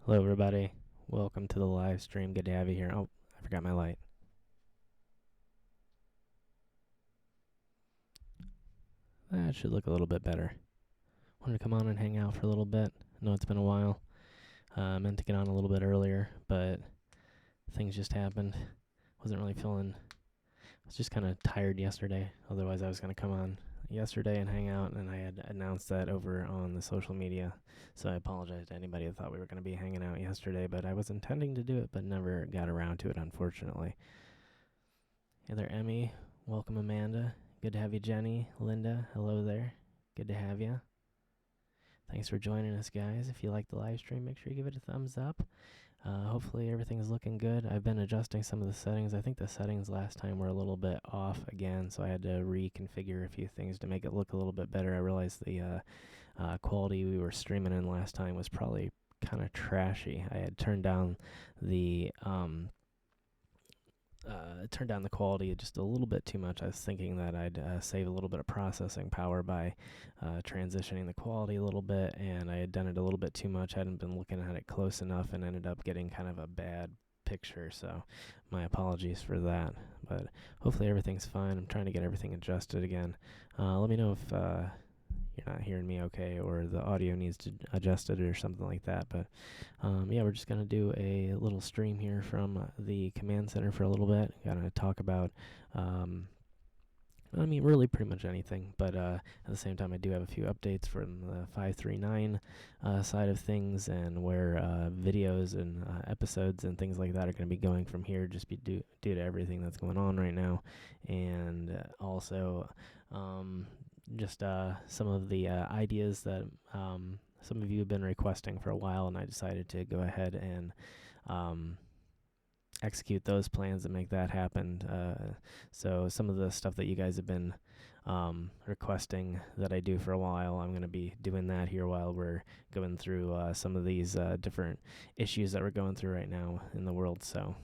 Hello, everybody. Welcome to the live stream. Good to have you here. Oh, I forgot my light. That should look a little bit better. Wanted to come on and hang out for a little bit. I know it's been a while. I meant to get on a little bit earlier, but things just happened. Wasn't really feeling... I was just kind of tired yesterday. Otherwise, I was going to come on yesterday and hang out, and I had announced that over on the social media. So I apologize to anybody that thought we were going to be hanging out yesterday, but I was intending to do it, but never got around to it, unfortunately. Hey there, Emmy. Welcome, Amanda. Good to have you, Jenny. Linda, hello there. Good to have you. Thanks for joining us, guys. If you like the live stream, make sure you give it a thumbs up. Hopefully everything's looking good. I've been adjusting some of the settings. I think the settings last time were a little bit off again, so I had to reconfigure a few things to make it look a little bit better. I realized the quality we were streaming in last time was probably kind of trashy. I had turned down the quality just a little bit too much. I was thinking that I'd save a little bit of processing power by transitioning the quality a little bit, and I had done it a little bit too much. I hadn't been looking at it close enough and ended up getting kind of a bad picture, so my apologies for that. But hopefully everything's fine. I'm trying to get everything adjusted again. Let me know if you're not hearing me okay or the audio needs to adjust it or something like that. But yeah, we're just going to do a little stream here from the command center for a little bit. Going to talk about really pretty much anything, but at the same time I do have a few updates from the 539 side of things, and where videos and episodes and things like that are going to be going from here, just due to everything that's going on right now. And also just some of the ideas that some of you have been requesting for a while, and I decided to go ahead and execute those plans and make that happen. So some of the stuff that you guys have been requesting that I do for a while, I'm going to be doing that here while we're going through some of these different issues that we're going through right now in the world. So,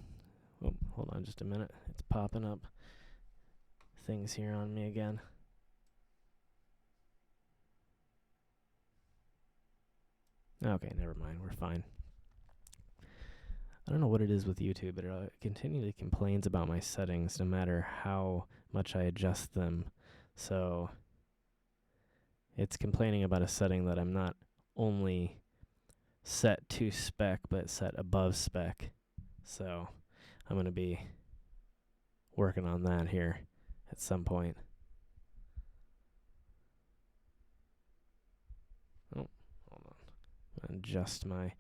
hold on just a minute. It's popping up things here on me again. Okay, never mind. We're fine. I don't know what it is with YouTube, but it continually complains about my settings no matter how much I adjust them. So it's complaining about a setting that I'm not only set to spec, but set above spec. So I'm going to be working on that here at some point. Oh, hold on. I'm going to adjust my...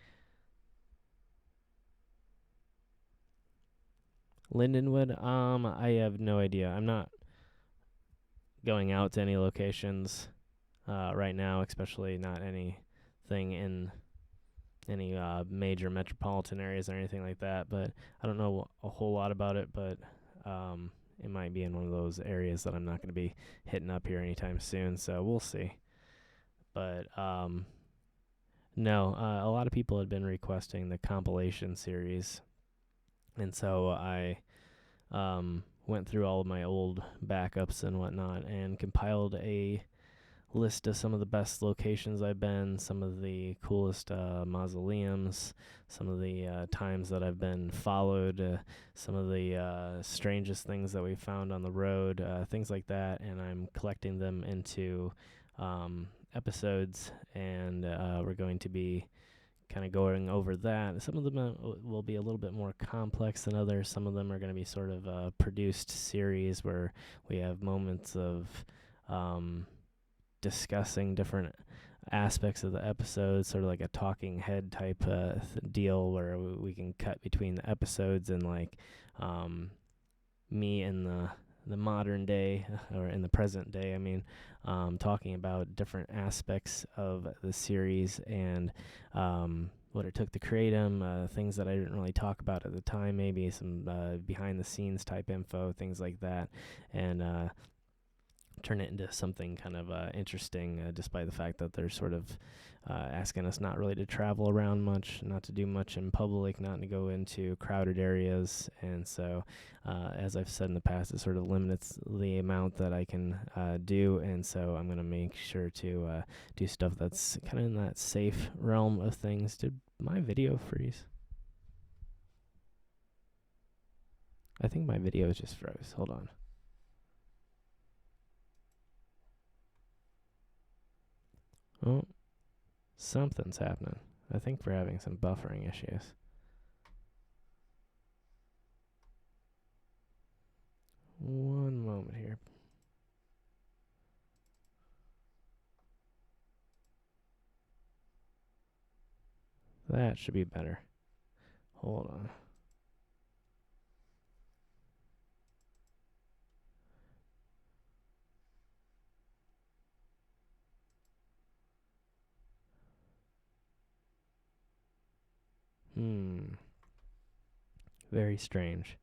Lindenwood, I have no idea. I'm not going out to any locations right now, especially not anything in any major metropolitan areas or anything like that. But I don't know a whole lot about it, but it might be in one of those areas that I'm not going to be hitting up here anytime soon, so we'll see. But no, a lot of people had been requesting the compilation series. And so I went through all of my old backups and whatnot and compiled a list of some of the best locations I've been, some of the coolest mausoleums, some of the times that I've been followed, some of the strangest things that we found on the road, things like that. And I'm collecting them into episodes, and we're going to be kind of going over that. Some of them will be a little bit more complex than others. Some of them are going to be sort of a produced series where we have moments of discussing different aspects of the episode, sort of like a talking head type deal where we can cut between the episodes, and like me in the modern day, or in the present day, I mean, talking about different aspects of the series and what it took to create them, things that I didn't really talk about at the time, maybe some behind-the-scenes type info, things like that, and turn it into something kind of interesting, despite the fact that they're sort of asking us not really to travel around much, not to do much in public, not to go into crowded areas. And so, as I've said in the past, it sort of limits the amount that I can do. And so I'm going to make sure to do stuff that's kind of in that safe realm of things, to my video freeze? I think my video just froze. Hold on. Oh, something's happening. I think we're having some buffering issues. One moment here. That should be better. Hold on. Very strange.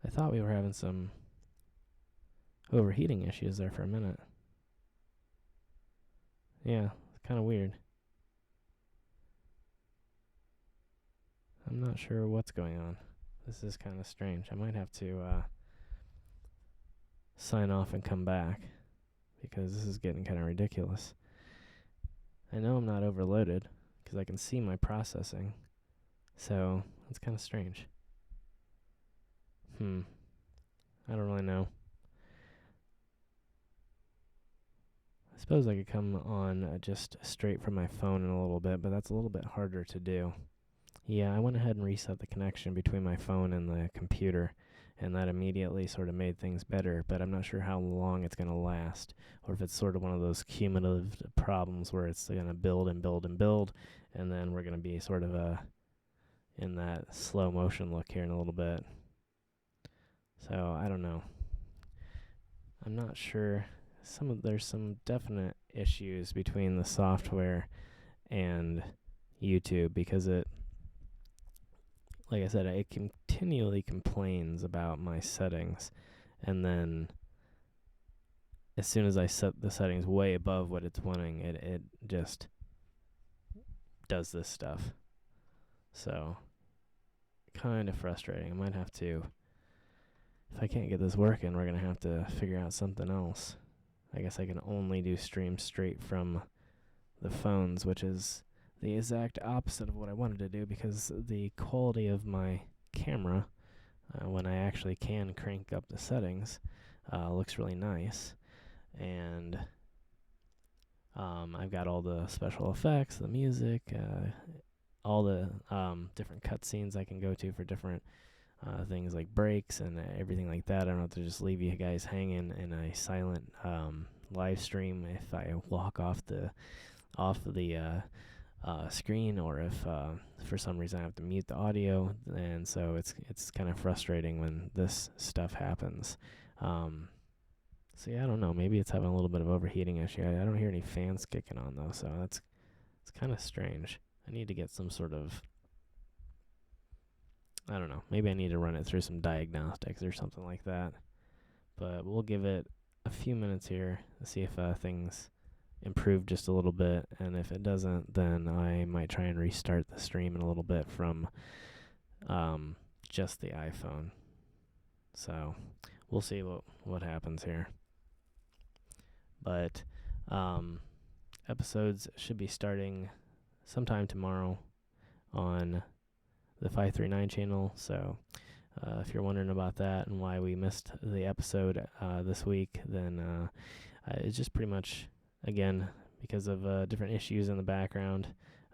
I thought we were having some overheating issues there for a minute. Yeah, it's kind of weird. I'm not sure what's going on. This is kind of strange. I might have to sign off and come back because this is getting kind of ridiculous. I know I'm not overloaded because I can see my processing. So, it's kind of strange. I don't really know. I suppose I could come on just straight from my phone in a little bit, but that's a little bit harder to do. Yeah, I went ahead and reset the connection between my phone and the computer, and that immediately sort of made things better, but I'm not sure how long it's going to last, or if it's sort of one of those cumulative problems where it's going to build and build and build, and then we're going to be sort of in that slow motion look here in a little bit. So, I don't know. I'm not sure. There's some definite issues between the software and YouTube because it, like I said, it continually complains about my settings, and then as soon as I set the settings way above what it's wanting, it just does this stuff. So, kind of frustrating. I might have to, if I can't get this working, we're going to have to figure out something else. I guess I can only do streams straight from the phones, which is the exact opposite of what I wanted to do because the quality of my camera, when I actually can crank up the settings, looks really nice. And I've got all the special effects, the music, all the different cutscenes I can go to for different things like breaks and everything like that. I don't have to just leave you guys hanging in a silent live stream if I walk off the screen, or if for some reason I have to mute the audio. And so it's kind of frustrating when this stuff happens. So yeah, I don't know. Maybe it's having a little bit of overheating issue. I don't hear any fans kicking on though, so it's kind of strange. I need to get some sort of, I don't know, maybe I need to run it through some diagnostics or something like that. But we'll give it a few minutes here to see if things improve just a little bit. And if it doesn't, then I might try and restart the stream in a little bit from just the iPhone. So we'll see what happens here. But episodes should be starting sometime tomorrow on the 539 channel. So if you're wondering about that and why we missed the episode this week, then it's just pretty much, again, because of different issues in the background.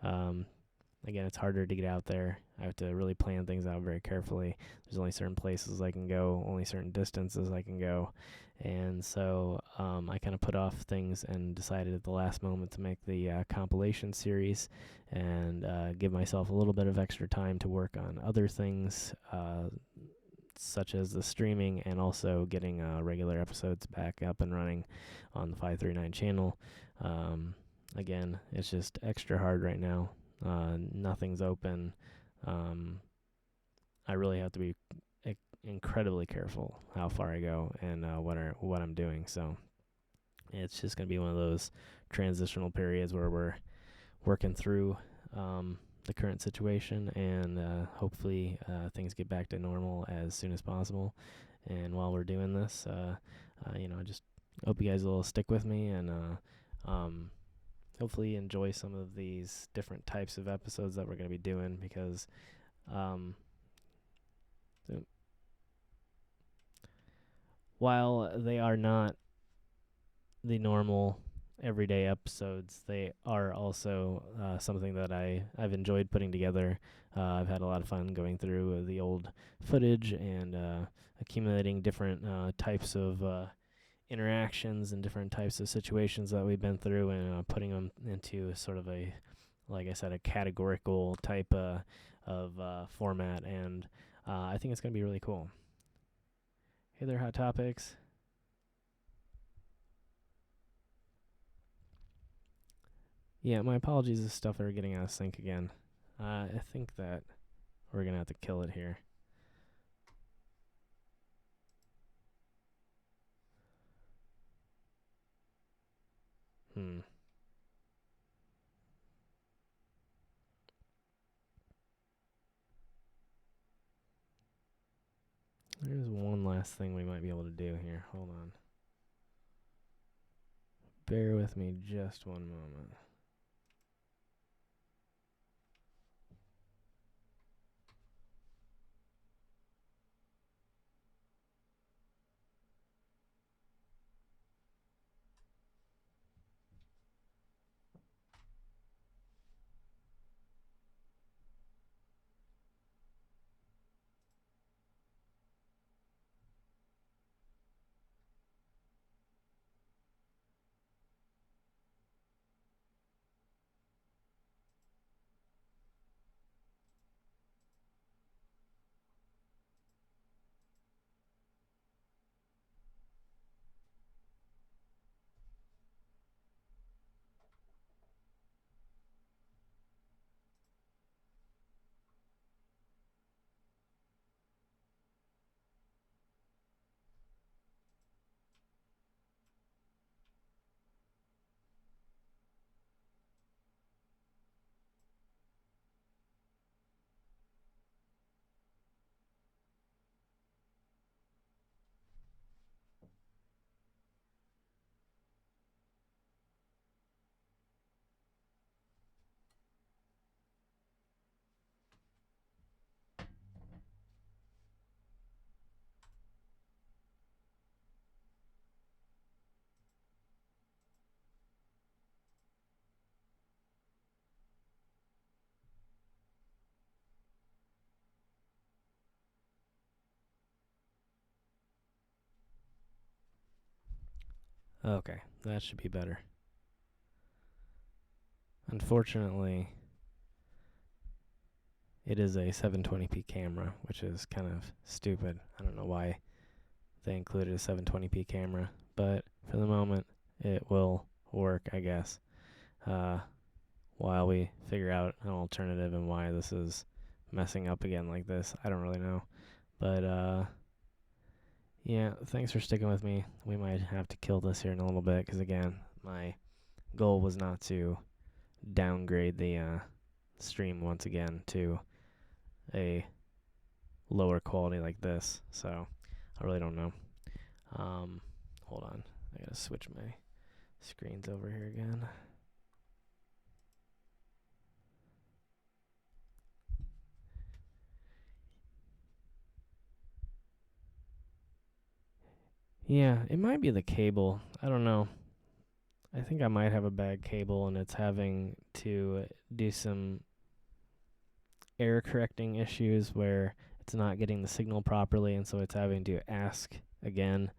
Again, it's harder to get out there. I have to really plan things out very carefully. There's only certain places I can go, only certain distances I can go. And so I kind of put off things and decided at the last moment to make the compilation series and give myself a little bit of extra time to work on other things, such as the streaming and also getting regular episodes back up and running on the 539 channel. Again, it's just extra hard right now. Nothing's open. I really have to be incredibly careful how far I go and what I'm doing. So it's just going to be one of those transitional periods where we're working through the current situation, and hopefully things get back to normal as soon as possible. And while we're doing this, I just hope you guys will stick with me and hopefully enjoy some of these different types of episodes that we're going to be doing, because while they are not the normal everyday episodes, they are also something that I've enjoyed putting together. I've had a lot of fun going through the old footage and accumulating different types of interactions and different types of situations that we've been through, and putting them into sort of a, like I said, a categorical type of format, and I think it's going to be really cool. Hey there, Hot Topics. Yeah, my apologies if stuff are getting out of sync again. I think that we're going to have to kill it here. There's one last thing we might be able to do here. Hold on. Bear with me just one moment. Okay, that should be better. Unfortunately, it is a 720p camera, which is kind of stupid. I don't know why they included a 720p camera, but for the moment, it will work, I guess. While we figure out an alternative and why this is messing up again like this, I don't really know. But yeah, thanks for sticking with me. We might have to kill this here in a little bit, because again, my goal was not to downgrade the stream once again to a lower quality like this. So I really don't know. Hold on, I gotta switch my screens over here again. Yeah, it might be the cable. I don't know. I think I might have a bad cable, and it's having to do some error correcting issues where it's not getting the signal properly, and so it's having to ask again,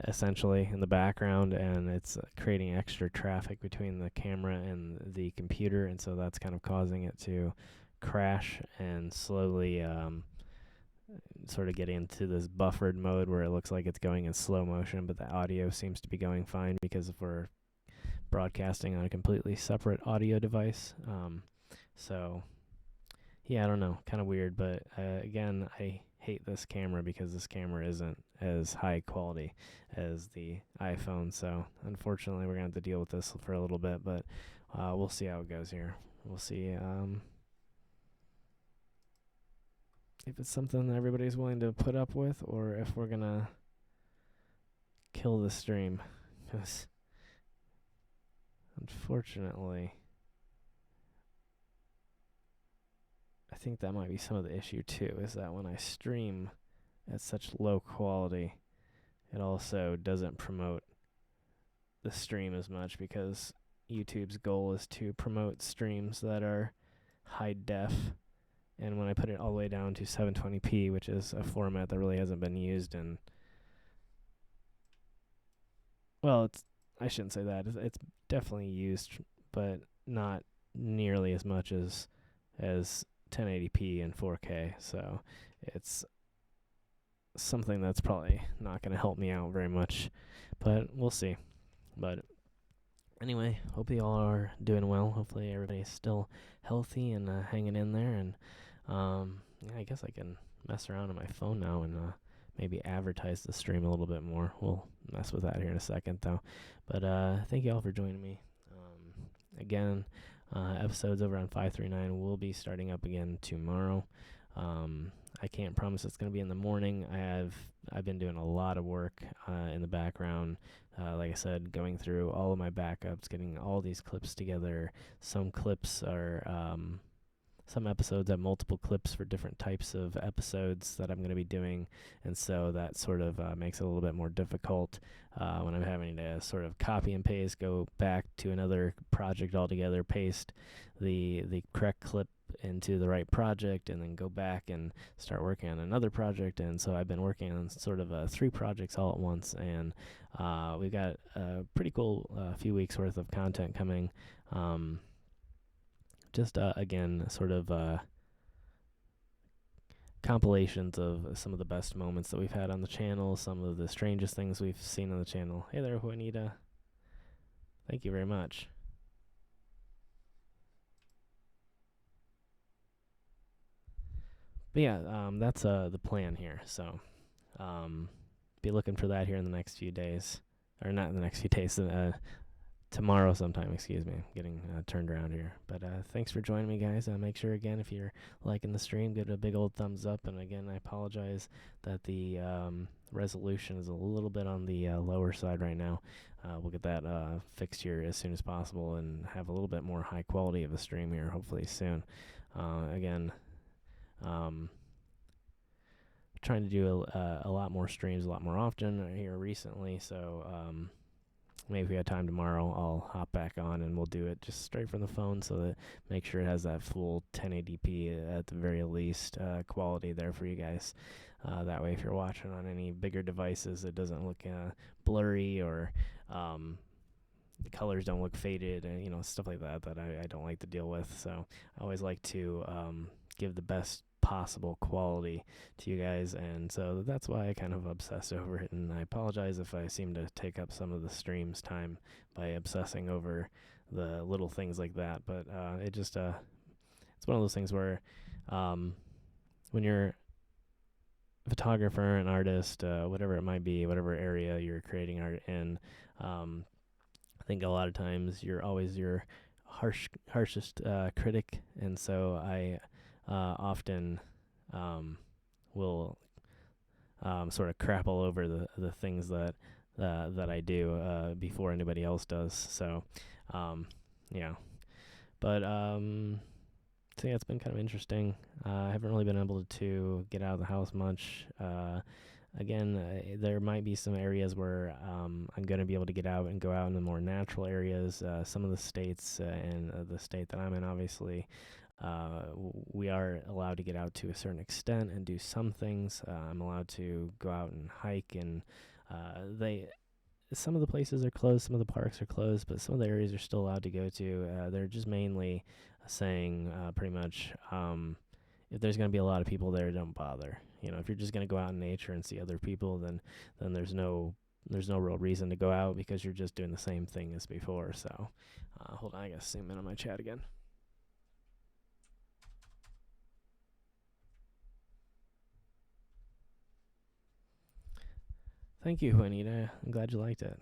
essentially in the background, and it's creating extra traffic between the camera and the computer, and so that's kind of causing it to crash and slowly sort of getting into this buffered mode where it looks like it's going in slow motion, but the audio seems to be going fine because we're broadcasting on a completely separate audio device. So yeah, I don't know, kind of weird, but again, I hate this camera because this camera isn't as high quality as the iPhone, so unfortunately we're going to have to deal with this for a little bit, but we'll see how it goes here. We'll see if it's something that everybody's willing to put up with, or if we're gonna kill the stream. Because unfortunately, I think that might be some of the issue too, is that when I stream at such low quality, it also doesn't promote the stream as much, because YouTube's goal is to promote streams that are high def. And when I put it all the way down to 720p, which is a format that really hasn't been used in, well, I shouldn't say that. It's definitely used, but not nearly as much as 1080p and 4K. So it's something that's probably not going to help me out very much, but we'll see. But anyway, hope you all are doing well. Hopefully everybody's still healthy and hanging in there. And yeah, I guess I can mess around on my phone now and maybe advertise the stream a little bit more. We'll mess with that here in a second, though. But thank you all for joining me. Again, episodes over on 539 will be starting up again tomorrow. I can't promise it's going to be in the morning. I've been doing a lot of work in the background. Like I said, going through all of my backups, getting all these clips together. Some clips are some episodes have multiple clips for different types of episodes that I'm going to be doing, and so that sort of makes it a little bit more difficult when I'm having to sort of copy and paste, go back to another project altogether, paste the correct clip into the right project, and then go back and start working on another project. And so I've been working on sort of 3 projects all at once, and we've got a pretty cool few weeks worth of content coming. Just again, sort of compilations of some of the best moments that we've had on the channel, some of the strangest things we've seen on the channel. Hey there, Juanita. Thank you very much. But yeah, that's the plan here. So be looking for that here in the next few days. Or not in the next few days, tomorrow sometime, excuse me. Getting turned around here. But thanks for joining me, guys. Make sure, again, if you're liking the stream, give it a big old thumbs up. And again, I apologize that the resolution is a little bit on the lower side right now. We'll get that fixed here as soon as possible and have a little bit more high quality of a stream here, hopefully soon. Again, trying to do a lot more streams a lot more often here recently, so maybe if we have time tomorrow, I'll hop back on and we'll do it just straight from the phone, so that make sure it has that full 1080p at the very least quality there for you guys. That way, if you're watching on any bigger devices, it doesn't look blurry, or the colors don't look faded, and stuff like that I don't like to deal with. So I always like to give the best possible quality to you guys, and so that's why I kind of obsess over it. And I apologize if I seem to take up some of the stream's time by obsessing over the little things like that, but it just it's one of those things where when you're a photographer, an artist, whatever it might be, whatever area you're creating art in, I think a lot of times you're always your harshest critic, and so I often will sort of crap all over the things that I do before anybody else does. So yeah, but so yeah, it's been kind of interesting. I haven't really been able to get out of the house much. Again, there might be some areas where I'm going to be able to get out and go out in the more natural areas. Some of the states, and the state that I'm in, obviously, we are allowed to get out to a certain extent and do some things. I'm allowed to go out and hike, and some of the places are closed, some of the parks are closed, but some of the areas are still allowed to go to. They're just mainly saying pretty much if there's going to be a lot of people there, don't bother. If you're just going to go out in nature and see other people, then there's no real reason to go out, because you're just doing the same thing as before. So hold on, I got to zoom in on my chat again. Thank you, Juanita. I'm glad you liked it.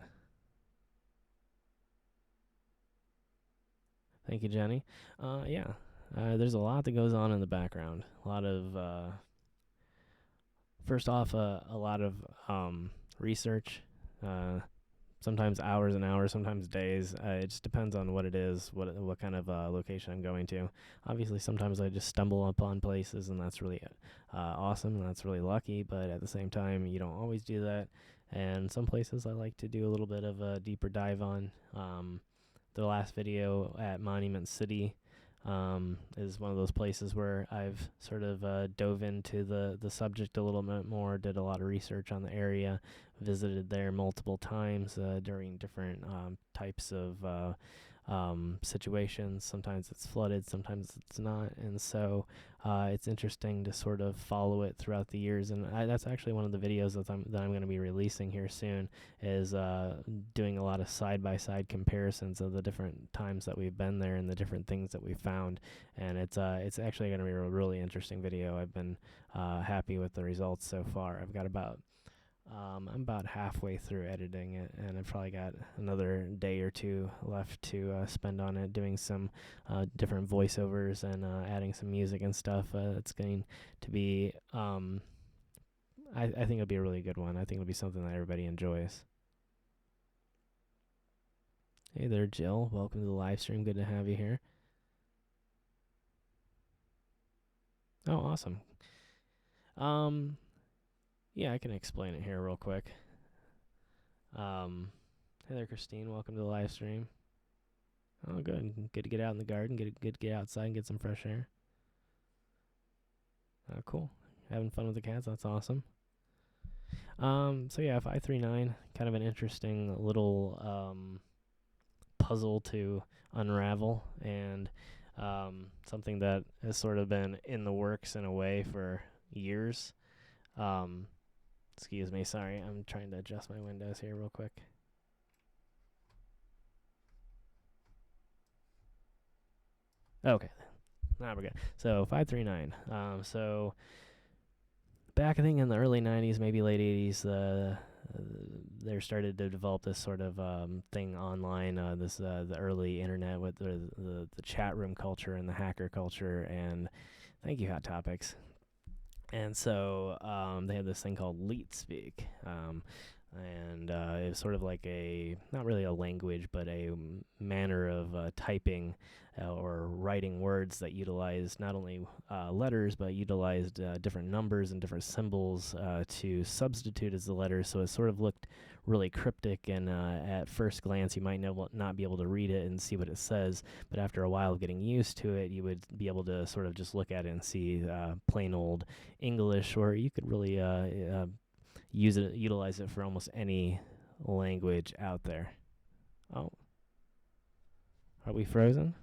Thank you, Jenny. Yeah, there's a lot that goes on in the background. A lot of, first off, a lot of research. Sometimes hours and hours, sometimes days. It just depends on what it is, what kind of location I'm going to. Obviously, sometimes I just stumble upon places, and that's really awesome, and that's really lucky. But at the same time, you don't always do that. And some places I like to do a little bit of a deeper dive on. The last video at Monument City is one of those places where I've sort of dove into the subject a little bit more, did a lot of research on the area, visited there multiple times during different types of situations. Sometimes it's flooded, sometimes it's not, and so it's interesting to sort of follow it throughout the years. And that's actually one of the videos that I'm going to be releasing here soon, is doing a lot of side-by-side comparisons of the different times that we've been there and the different things that we found. And it's actually going to be a really interesting video. I've been happy with the results so far. I've got I'm about halfway through editing it, and I've probably got another day or two left to spend on it, doing some different voiceovers and adding some music and stuff. It's going to be, I think it'll be a really good one. I think it'll be something that everybody enjoys. Hey there, Jill. Welcome to the live stream. Good to have you here. Oh, awesome. Yeah, I can explain it here real quick. Hey there, Christine. Welcome to the live stream. Oh, good. Good to get out in the garden. Good to get outside and get some fresh air. Cool. Having fun with the cats. That's awesome. So yeah, 539, kind of an interesting little puzzle to unravel, and something that has sort of been in the works in a way for years. Excuse me, sorry, I'm trying to adjust my windows here real quick. Okay, now we're good. So 539. So back, I think in the early 90s, maybe late 80s, they started to develop this sort of thing online, the early internet with the chat room culture and the hacker culture, and thank you, Hot Topics. And so they had this thing called LeetSpeak, and it was sort of like not really a language, but a manner of typing or writing words that utilized not only letters, but utilized different numbers and different symbols to substitute as the letters. So it sort of looked really cryptic, and at first glance you might not be able to read it and see what it says, but after a while of getting used to it, you would be able to sort of just look at it and see plain old English, or you could really utilize it for almost any language out there. Oh, are we frozen?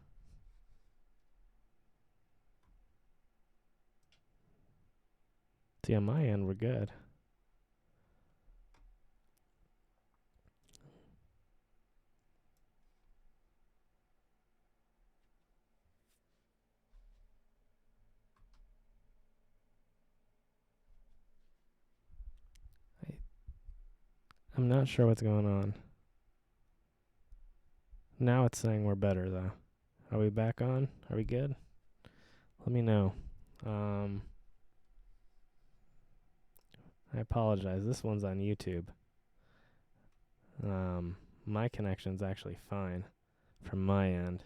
See, on my end, we're good. I'm not sure what's going on. Now it's saying we're better, though. Are we back on? Are we good? Let me know. I apologize. This one's on YouTube. My connection's actually fine from my end.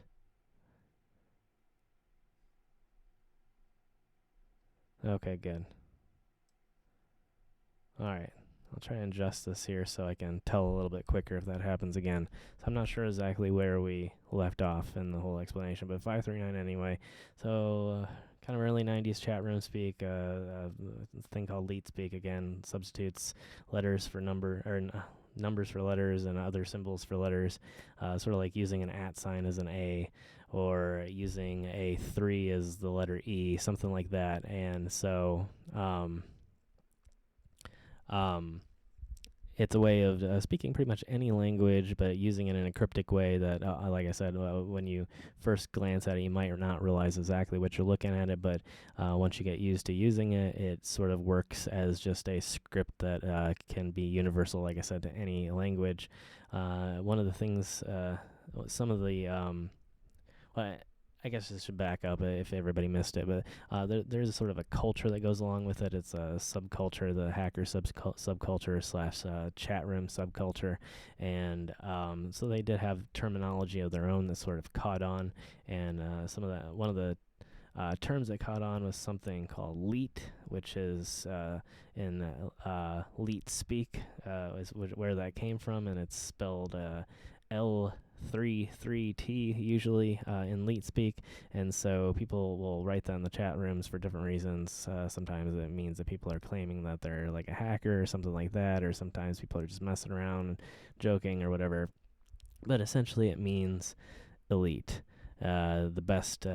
Okay, good. All right. I'll try and adjust this here so I can tell a little bit quicker if that happens again. So I'm not sure exactly where we left off in the whole explanation, but 539 anyway. So kind of early 90s chat room speak, a thing called LeetSpeak, again, substitutes letters for numbers for letters and other symbols for letters, sort of like using an @ sign as an A, or using a 3 as the letter E, something like that. And so it's a way of speaking pretty much any language, but using it in a cryptic way that, like I said, when you first glance at it, you might not realize exactly what you're looking at it, but once you get used to using it, it sort of works as just a script that can be universal, like I said, to any language. One of the things, some of the well, I guess I should back up if everybody missed it, but there's a sort of a culture that goes along with it. It's a subculture, the hacker subculture slash chat room subculture, and so they did have terminology of their own that sort of caught on, and one of the terms that caught on was something called leet, which is in leet speak, is where that came from, and it's spelled L33T usually in leet speak, and so people will write that in the chat rooms for different reasons. Sometimes it means that people are claiming that they're like a hacker or something like that, or sometimes people are just messing around and joking or whatever. But essentially, it means elite. The best,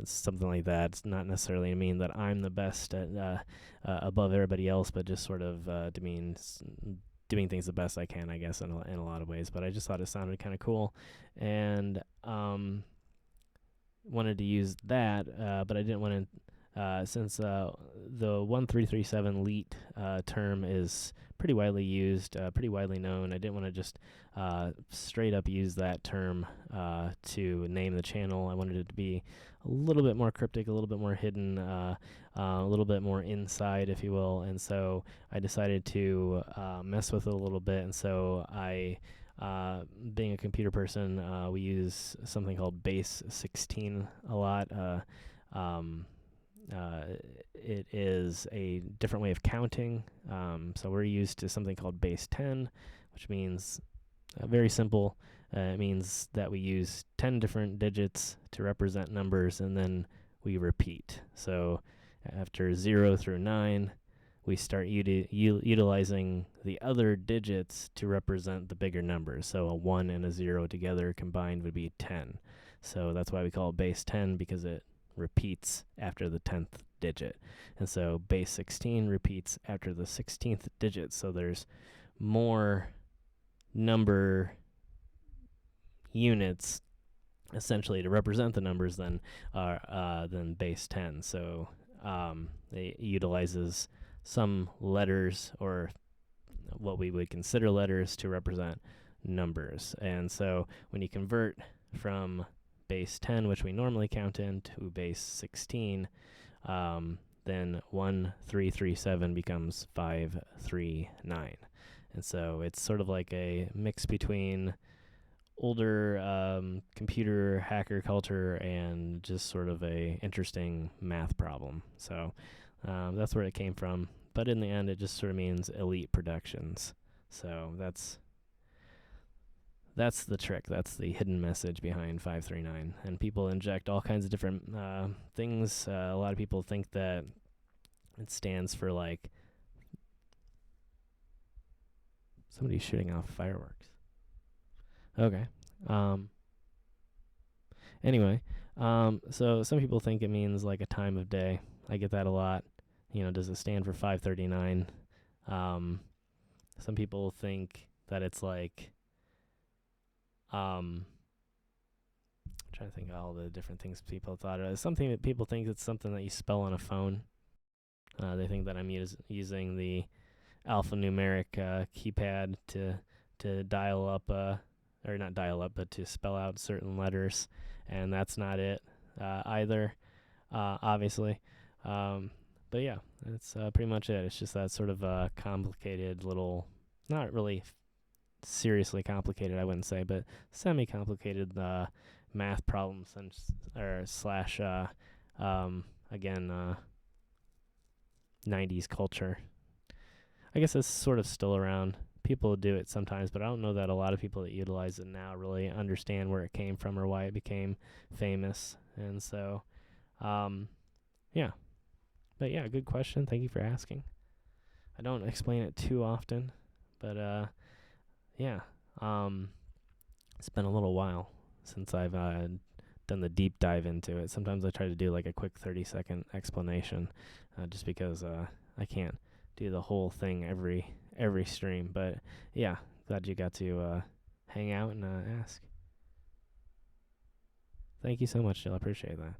something like that. It's not necessarily mean that I'm the best at, above everybody else, but just sort of to mean doing things the best I can, I guess, in a lot of ways. But I just thought it sounded kind of cool, and wanted to use that, but I didn't want to, since the 1337 leet term is pretty widely used, pretty widely known. I didn't want to just straight up use that term to name the channel. I wanted it to be a little bit more cryptic, a little bit more hidden, a little bit more inside, if you will. And so I decided to mess with it a little bit. And so being a computer person, we use something called base 16 a lot. It is a different way of counting. So we're used to something called base 10, which means very simple. It means that we use 10 different digits to represent numbers, and then we repeat. So after 0 through 9, we start utilizing the other digits to represent the bigger numbers. So a 1 and a 0 together combined would be 10. So that's why we call it base 10, because it repeats after the 10th digit. And so base 16 repeats after the 16th digit. So there's more number units essentially to represent the numbers than base 10. So it utilizes some letters, or what we would consider letters, to represent numbers. And so when you convert from base 10, which we normally count in, to base 16, then 1337 becomes 539. And so it's sort of like a mix between older computer hacker culture and just sort of a interesting math problem. So that's where it came from. But in the end, it just sort of means elite productions. So that's the trick. That's the hidden message behind 539. And people inject all kinds of different things. A lot of people think that it stands for, like, somebody's shooting off fireworks. Okay. Anyway, so some people think it means like a time of day. I get that a lot. Does it stand for 539? Some people think that it's like, trying to think of all the different things people thought of. Something that people think it's something that you spell on a phone. They think that I'm using the alphanumeric keypad to dial up, or not dial up, but to spell out certain letters, and that's not it either, obviously. But yeah, that's pretty much it. It's just that sort of complicated little, not really seriously complicated, I wouldn't say, but semi-complicated math problems, and slash again 90s culture. I guess it's sort of still around. People do it sometimes, but I don't know that a lot of people that utilize it now really understand where it came from or why it became famous. And so, yeah. But yeah, good question. Thank you for asking. I don't explain it too often, but yeah. It's been a little while since I've done the deep dive into it. Sometimes I try to do like a quick 30-second explanation, just because I can't do the whole thing every stream. But yeah, glad you got to hang out and ask. Thank you so much, Jill. I appreciate that.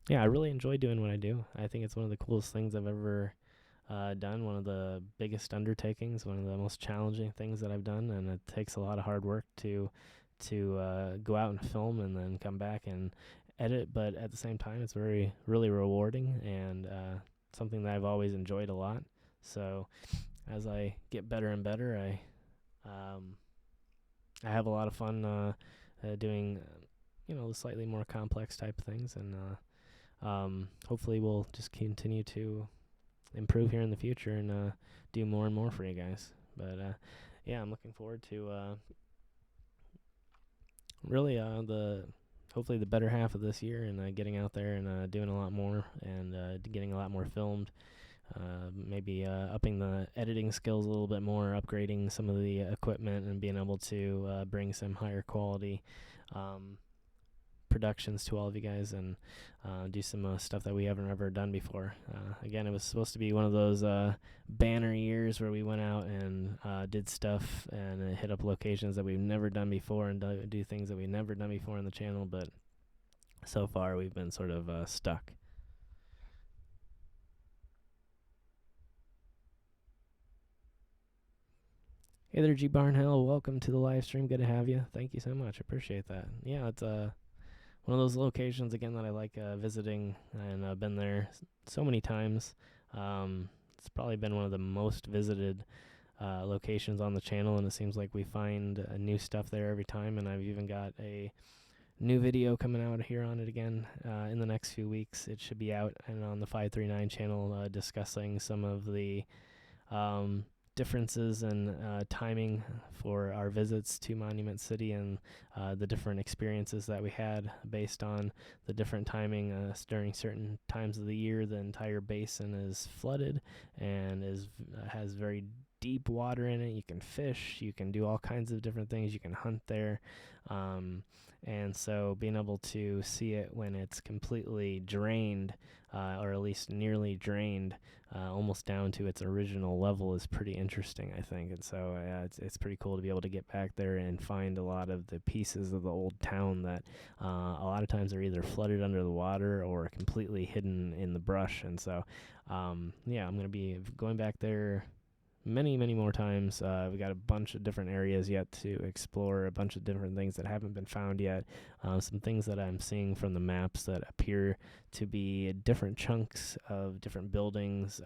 Yeah, I really enjoy doing what I do. I think it's one of the coolest things I've ever done, one of the biggest undertakings, one of the most challenging things that I've done, and it takes a lot of hard work to to go out and film and then come back and edit, but at the same time, it's really rewarding and something that I've always enjoyed a lot. So as I get better and better, I have a lot of fun doing the slightly more complex type things, and hopefully we'll just continue to improve here in the future and do more and more for you guys. But yeah, I'm looking forward to really hopefully the better half of this year and getting out there and doing a lot more and getting a lot more filmed. Maybe upping the editing skills a little bit more, upgrading some of the equipment, and being able to bring some higher quality productions to all of you guys, and do some stuff that we haven't ever done before. Again, it was supposed to be one of those banner years where we went out and did stuff and hit up locations that we've never done before and do things that we've never done before on the channel, but so far we've been sort of stuck. Hey there, G Barnhill. Welcome to the live stream. Good to have you. Thank you so much. Appreciate that. Yeah, it's one of those locations, again, that I like visiting, and I've been there so many times. It's probably been one of the most visited locations on the channel, and it seems like we find new stuff there every time, and I've even got a new video coming out here on it again in the next few weeks. It should be out and on the 539 channel discussing some of the differences in timing for our visits to Monument City and the different experiences that we had based on the different timing during certain times of the year. The entire basin is flooded and has very deep water in it. You can fish, you can do all kinds of different things, you can hunt there, and so being able to see it when it's completely drained, or at least nearly drained, almost down to its original level, is pretty interesting, I think. And so it's pretty cool to be able to get back there and find a lot of the pieces of the old town that a lot of times are either flooded under the water or completely hidden in the brush. And so yeah, I'm going to be going back there many more times. We got a bunch of different areas yet to explore, a bunch of different things that haven't been found yet, some things that I'm seeing from the maps that appear to be different chunks of different buildings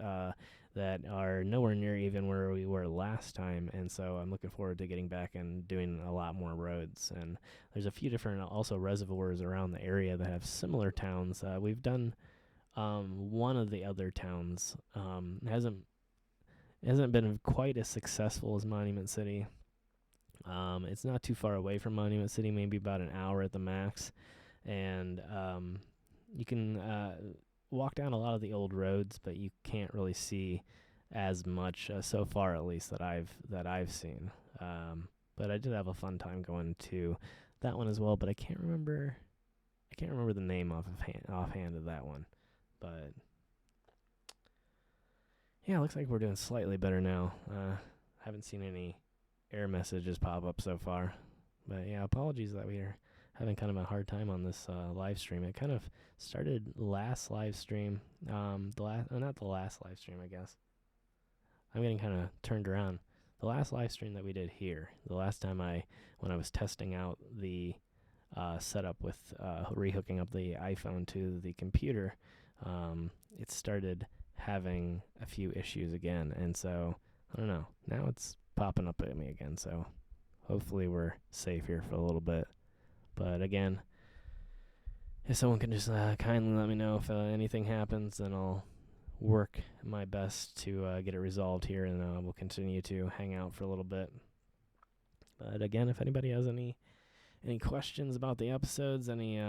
that are nowhere near even where we were last time. And so I'm looking forward to getting back and doing a lot more roads. And there's a few different also reservoirs around the area that have similar towns. We've done one of the other towns. Hasn't been quite as successful as Monument City. It's not too far away from Monument City, maybe about an hour at the max, and you can walk down a lot of the old roads, but you can't really see as much so far, at least that I've seen. But I did have a fun time going to that one as well, but I can't remember the name offhand of that one, but. Yeah, looks like we're doing slightly better now. Haven't seen any error messages pop up so far. But yeah, apologies that we are having kind of a hard time on this live stream. It kind of started last live stream. Not the last live stream, I guess. I'm getting kind of turned around. The last live stream that we did here, the last time when I was testing out the setup with rehooking up the iPhone to the computer, it started having a few issues again, and so I don't know, now it's popping up at me again, so hopefully we're safe here for a little bit. But again, if someone can just kindly let me know if anything happens, then I'll work my best to get it resolved here, and we'll continue to hang out for a little bit. But again, if anybody has any questions about the episodes, any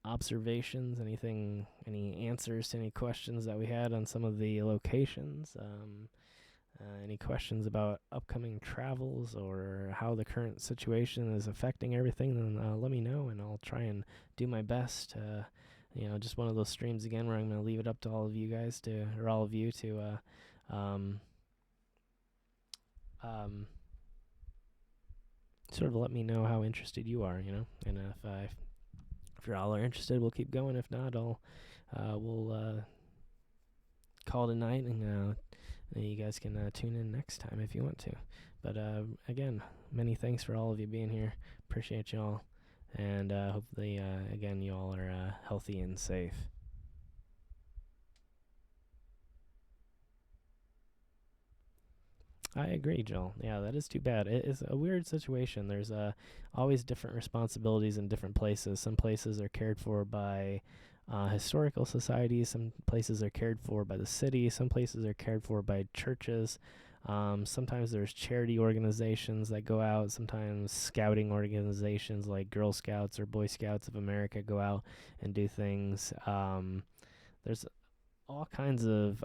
observations, any answers to any questions that we had on some of the locations, any questions about upcoming travels or how the current situation is affecting everything, then let me know, and I'll try and do my best. Just one of those streams again where I'm going to leave it up to all of you guys or all of you to sort of let me know how interested you are, and if you're all are interested, we'll keep going. If not, we'll call it a night, and you guys can tune in next time if you want to. But again, many thanks for all of you being here. Appreciate y'all. And hopefully, again, you all are healthy and safe. I agree, Joel. Yeah, that is too bad. It is a weird situation. There's always different responsibilities in different places. Some places are cared for by historical societies. Some places are cared for by the city. Some places are cared for by churches. Sometimes there's charity organizations that go out. Sometimes scouting organizations like Girl Scouts or Boy Scouts of America go out and do things. There's all kinds of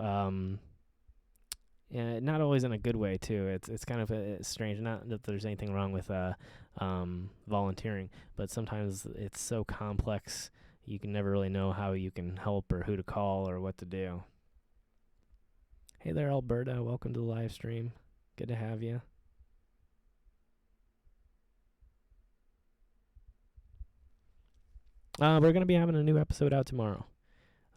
not always in a good way too. It's kind of strange. Not that there's anything wrong with volunteering, but sometimes it's so complex you can never really know how you can help or who to call or what to do. Hey there, Alberta. Welcome to the live stream. Good to have you. We're going to be having a new episode out tomorrow.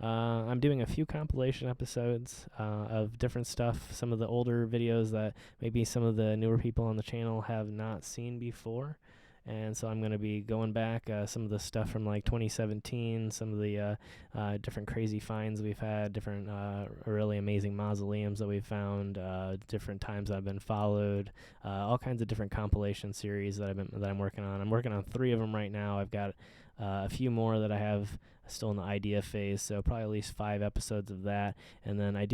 I'm doing a few compilation episodes of different stuff, some of the older videos that maybe some of the newer people on the channel have not seen before. And so I'm going to be going back some of the stuff from like 2017, some of the different crazy finds we've had, different really amazing mausoleums that we've found, different times I've been followed, all kinds of different compilation series that I'm working on. I'm working on 3 of them right now. I've got a few more that I have still in the idea phase, so probably at least 5 episodes of that. And then I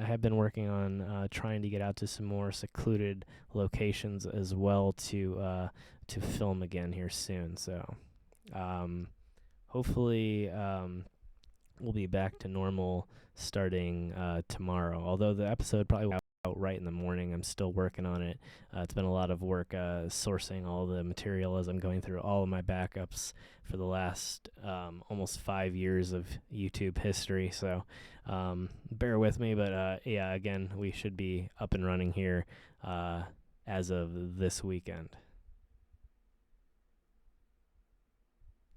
have been working on trying to get out to some more secluded locations as well to film again here soon. So hopefully we'll be back to normal starting tomorrow. Although the episode probably won't be out right in the morning, I'm still working on it. It's been a lot of work sourcing all the material as I'm going through all of my backups for the last almost 5 years of YouTube history. So bear with me, but yeah, again, we should be up and running here as of this weekend.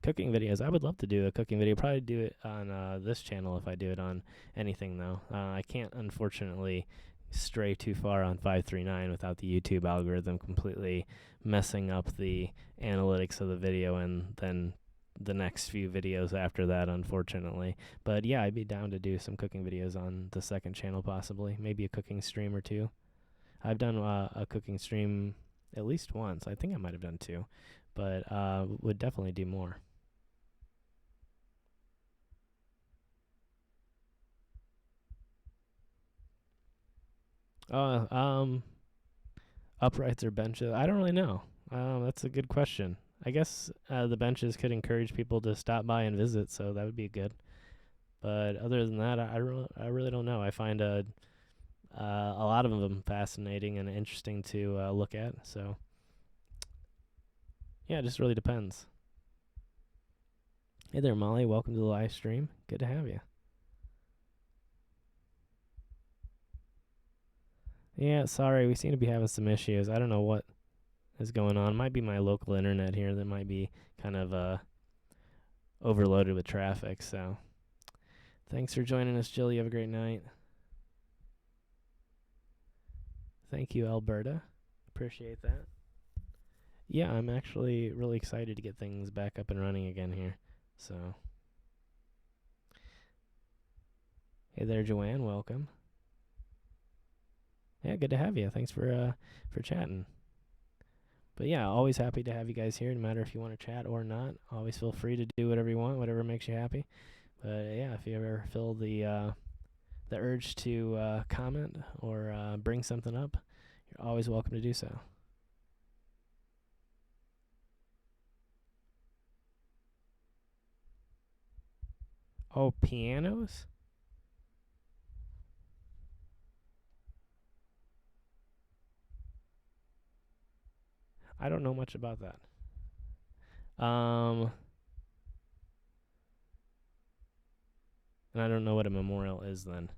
Cooking videos. I would love to do a cooking video. Probably do it on this channel if I do it on anything, though. I can't, unfortunately, stray too far on 539 without the YouTube algorithm completely messing up the analytics of the video and then the next few videos after that, unfortunately. But yeah, I'd be down to do some cooking videos on the second channel, possibly. Maybe a cooking stream or 2. I've done a cooking stream at least once. I think I might have done 2, but would definitely do more. Uprights or benches? I don't really know. That's a good question. I guess the benches could encourage people to stop by and visit, so that would be good. But other than that, I really don't know. I find a lot of them fascinating and interesting to look at. So yeah, it just really depends. Hey there, Molly. Welcome to the live stream. Good to have you. Yeah, sorry, we seem to be having some issues. I don't know what is going on. It might be my local internet here that might be kind of overloaded with traffic. So thanks for joining us, Jill. You have a great night. Thank you, Alberta. Appreciate that. Yeah, I'm actually really excited to get things back up and running again here. So, hey there, Joanne. Welcome. Yeah, good to have you. Thanks for chatting. But yeah, always happy to have you guys here, no matter if you want to chat or not. Always feel free to do whatever you want, whatever makes you happy. But yeah, if you ever feel the urge to comment or bring something up, you're always welcome to do so. Oh, pianos? I don't know much about that. And I don't know what a memorial is then.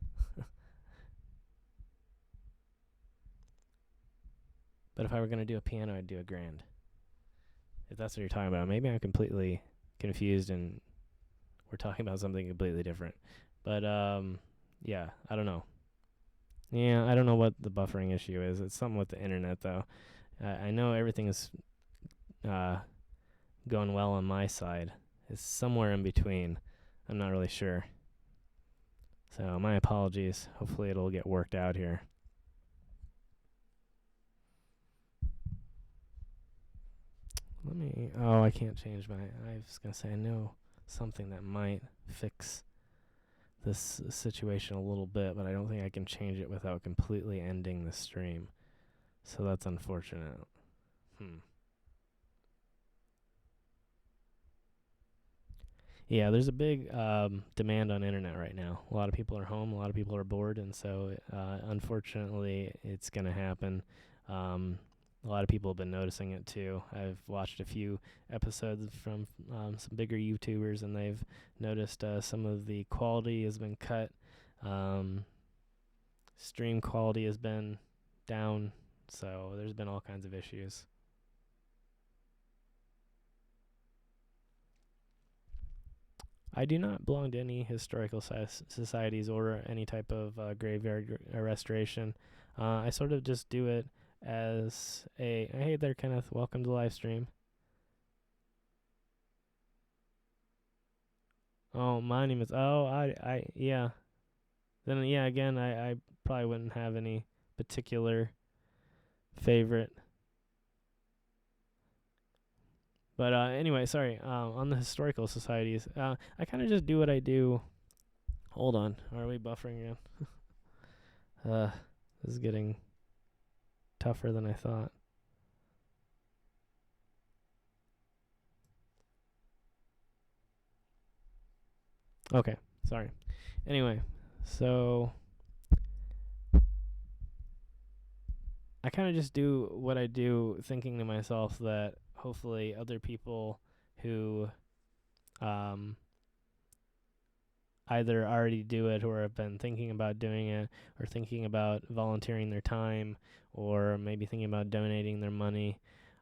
But if I were going to do a piano, I'd do a grand. If that's what you're talking about. Maybe I'm completely confused and we're talking about something completely different. But yeah, I don't know. Yeah, I don't know what the buffering issue is. It's something with the internet, though. I know everything is uh, going well on my side. It's somewhere in between. I'm not really sure. So my apologies. Hopefully it'll get worked out here. I can't change I was going to say I know something that might fix this situation a little bit, but I don't think I can change it without completely ending the stream. So that's unfortunate. Yeah, there's a big demand on internet right now. A lot of people are home, a lot of people are bored, and so unfortunately, it's going to happen. A lot of people have been noticing it too. I've watched a few episodes from some bigger YouTubers, and they've noticed some of the quality has been cut. Stream quality has been down, so there's been all kinds of issues. I do not belong to any historical societies or any type of graveyard restoration. I sort of just do it as a hey there, Kenneth. Welcome to the live stream. Oh, my name is. Oh, yeah. Then yeah, again, I probably wouldn't have any particular favorite. But anyway, sorry. On the historical societies, I kind of just do what I do. Hold on, are we buffering again? This is getting tougher than I thought. Okay, sorry. Anyway, so I kind of just do what I do, thinking to myself that hopefully other people who either already do it or have been thinking about doing it or thinking about volunteering their time or maybe thinking about donating their money,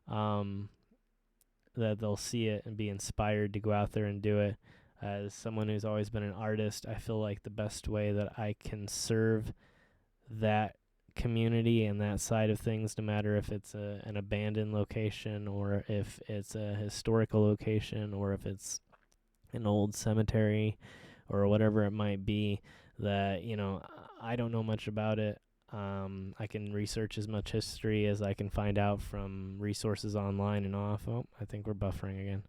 that they'll see it and be inspired to go out there and do it. As someone who's always been an artist, I feel like the best way that I can serve that community and that side of things, no matter if it's an abandoned location or if it's a historical location or if it's an old cemetery or whatever it might be, that, I don't know much about it. I can research as much history as I can find out from resources online and off. Oh, I think we're buffering again.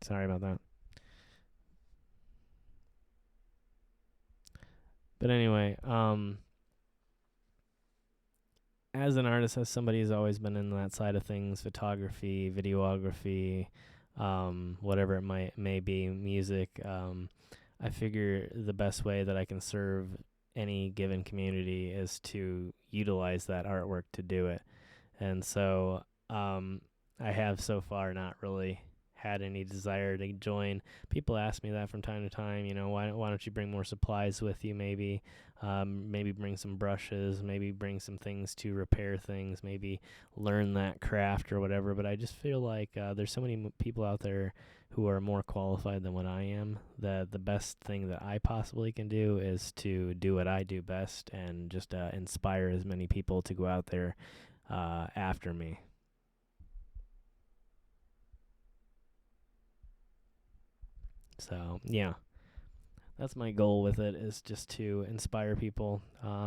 Sorry about that. But anyway, as an artist, as somebody who's always been in that side of things, photography, videography, whatever it may be, music, I figure the best way that I can serve any given community is to utilize that artwork to do it. And so I have so far not really had any desire to join. People ask me that from time to time, why don't you bring more supplies with you, maybe bring some brushes, maybe bring some things to repair things, maybe learn that craft or whatever. But I just feel like there's so many people out there who are more qualified than what I am, that the best thing that I possibly can do is to do what I do best and just inspire as many people to go out there after me. So, yeah, that's my goal with it, is just to inspire people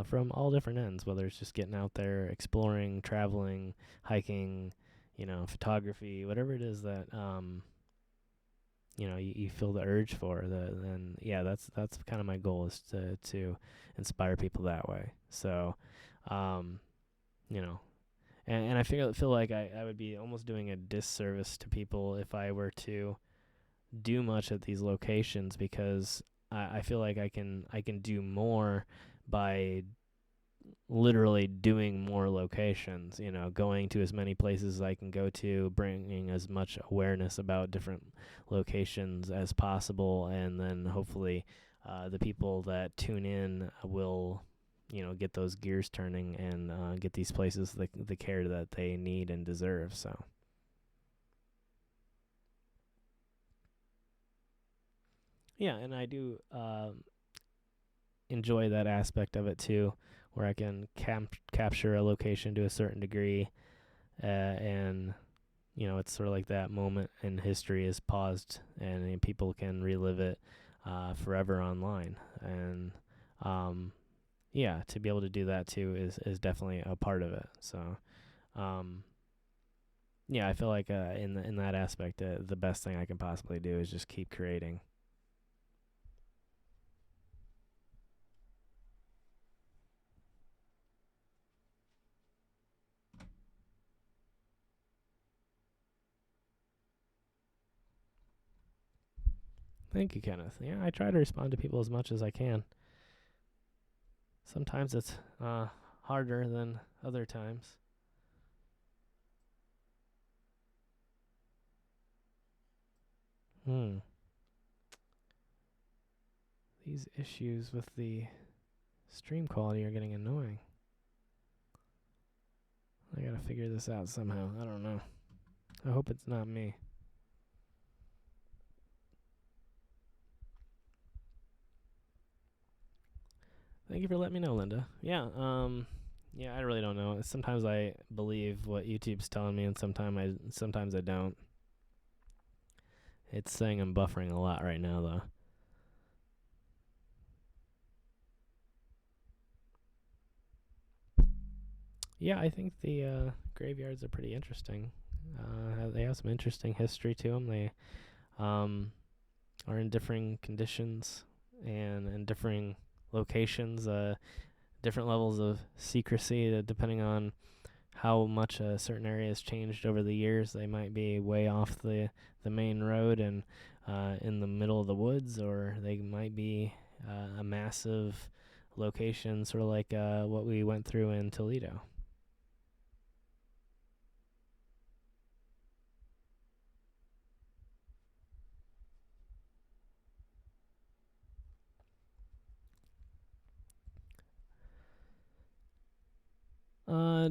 from all different ends, whether it's just getting out there, exploring, traveling, hiking, photography, whatever it is that, you feel the urge for. Then, yeah, that's kind of my goal, is to inspire people that way. So, and I feel like I would be almost doing a disservice to people if I were to do much at these locations, because I feel like I can do more by literally doing more locations, going to as many places as I can go to, bringing as much awareness about different locations as possible, and then hopefully the people that tune in will get those gears turning and get these places the care that they need and deserve. So Yeah, and I do enjoy that aspect of it too, where I can capture a location to a certain degree, and it's sort of like that moment in history is paused, and people can relive it forever online. And yeah, to be able to do that too is definitely a part of it. So yeah, I feel like in that aspect, the best thing I can possibly do is just keep creating. Thank you, Kenneth. Yeah, I try to respond to people as much as I can. Sometimes it's harder than other times. These issues with the stream quality are getting annoying. I gotta figure this out somehow. I don't know. I hope it's not me. Thank you for letting me know, Linda. Yeah, I really don't know. Sometimes I believe what YouTube's telling me, and sometimes I don't. It's saying I'm buffering a lot right now, though. Yeah, I think the graveyards are pretty interesting. They have some interesting history to them. They are in differing conditions and in differing locations, different levels of secrecy depending on how much a certain area has changed over the years. They might be way off the main road and in the middle of the woods, or they might be a massive location, sort of like what we went through in Toledo.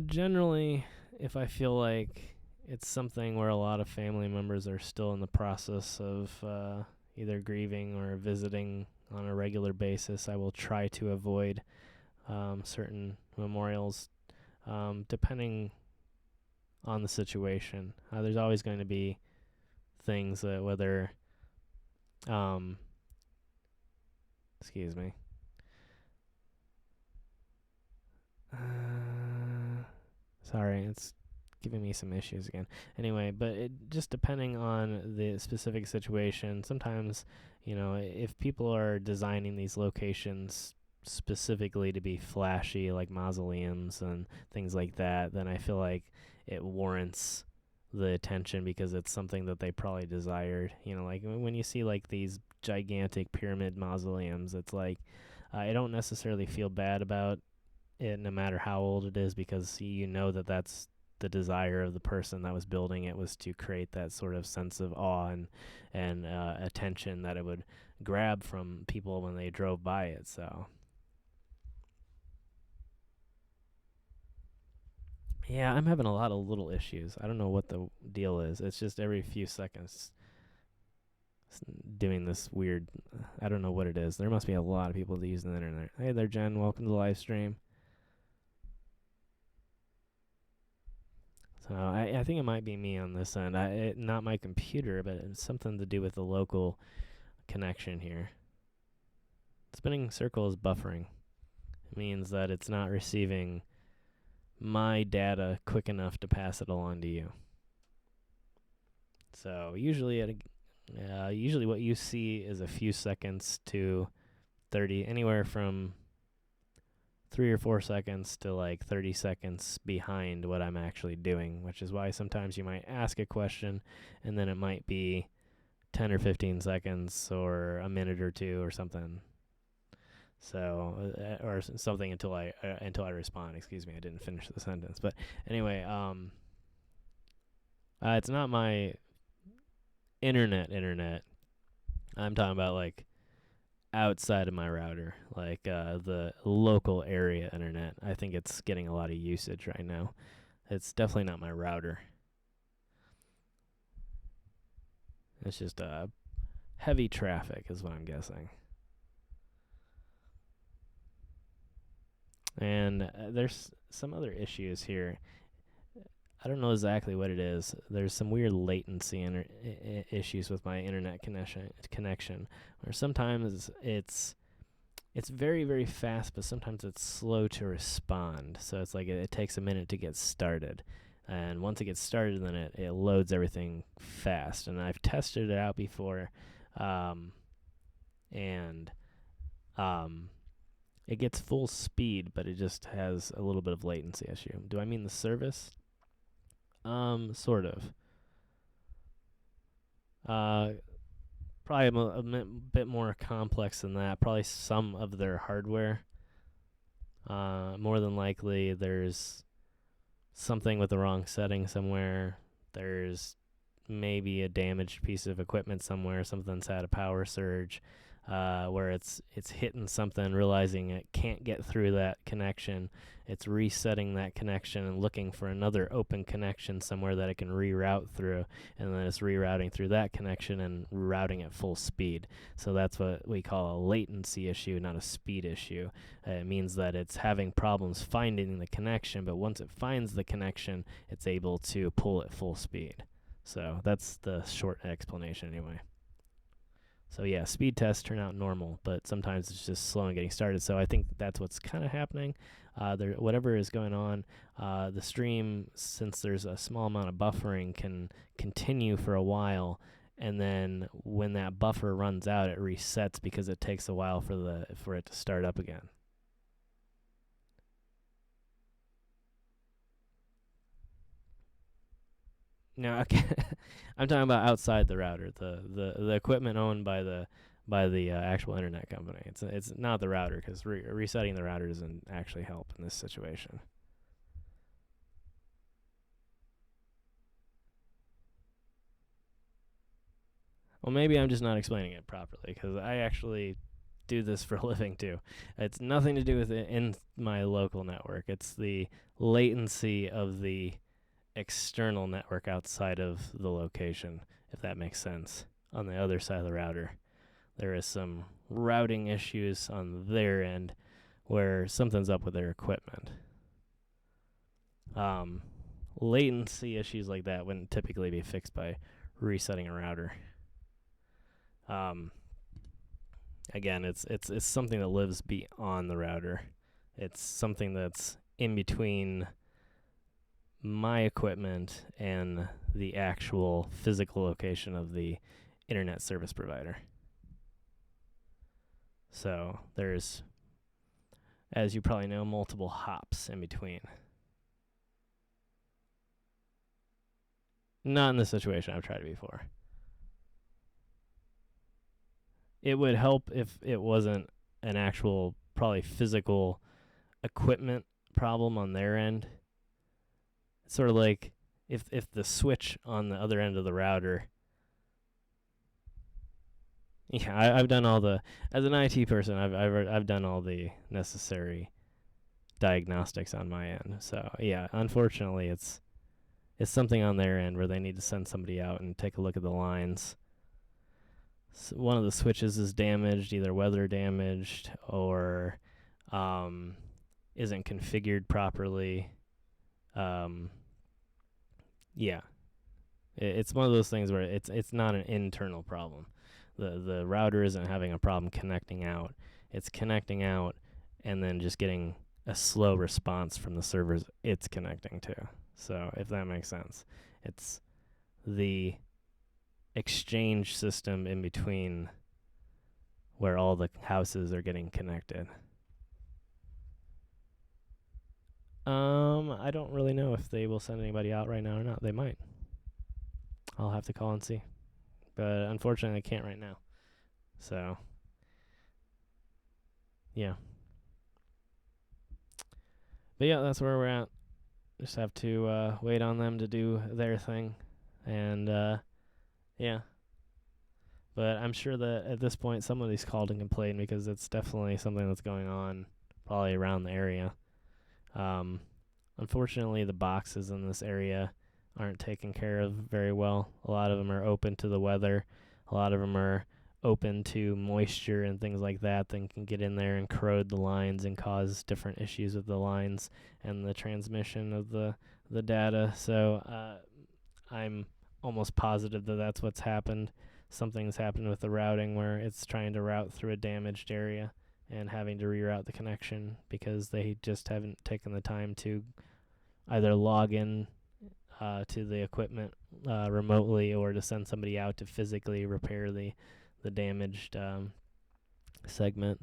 Generally, if I feel like it's something where a lot of family members are still in the process of either grieving or visiting on a regular basis, I will try to avoid certain memorials, depending on the situation. There's always going to be things that whether, excuse me. Sorry, it's giving me some issues again. Anyway, but it just depending on the specific situation. Sometimes, if people are designing these locations specifically to be flashy, like mausoleums and things like that, then I feel like it warrants the attention because it's something that they probably desired. Like when you see like these gigantic pyramid mausoleums, it's like I don't necessarily feel bad about it no matter how old it is, because that's the desire of the person that was building it, was to create that sort of sense of awe and attention that it would grab from people when they drove by it. So yeah, I'm having a lot of little issues. I don't know what the deal is. It's just every few seconds doing this weird, I don't know what it is. There must be a lot of people using the internet. Hey there, Jen. Welcome to the live stream. So I think it might be me on this end. Not my computer, but it's something to do with the local connection here. Spinning circle is buffering. It means that it's not receiving my data quick enough to pass it along to you. So usually what you see is a few seconds to 30, anywhere from 3 or 4 seconds to like 30 seconds behind what I'm actually doing, which is why sometimes you might ask a question and then it might be 10 or 15 seconds or a minute or two or something. So, or something until I respond. Excuse me, I didn't finish the sentence. But anyway, it's not my internet. I'm talking about like outside of my router, like the local area internet. I think it's getting a lot of usage right now. It's definitely not my router. It's just heavy traffic is what I'm guessing. And there's some other issues here. I don't know exactly what it is. There's some weird latency issues with my internet connection, or sometimes it's very, very fast, but sometimes it's slow to respond. So it's like it takes a minute to get started. And once it gets started, then it loads everything fast. And I've tested it out before, and it gets full speed, but it just has a little bit of latency issue. Do I mean the service? Sort of. Probably a bit more complex than that. Probably some of their hardware. More than likely, there's something with the wrong setting somewhere. There's maybe a damaged piece of equipment somewhere. Something's had a power surge, where it's hitting something, realizing it can't get through that connection. It's resetting that connection and looking for another open connection somewhere that it can reroute through, and then it's rerouting through that connection and routing at full speed. So that's what we call a latency issue, not a speed issue. It means that it's having problems finding the connection, but once it finds the connection, it's able to pull at full speed. So that's the short explanation anyway. So yeah, speed tests turn out normal, but sometimes it's just slow in getting started. So I think that's what's kind of happening. Whatever is going on, the stream, since there's a small amount of buffering, can continue for a while, and then when that buffer runs out, it resets because it takes a while for it to start up again. No, okay. I'm talking about outside the router, the equipment owned by the actual internet company. It's not the router, because resetting the router doesn't actually help in this situation. Well, maybe I'm just not explaining it properly, because I actually do this for a living too. It's nothing to do with it in my local network. It's the latency of the external network outside of the location, if that makes sense. On the other side of the router, there is some routing issues on their end where something's up with their equipment. Latency issues like that wouldn't typically be fixed by resetting a router. Again, it's something that lives beyond the router. It's something that's in between my equipment and the actual physical location of the internet service provider. So there's, as you probably know, multiple hops in between. Not in the situation I've tried it before. It would help if it wasn't an actual, probably physical equipment problem on their end. It's sort of like if the switch on the other end of the router. Yeah, I've done all the, as an IT person, I've done all the necessary diagnostics on my end. So yeah, unfortunately, it's something on their end where they need to send somebody out and take a look at the lines. So one of the switches is damaged, either weather damaged or isn't configured properly. Yeah, it's one of those things where it's not an internal problem. The router isn't having a problem connecting out. It's connecting out and then just getting a slow response from the servers it's connecting to. So if that makes sense, it's the exchange system in between where all the houses are getting connected. I don't really know if they will send anybody out right now or not. They might. I'll have to call and see. But unfortunately, I can't right now. So, yeah. But yeah, that's where we're at. Just have to wait on them to do their thing. And, yeah. But I'm sure that at this point, somebody's called and complained, because it's definitely something that's going on probably around the area. Unfortunately, the boxes in this area aren't taken care of very well. A lot of them are open to the weather. A lot of them are open to moisture and things like that, then can get in there and corrode the lines and cause different issues with the lines and the transmission of the data. So I'm almost positive that that's what's happened. Something's happened with the routing where it's trying to route through a damaged area and having to reroute the connection because they just haven't taken the time to either log in to the equipment remotely or to send somebody out to physically repair the damaged segment.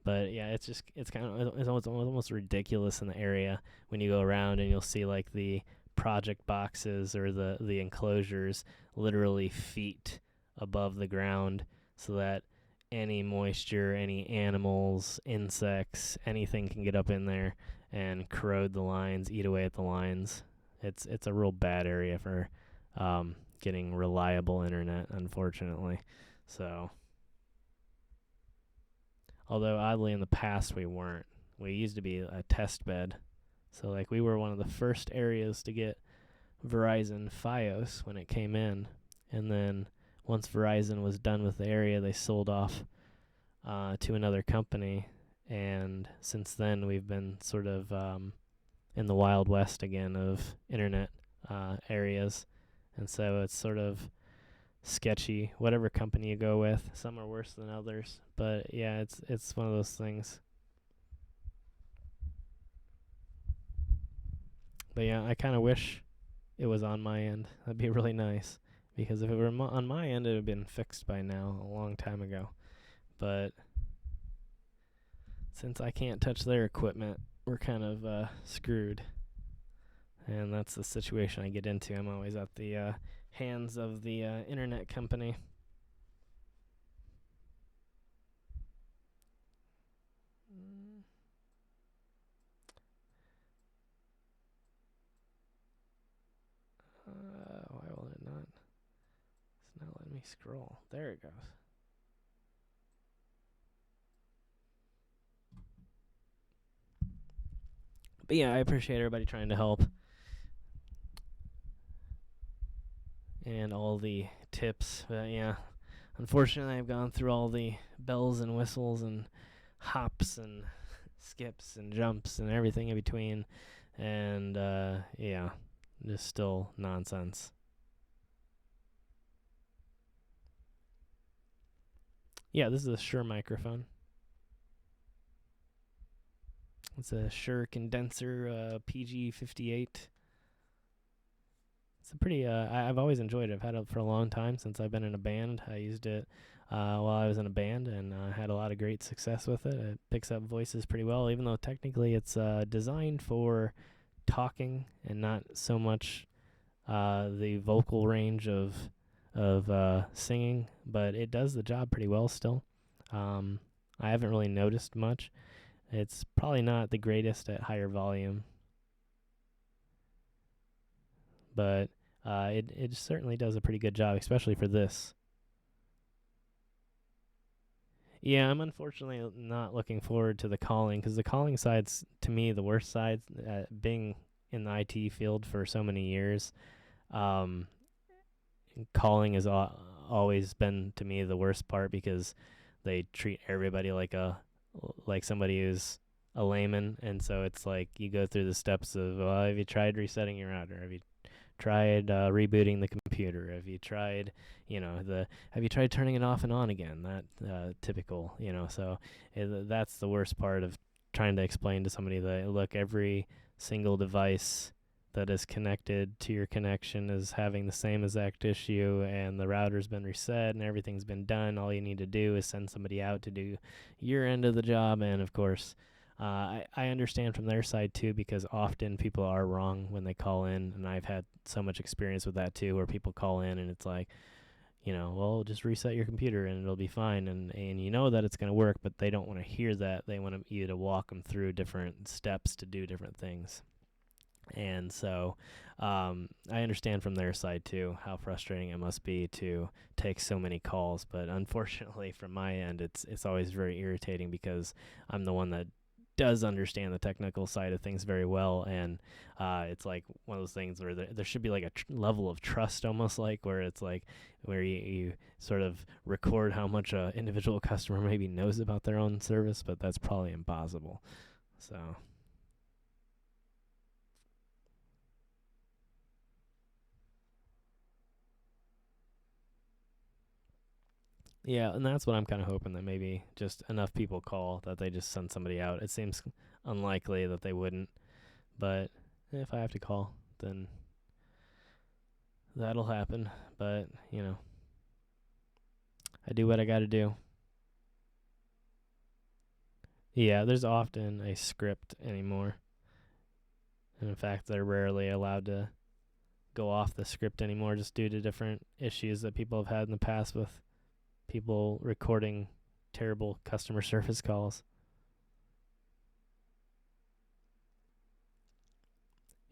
But yeah, it's almost ridiculous in the area when you go around and you'll see like the project boxes or the enclosures literally feet above the ground so that any moisture, any animals, insects, anything can get up in there and corrode the lines, eat away at the lines. It's a real bad area for getting reliable internet, unfortunately. So, although oddly in the past we weren't. We used to be a test bed. So like we were one of the first areas to get Verizon Fios when it came in. And then once Verizon was done with the area, they sold off to another company. And since then, we've been sort of in the Wild West again of internet areas. And so it's sort of sketchy, whatever company you go with. Some are worse than others. But yeah, it's one of those things. But yeah, I kind of wish it was on my end. That'd be really nice. Because if it were on my end, it would have been fixed by now, a long time ago. But since I can't touch their equipment, we're kind of screwed. And that's the situation I get into. I'm always at the hands of the internet company. Why will it not? It's not letting me scroll. There it goes. But yeah, I appreciate everybody trying to help. And all the tips. But yeah, unfortunately, I've gone through all the bells and whistles and hops and skips and jumps and everything in between. And yeah, just still nonsense. Yeah, this is a Shure microphone. It's a Shure condenser PG58. It's a pretty, I've always enjoyed it. I've had it for a long time since I've been in a band. I used it while I was in a band and had a lot of great success with it. It picks up voices pretty well, even though technically it's designed for talking and not so much the vocal range of singing, but it does the job pretty well still. I haven't really noticed much. It's probably not the greatest at higher volume, but it certainly does a pretty good job, especially for this. Yeah, I'm unfortunately not looking forward to the calling because the calling side's, to me, the worst side. Being in the IT field for so many years, calling has always been, to me, the worst part because they treat everybody like somebody who's a layman, and so it's like you go through the steps of, well, have you tried resetting your router? Have you tried rebooting the computer? Have you tried, have you tried turning it off and on again? That typical, so that's the worst part of trying to explain to somebody that, look, every single device that is connected to your connection is having the same exact issue, and the router's been reset and everything's been done. All you need to do is send somebody out to do your end of the job. And of course, I understand from their side too, because often people are wrong when they call in, and I've had so much experience with that too, where people call in and it's like, well, just reset your computer and it'll be fine, and you know that it's going to work, but they don't want to hear that. They want you to walk them through different steps to do different things. And so I understand from their side too how frustrating it must be to take so many calls, but unfortunately from my end it's always very irritating because I'm the one that does understand the technical side of things very well, and it's like one of those things where there should be like a level of trust, almost like where it's like where you sort of record how much a individual customer maybe knows about their own service, but that's probably impossible. So yeah, and that's what I'm kind of hoping, that maybe just enough people call that they just send somebody out. It seems unlikely that they wouldn't, but if I have to call, then that'll happen. But, I do what I got to do. Yeah, there's often a script anymore. And in fact, they're rarely allowed to go off the script anymore, just due to different issues that people have had in the past with people recording terrible customer service calls.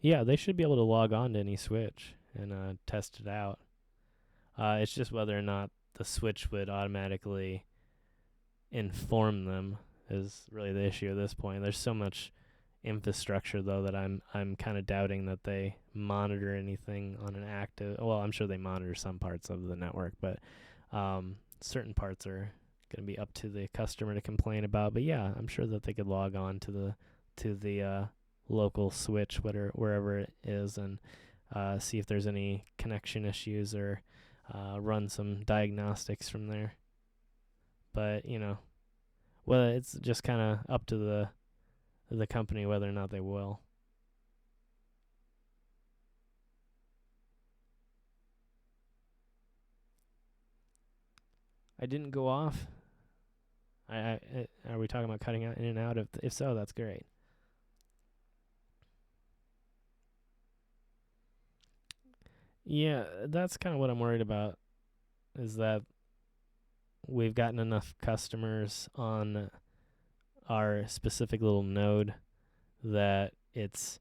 Yeah, they should be able to log on to any switch and test it out. It's just whether or not the switch would automatically inform them is really the issue at this point. There's so much infrastructure though that I'm kind of doubting that they monitor anything on an active. Well, I'm sure they monitor some parts of the network, but certain parts are going to be up to the customer to complain about. But yeah, I'm sure that they could log on to the local switch, wherever it is, and see if there's any connection issues, or run some diagnostics from there. But well, it's just kind of up to the company whether or not they will. I didn't go off. Are we talking about cutting out in and out? If so, that's great. Yeah, that's kind of what I'm worried about, is that we've gotten enough customers on our specific little node that it's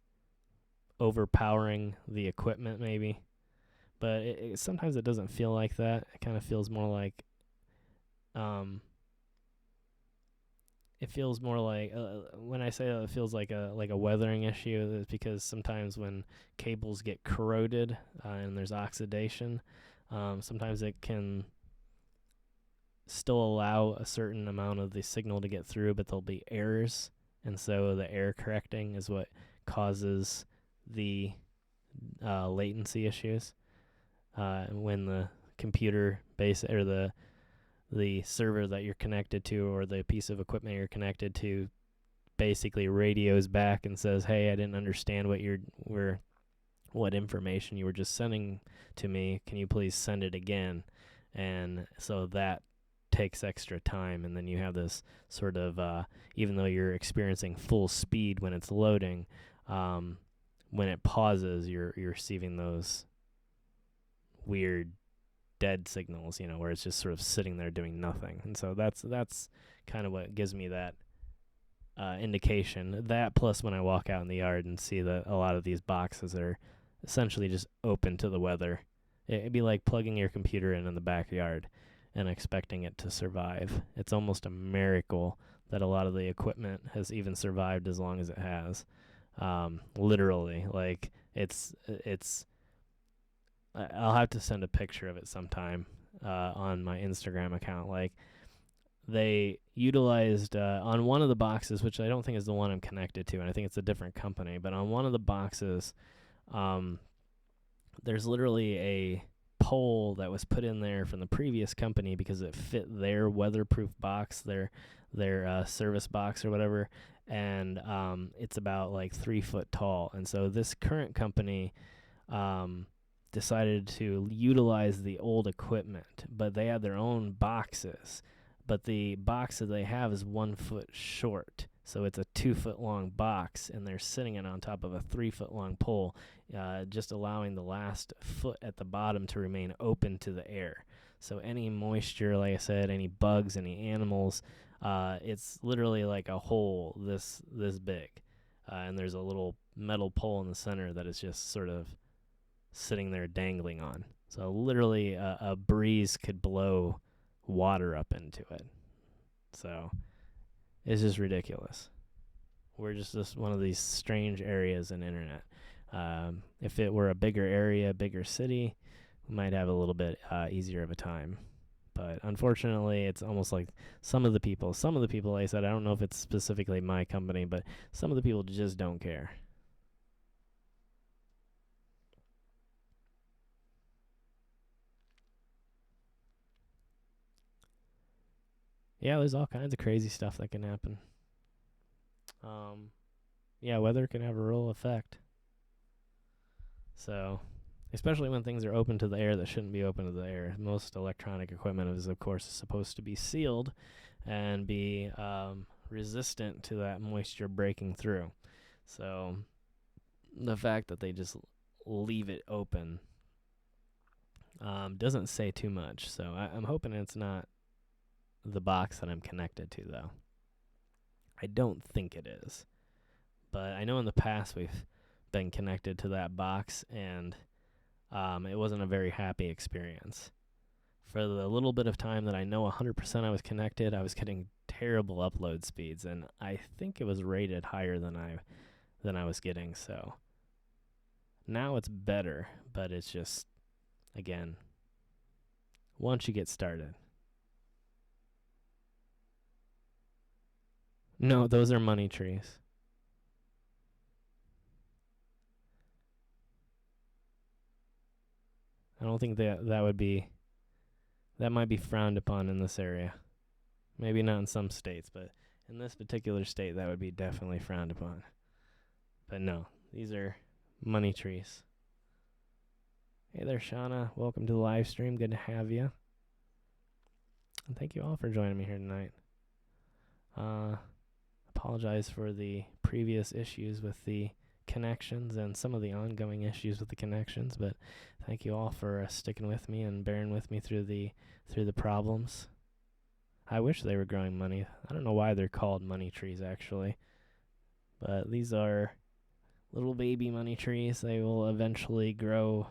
overpowering the equipment maybe. But sometimes it doesn't feel like that. It kind of feels more like it feels more like when I say that it feels like a weathering issue, it's because sometimes when cables get corroded and there's oxidation, sometimes it can still allow a certain amount of the signal to get through, but there'll be errors, and so the error correcting is what causes the latency issues when the computer base or the server that you're connected to, or the piece of equipment you're connected to, basically radios back and says, "Hey, I didn't understand what information you were just sending to me. Can you please send it again?" And so that takes extra time, and then you have this sort of even though you're experiencing full speed when it's loading, when it pauses, you're receiving those weird dead signals, where it's just sort of sitting there doing nothing. And so that's kind of what gives me that indication. That plus when I walk out in the yard and see that a lot of these boxes are essentially just open to the weather. It'd be like plugging your computer in the backyard and expecting it to survive. It's almost a miracle that a lot of the equipment has even survived as long as it has. Literally, like it's I'll have to send a picture of it sometime on my Instagram account. Like, they utilized on one of the boxes, which I don't think is the one I'm connected to, and I think it's a different company, but on one of the boxes, there's literally a pole that was put in there from the previous company because it fit their weatherproof box, their service box or whatever, and it's about like 3 foot tall. And so this current company decided to utilize the old equipment, but they had their own boxes. But the box that they have is 1 foot short, so it's a 2 foot long box, and they're sitting it on top of a 3 foot long pole, just allowing the last foot at the bottom to remain open to the air. So any moisture, like I said, any bugs, any animals, it's literally like a hole this big, and there's a little metal pole in the center that is just sort of sitting there dangling on. So literally a breeze could blow water up into it. So it's just ridiculous. We're just one of these strange areas in internet. If it were a bigger area, bigger city, we might have a little bit easier of a time. But unfortunately, it's almost like some of the people, like I said, I don't know if it's specifically my company, but some of the people just don't care. Yeah, there's all kinds of crazy stuff that can happen. Yeah, weather can have a real effect. So, especially when things are open to the air that shouldn't be open to the air. Most electronic equipment is, of course, supposed to be sealed and be resistant to that moisture breaking through. So, the fact that they just leave it open doesn't say too much. So, I'm hoping it's not the box that I'm connected to, though. I don't think it is. But I know in the past we've been connected to that box, and it wasn't a very happy experience. For the little bit of time that I know 100% I was connected, I was getting terrible upload speeds, and I think it was rated higher than I was getting. So now it's better, but it's just, again, once you get started. No, those are money trees. I don't think that would be, that might be frowned upon in this area. Maybe not in some states, but in this particular state, that would be definitely frowned upon. But no, these are money trees. Hey there, Shauna. Welcome to the live stream. Good to have you. And thank you all for joining me here tonight. Apologize for the previous issues with the connections and some of the ongoing issues with the connections, but thank you all for sticking with me and bearing with me through the problems. I wish they were growing money. I don't know why they're called money trees, actually. But these are little baby money trees. They will eventually grow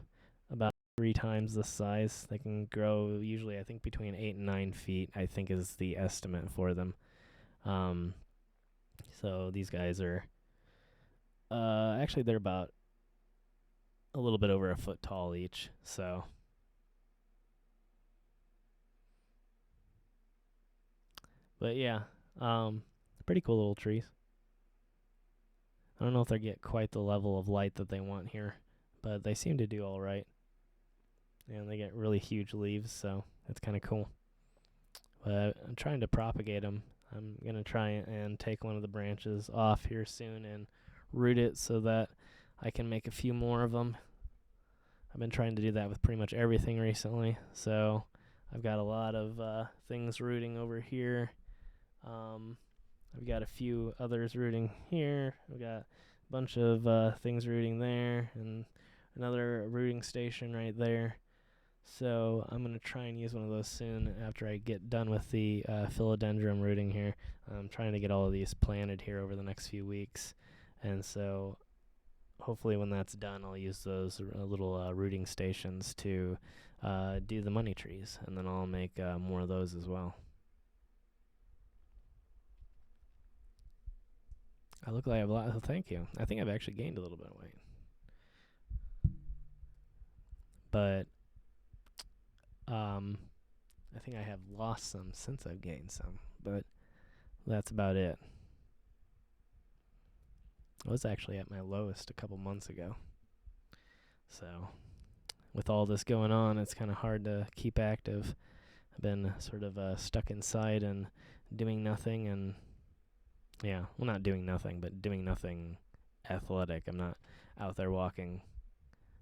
about 3 times the size. They can grow usually, I think, between 8 and 9 feet, I think is the estimate for them. So these guys are, actually they're about a little bit over a foot tall each. So but yeah, pretty cool little trees. I don't know if they get quite the level of light that they want here, but they seem to do all right. And they get really huge leaves, so that's kind of cool. But I'm trying to propagate them. I'm going to try and take one of the branches off here soon and root it so that I can make a few more of them. I've been trying to do that with pretty much everything recently, so I've got a lot of things rooting over here. I've got a few others rooting here. I've got a bunch of things rooting there, and another rooting station right there. So I'm going to try and use one of those soon after I get done with the philodendron rooting here. I'm trying to get all of these planted here over the next few weeks. And so hopefully when that's done, I'll use those little rooting stations to do the money trees. And then I'll make more of those as well. I look like I have a lot. Oh, thank you. I think I've actually gained a little bit of weight. But I think I have lost some since I've gained some, but that's about it. I was actually at my lowest a couple months ago. So, with all this going on, it's kind of hard to keep active. I've been sort of stuck inside and doing nothing, and yeah, well, not doing nothing, but doing nothing athletic. I'm not out there walking,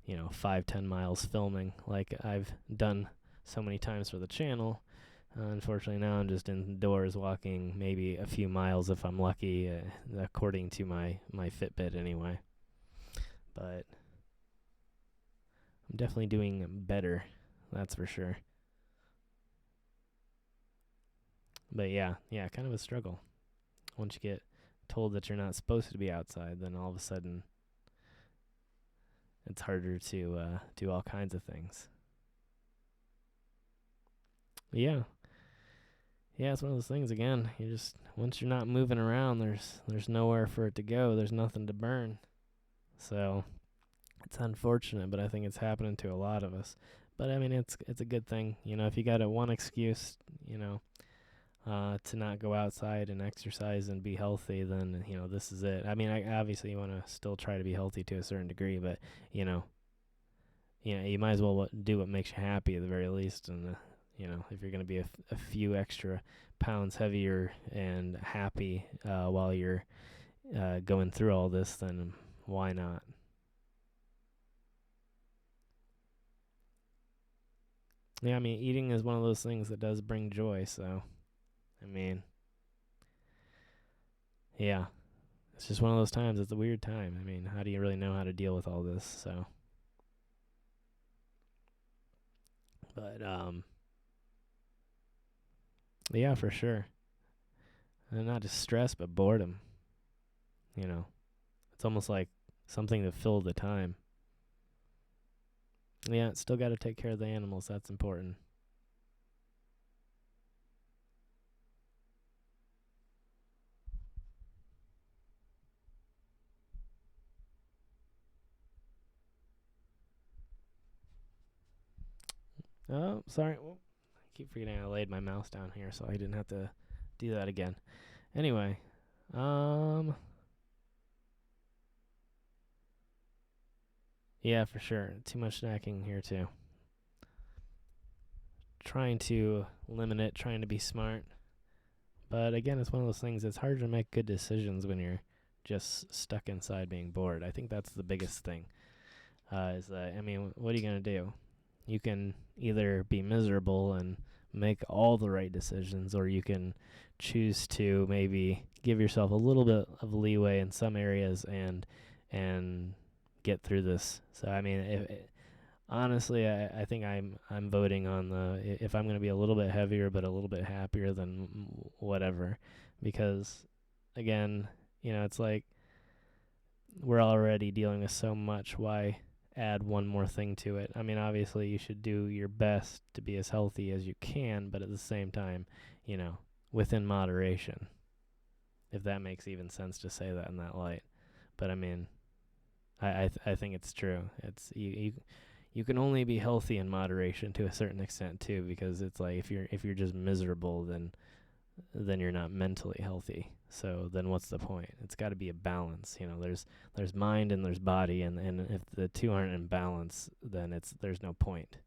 5-10 miles filming like I've done so many times for the channel. Unfortunately, now I'm just indoors walking maybe a few miles if I'm lucky, according to my Fitbit anyway. But I'm definitely doing better, that's for sure. But yeah, kind of a struggle. Once you get told that you're not supposed to be outside, then all of a sudden it's harder to do all kinds of things. Yeah. yeah, it's one of those things again. You just once you're not moving around, there's nowhere for it to go. There's nothing to burn. So it's unfortunate, but I think it's happening to a lot of us. But I mean, it's a good thing, if you got one excuse, to not go outside and exercise and be healthy, then this is it. I mean, obviously you want to still try to be healthy to a certain degree, but you might as well do what makes you happy at the very least. And if you're going to be a few extra pounds heavier and happy while you're going through all this, then why not? Yeah, I mean, eating is one of those things that does bring joy, so, I mean, yeah. It's just one of those times. It's a weird time. I mean, how do you really know how to deal with all this, so. But, yeah, for sure. And not just stress, but boredom. It's almost like something to fill the time. Yeah, still got to take care of the animals. That's important. Oh, sorry. Well, I keep forgetting I laid my mouse down here, so I didn't have to do that again. Anyway, yeah, for sure. Too much snacking here too. Trying to limit it, trying to be smart. But again, it's one of those things. It's hard to make good decisions when you're just stuck inside being bored. I think that's the biggest thing. Is that, I mean, what are you gonna do? You can either be miserable and make all the right decisions, or you can choose to maybe give yourself a little bit of leeway in some areas and get through this. So I mean, honestly, I think I'm voting on if I'm going to be a little bit heavier but a little bit happier, then whatever, because again, it's like we're already dealing with so much. Why add one more thing to it? I mean, obviously you should do your best to be as healthy as you can, but at the same time, within moderation. If that makes even sense to say that in that light. But I mean, I think it's true. It's you can only be healthy in moderation to a certain extent too, because it's like if you're just miserable, then you're not mentally healthy. So then what's the point? It's got to be a balance. There's mind and there's body, and if the two aren't in balance, then there's no point.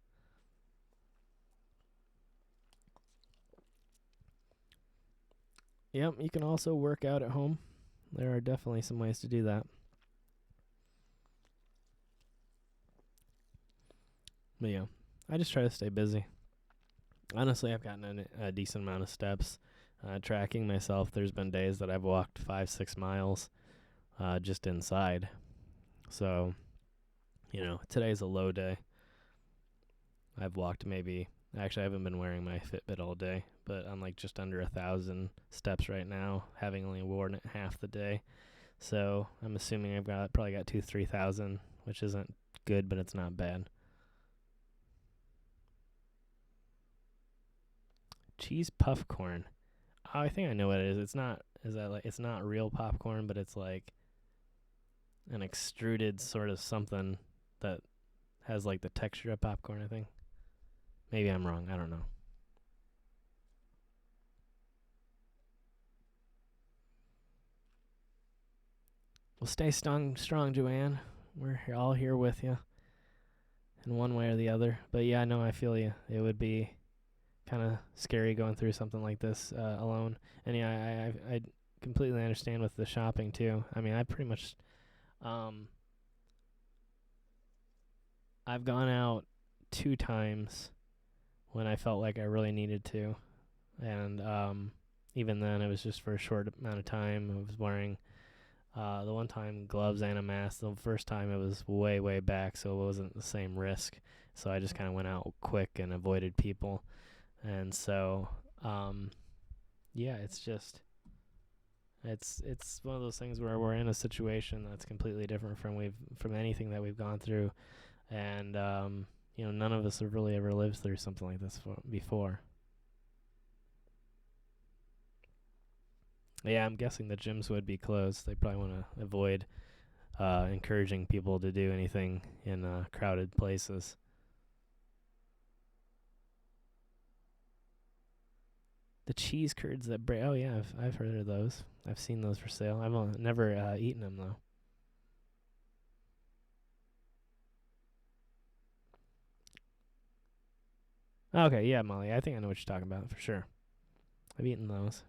Yep, you can also work out at home. There are definitely some ways to do that. But yeah, I just try to stay busy. Honestly, I've gotten a decent amount of steps. Tracking myself, there's been days that I've walked 5-6 miles just inside. So, today's a low day. I've walked actually I haven't been wearing my Fitbit all day, but I'm like just under 1,000 steps right now, having only worn it half the day. So I'm assuming I've probably got 2,000-3,000, which isn't good, but it's not bad. Cheese puff corn. Oh, I think I know what it is. It's not real popcorn, but it's like an extruded sort of something that has like the texture of popcorn, I think. Maybe I'm wrong. I don't know. Well, stay strong, Joanne. We're all here with you in one way or the other. But yeah, no, I feel you. It would be kind of scary going through something like this alone. And yeah, I completely understand with the shopping too. I mean, I pretty much, I've gone out 2 times when I felt like I really needed to, and even then it was just for a short amount of time. I was wearing the one time gloves and a mask. The first time it was way back, so it wasn't the same risk. So I just kind of went out quick and avoided people. And so, yeah, it's one of those things where we're in a situation that's completely different from anything that we've gone through, and none of us have really ever lived through something like this before. Yeah, I'm guessing the gyms would be closed. They probably want to avoid encouraging people to do anything in crowded places. The cheese curds that break. Oh yeah, I've heard of those. I've seen those for sale. I've never eaten them though. Okay, yeah, Molly. I think I know what you're talking about for sure. I've eaten those.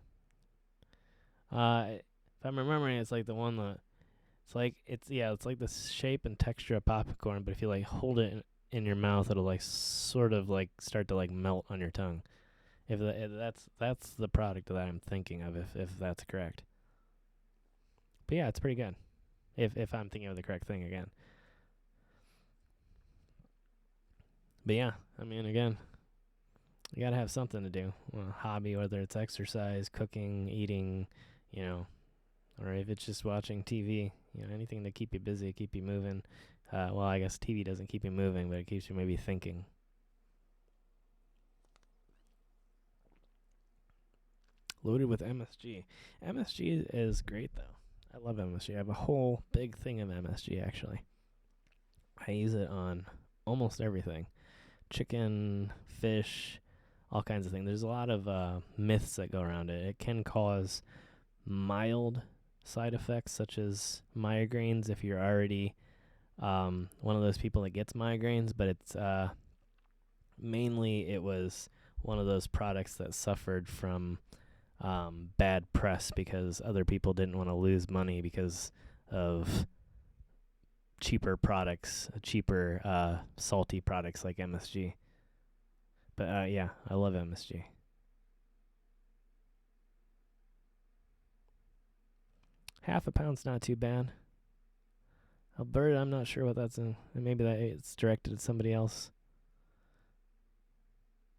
If I'm remembering, it's like the one that it's like the shape and texture of popcorn, but if you like hold it in your mouth, it'll like sort of like start to like melt on your tongue. If that's the product that I'm thinking of, if that's correct. But yeah, it's pretty good. If I'm thinking of the correct thing again. But yeah, I mean, again, you gotta have something to do. A hobby, whether it's exercise, cooking, eating, you know, or if it's just watching TV, anything to keep you busy, keep you moving. Well, I guess TV doesn't keep you moving, but it keeps you maybe thinking. Loaded with MSG. MSG is great though. I love MSG. I have a whole big thing of MSG actually. I use it on almost everything. Chicken, fish, all kinds of things. There's a lot of myths that go around it. It can cause mild side effects such as migraines if you're already one of those people that gets migraines, but it's mainly it was one of those products that suffered from bad press because other people didn't want to lose money because of cheaper products, cheaper salty products like MSG. But yeah, I love MSG. Half a pound's not too bad. Alberta, I'm not sure what that's in. Maybe that it's directed at somebody else.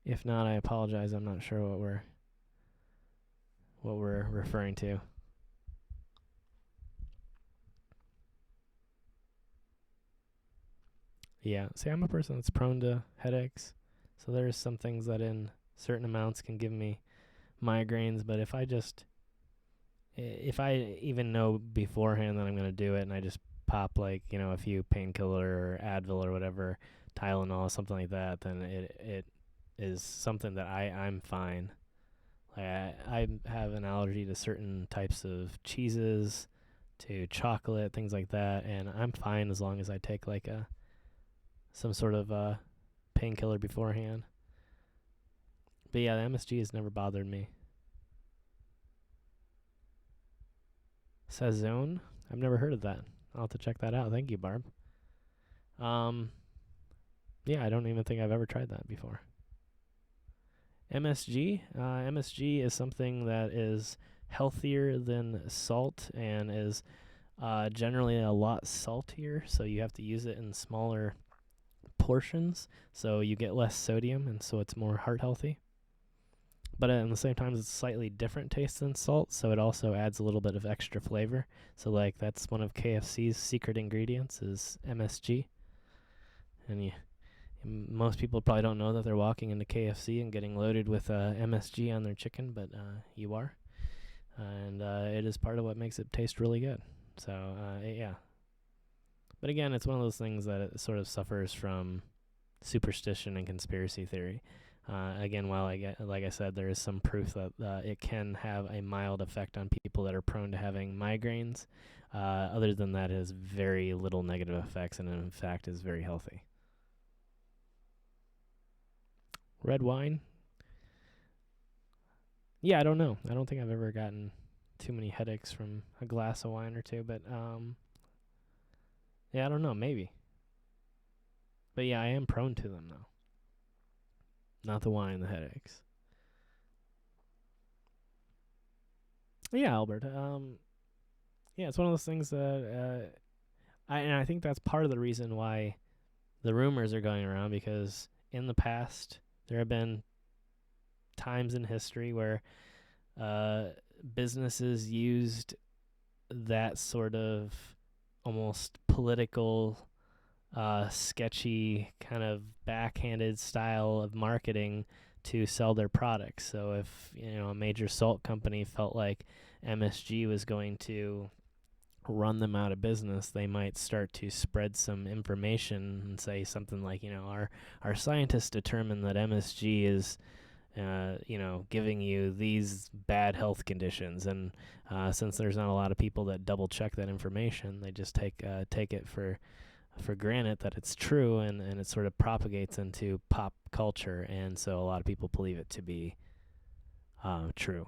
If not, I apologize. I'm not sure what we're referring to. Yeah, see, I'm a person that's prone to headaches, so there's some things that in certain amounts can give me migraines. But if I even know beforehand that I'm gonna do it, and I just pop like a few painkiller or Advil or whatever, Tylenol, something like that, then it is something that I'm fine. Like I have an allergy to certain types of cheeses, to chocolate, things like that, and I'm fine as long as I take like some sort of painkiller beforehand. But yeah, the MSG has never bothered me. Sazone? I've never heard of that. I'll have to check that out. Thank you, Barb. Um, yeah, I don't even think I've ever tried that before. MSG? MSG is something that is healthier than salt and is generally a lot saltier, so you have to use it in smaller portions, so you get less sodium, and so it's more heart healthy. But at the same time, it's a slightly different taste than salt, so it also adds a little bit of extra flavor. So like that's one of KFC's secret ingredients is MSG, and most people probably don't know that they're walking into KFC and getting loaded with MSG on their chicken, but you are, and it is part of what makes it taste really good. So yeah. But again, it's one of those things that it sort of suffers from superstition and conspiracy theory. Again, like I said, there is some proof that it can have a mild effect on people that are prone to having migraines. Other than that, it has very little negative effects, and in fact is very healthy. Red wine? Yeah, I don't know. I don't think I've ever gotten too many headaches from a glass of wine or two, but yeah, I don't know, maybe. But yeah, I am prone to them though. Not the wine, the headaches. Yeah, Albert. Yeah, it's one of those things that I think that's part of the reason why the rumors are going around, because in the past there have been times in history where businesses used that sort of almost political, sketchy, kind of backhanded style of marketing to sell their products. So if a major salt company felt like MSG was going to run them out of business, they might start to spread some information and say something like, our scientists determined that MSG is giving you these bad health conditions, and since there's not a lot of people that double check that information, they just take it for granted that it's true, and it sort of propagates into pop culture, and so a lot of people believe it to be true.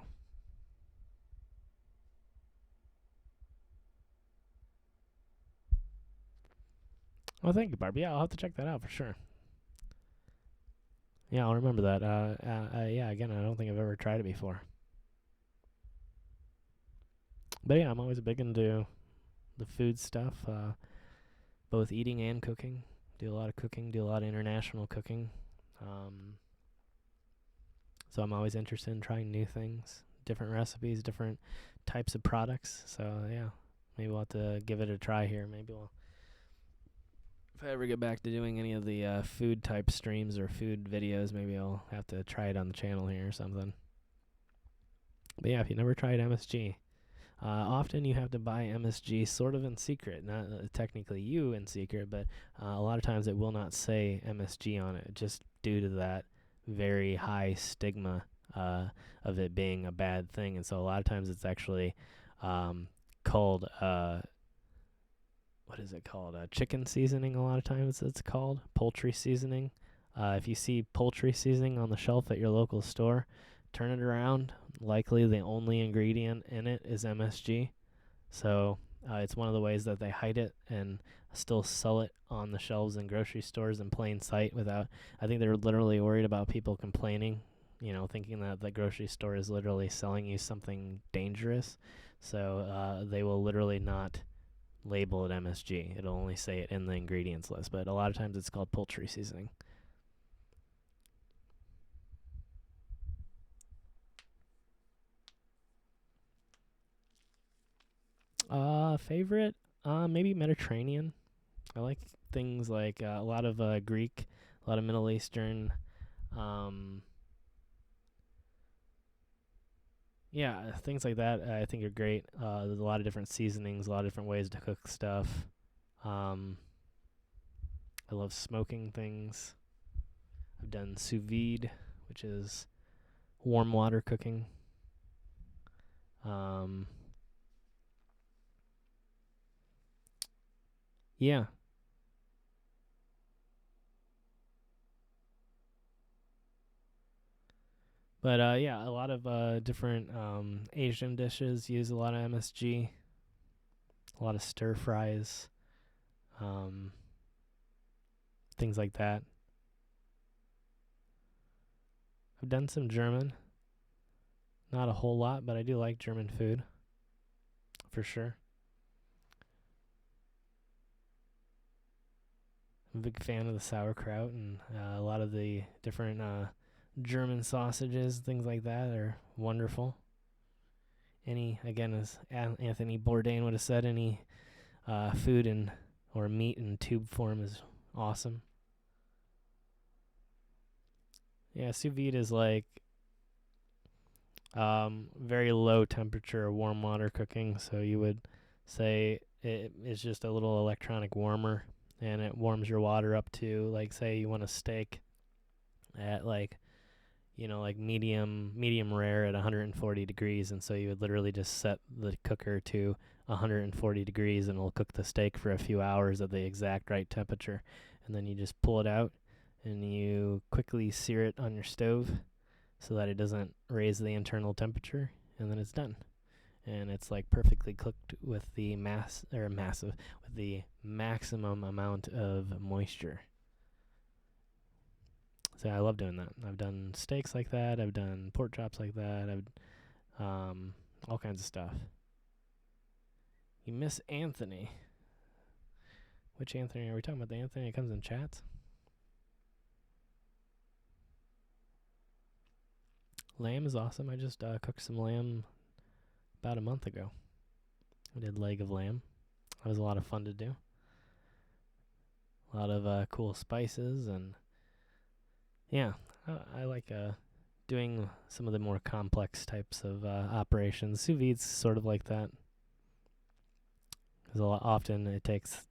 Well, thank you, Barbie. Yeah, I'll have to check that out for sure. Yeah, I'll remember that. Yeah, again, I don't think I've ever tried it before. But yeah, I'm always big into the food stuff, both eating and cooking. Do a lot of cooking, do a lot of international cooking. So I'm always interested in trying new things, different recipes, different types of products. So yeah, maybe we'll have to give it a try here. Maybe if I ever get back to doing any of the food type streams or food videos, maybe I'll have to try it on the channel here or something. But yeah, if you never tried MSG, often you have to buy MSG sort of in secret, not technically you in secret, but a lot of times it will not say MSG on it, just due to that very high stigma of it being a bad thing. And so a lot of times it's actually called what is it called? Chicken seasoning. A lot of times it's called poultry seasoning. If you see poultry seasoning on the shelf at your local store, turn it around. Likely the only ingredient in it is MSG. So it's one of the ways that they hide it and still sell it on the shelves in grocery stores in plain sight without, I think they're literally worried about people complaining, thinking that the grocery store is literally selling you something dangerous. So they will literally not label it MSG. It'll only say it in the ingredients list, but a lot of times it's called poultry seasoning. Favorite? Maybe Mediterranean. I like things like a lot of Greek, a lot of Middle Eastern. Yeah, things like that I think are great. There's a lot of different seasonings, a lot of different ways to cook stuff. I love smoking things. I've done sous vide, which is warm water cooking. Yeah. But yeah, a lot of different Asian dishes use a lot of MSG. A lot of stir fries, things like that. I've done some German. Not a whole lot, but I do like German food, for sure. I'm a big fan of the sauerkraut and a lot of the different German sausages, things like that are wonderful. Again, as Anthony Bourdain would have said, any food or meat in tube form is awesome. Yeah, sous vide is like very low temperature warm water cooking. So you would say it is just a little electronic warmer, and it warms your water up to, like, say you want a steak at like medium rare at 140 degrees, and so you would literally just set the cooker to 140 degrees and it'll cook the steak for a few hours at the exact right temperature, and then you just pull it out and you quickly sear it on your stove so that it doesn't raise the internal temperature, and then it's done. And it's like perfectly cooked with the with the maximum amount of moisture. So I love doing that. I've done steaks like that. I've done pork chops like that. I've all kinds of stuff. You miss Anthony. Which Anthony are we talking about? The Anthony that comes in chats? Lamb is awesome. I just cooked some lamb about a month ago. I did leg of lamb. That was a lot of fun to do. A lot of cool spices, and yeah, I like doing some of the more complex types of operations. Sous vide's sort of like that. Because often it takes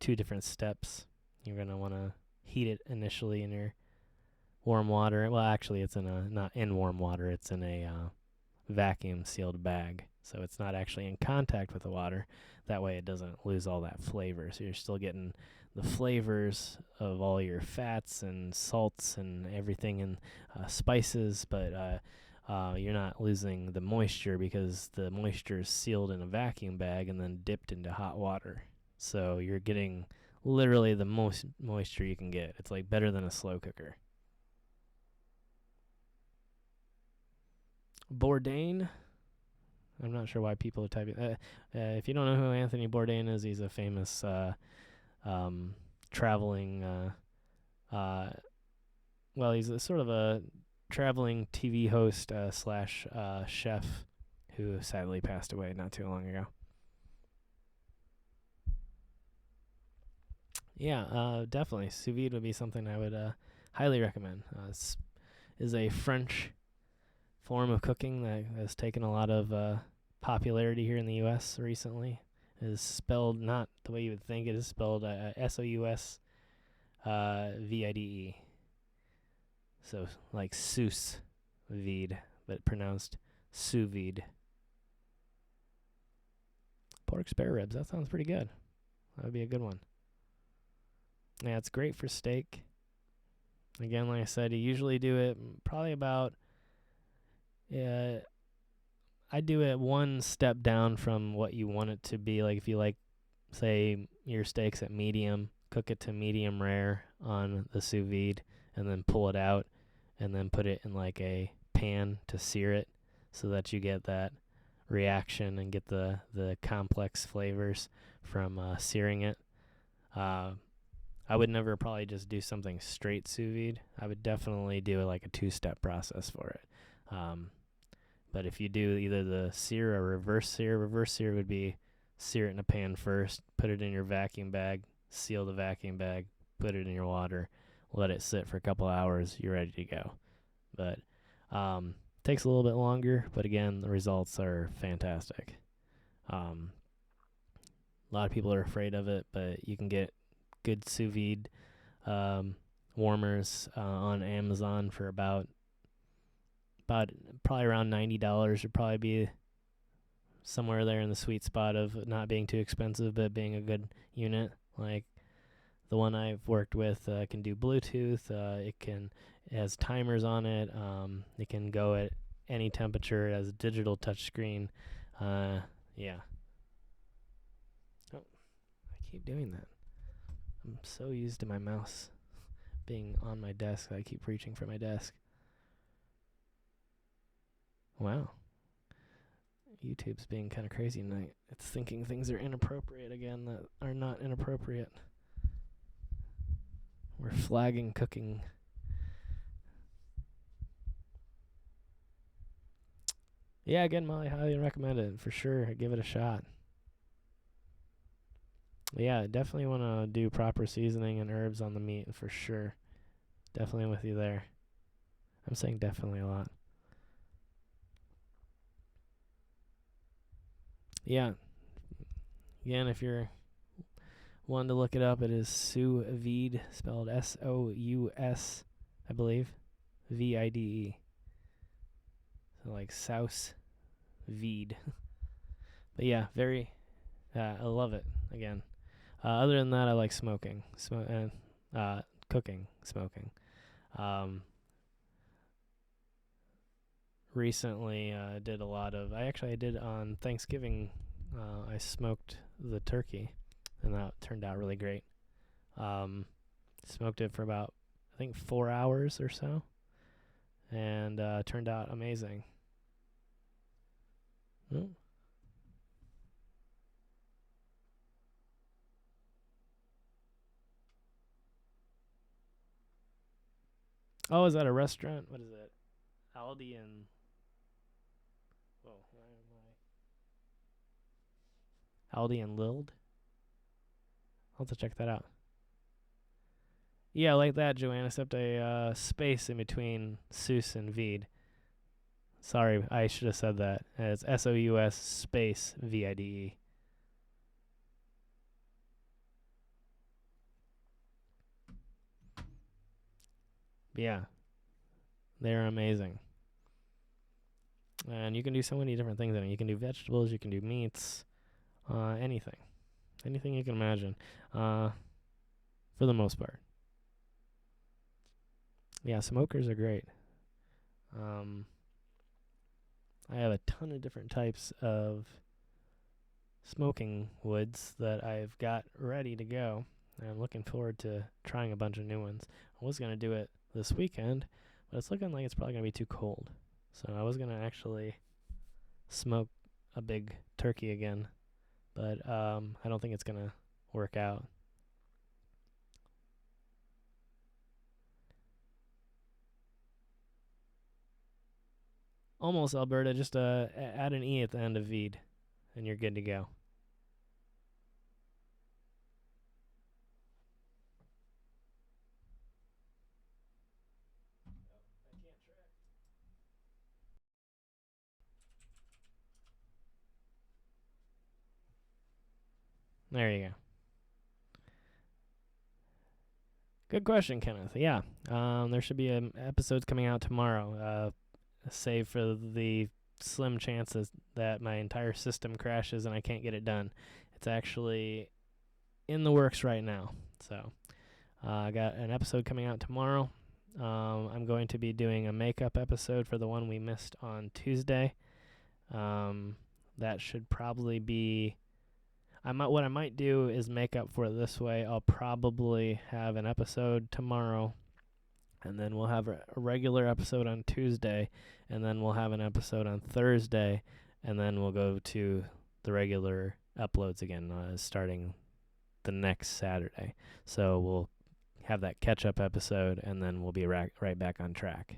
2 different steps. You're going to want to heat it initially in your warm water. Well, actually, it's not in warm water. It's in a vacuum sealed bag. So it's not actually in contact with the water. That way it doesn't lose all that flavor. So you're still getting the flavors of all your fats and salts and everything and spices, but you're not losing the moisture because the moisture is sealed in a vacuum bag and then dipped into hot water. So you're getting literally the most moisture you can get. It's like better than a slow cooker. Bourdain. I'm not sure why people are typing. If you don't know who Anthony Bourdain is, he's a famous traveling. Well, he's a sort of a traveling TV host slash chef who sadly passed away not too long ago. Yeah, definitely. Sous vide would be something I would highly recommend. Is a French form of cooking that has taken a lot of popularity here in the U.S. recently. It is spelled not the way you would think. It is spelled S-O-U-S V-I-D-E. So like sous vide, but pronounced sous vide. Pork spare ribs. That sounds pretty good. That would be a good one. Yeah, it's great for steak. Again, like I said, you usually do it probably about... I do it one step down from what you want it to be. Like if you like, say, your steaks at medium, cook it to medium rare on the sous vide, and then pull it out, and then put it in like a pan to sear it, so that you get that reaction and get the complex flavors from searing it. I would never probably just do something straight sous vide. I would definitely do like a 2-step process for it. But if you do either the sear or reverse sear would be sear it in a pan first, put it in your vacuum bag, seal the vacuum bag, put it in your water, let it sit for a couple hours, you're ready to go. But takes a little bit longer, but again, the results are fantastic. A lot of people are afraid of it, but you can get good sous vide warmers on Amazon for about probably around $90. Would probably be somewhere there in the sweet spot of not being too expensive but being a good unit. Like the one I've worked with can do Bluetooth. It has timers on it. It can go at any temperature. It has a digital touchscreen. Yeah. Oh, I keep doing that. I'm so used to my mouse being on my desk that I keep reaching for my desk. Wow. YouTube's being kind of crazy tonight. It's thinking things are inappropriate again that are not inappropriate. We're flagging cooking. Yeah, again, Molly, highly recommend it for sure. Give it a shot. Yeah, definitely want to do proper seasoning and herbs on the meat for sure. Definitely with you there. I'm saying definitely a lot. Yeah. Again, if you're wanting to look it up, it is sous vide, spelled S-O-U-S, I believe, V-I-D-E. So like souse vide. But yeah, I love it. Again, other than that, I like smoking, cooking, smoking. Recently, did a lot of. I did on Thanksgiving. I smoked the turkey, and that turned out really great. Smoked it for about, I think, 4 hours or so, and turned out amazing. Oh, is that a restaurant? What is it? Aldi and... Whoa, where am I? Aldi and Lild? I'll have to check that out. Yeah, like that, Joanne, except a space in between sous and vide. Sorry, I should have said that. It's SOUS space VIDE. But yeah, they're amazing. And you can do so many different things in it. You can do vegetables, you can do meats, anything. Anything you can imagine, for the most part. Yeah, smokers are great. I have a ton of different types of smoking woods that I've got ready to go. And I'm looking forward to trying a bunch of new ones. I was going to do it this weekend, but it's looking like it's probably going to be too cold. So I was going to actually smoke a big turkey again, but I don't think it's going to work out. Almost, Alberta. Just add an E at the end of Vede, and you're good to go. There you go. Good question, Kenneth. Yeah, there should be episodes coming out tomorrow. Save for the slim chances that my entire system crashes and I can't get it done. It's actually in the works right now. So I got an episode coming out tomorrow. I'm going to be doing a makeup episode for the one we missed on Tuesday. That should probably be. What I might do is make up for it this way. I'll probably have an episode tomorrow, and then we'll have a regular episode on Tuesday, and then we'll have an episode on Thursday, and then we'll go to the regular uploads again, starting the next Saturday. So we'll have that catch-up episode, and then we'll be right back on track.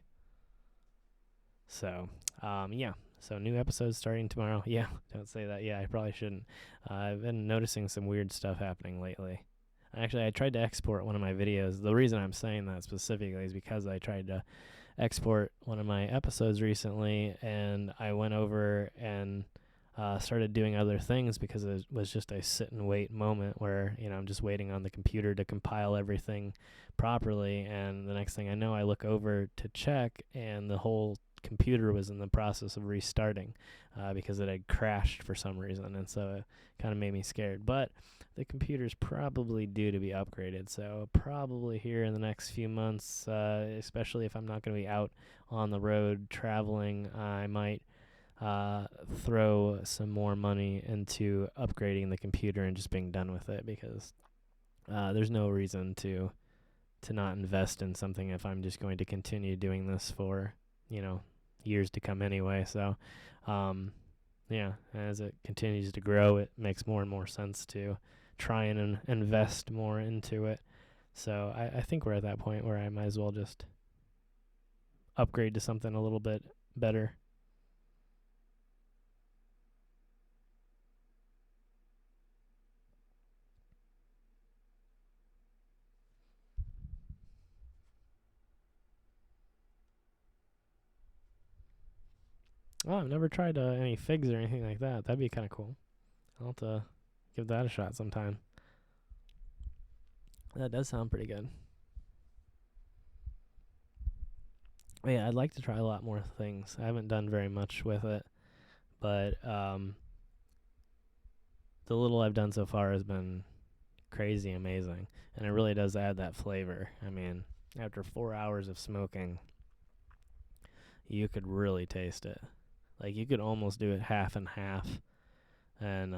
So, yeah. So new episodes starting tomorrow. Yeah, don't say that. Yeah, I probably shouldn't. I've been noticing some weird stuff happening lately. Actually, I tried to export one of my videos. The reason I'm saying that specifically is because I tried to export one of my episodes recently, and I went over and started doing other things because it was just a sit and wait moment where, I'm just waiting on the computer to compile everything properly, and the next thing I know, I look over to check, and the whole computer was in the process of restarting because it had crashed for some reason, and so it kind of made me scared. But the computer's probably due to be upgraded, so probably here in the next few months, especially if I'm not going to be out on the road traveling, I might throw some more money into upgrading the computer and just being done with it, because there's no reason to not invest in something if I'm just going to continue doing this for years to come anyway. So yeah, as it continues to grow, it makes more and more sense to try and invest more into it. So I think we're at that point where I might as well just upgrade to something a little bit better. Oh, I've never tried any figs or anything like that. That'd be kind of cool. I'll have to give that a shot sometime. That does sound pretty good. But yeah, I'd like to try a lot more things. I haven't done very much with it, but the little I've done so far has been crazy amazing, and it really does add that flavor. I mean, after 4 hours of smoking, you could really taste it. Like, you could almost do it half and half, and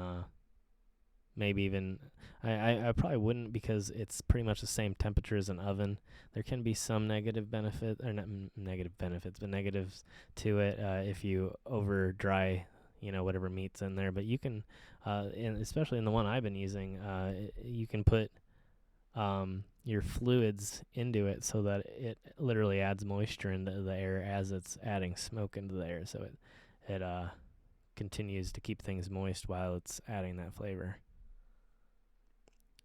maybe even I probably wouldn't, because it's pretty much the same temperature as an oven. There can be some negative benefit, or not negative benefits, but negatives to it if you over dry whatever meat's in there. But you can, and especially in the one I've been using, you can put your fluids into it so that it literally adds moisture into the air as it's adding smoke into the air. So it continues to keep things moist while it's adding that flavor.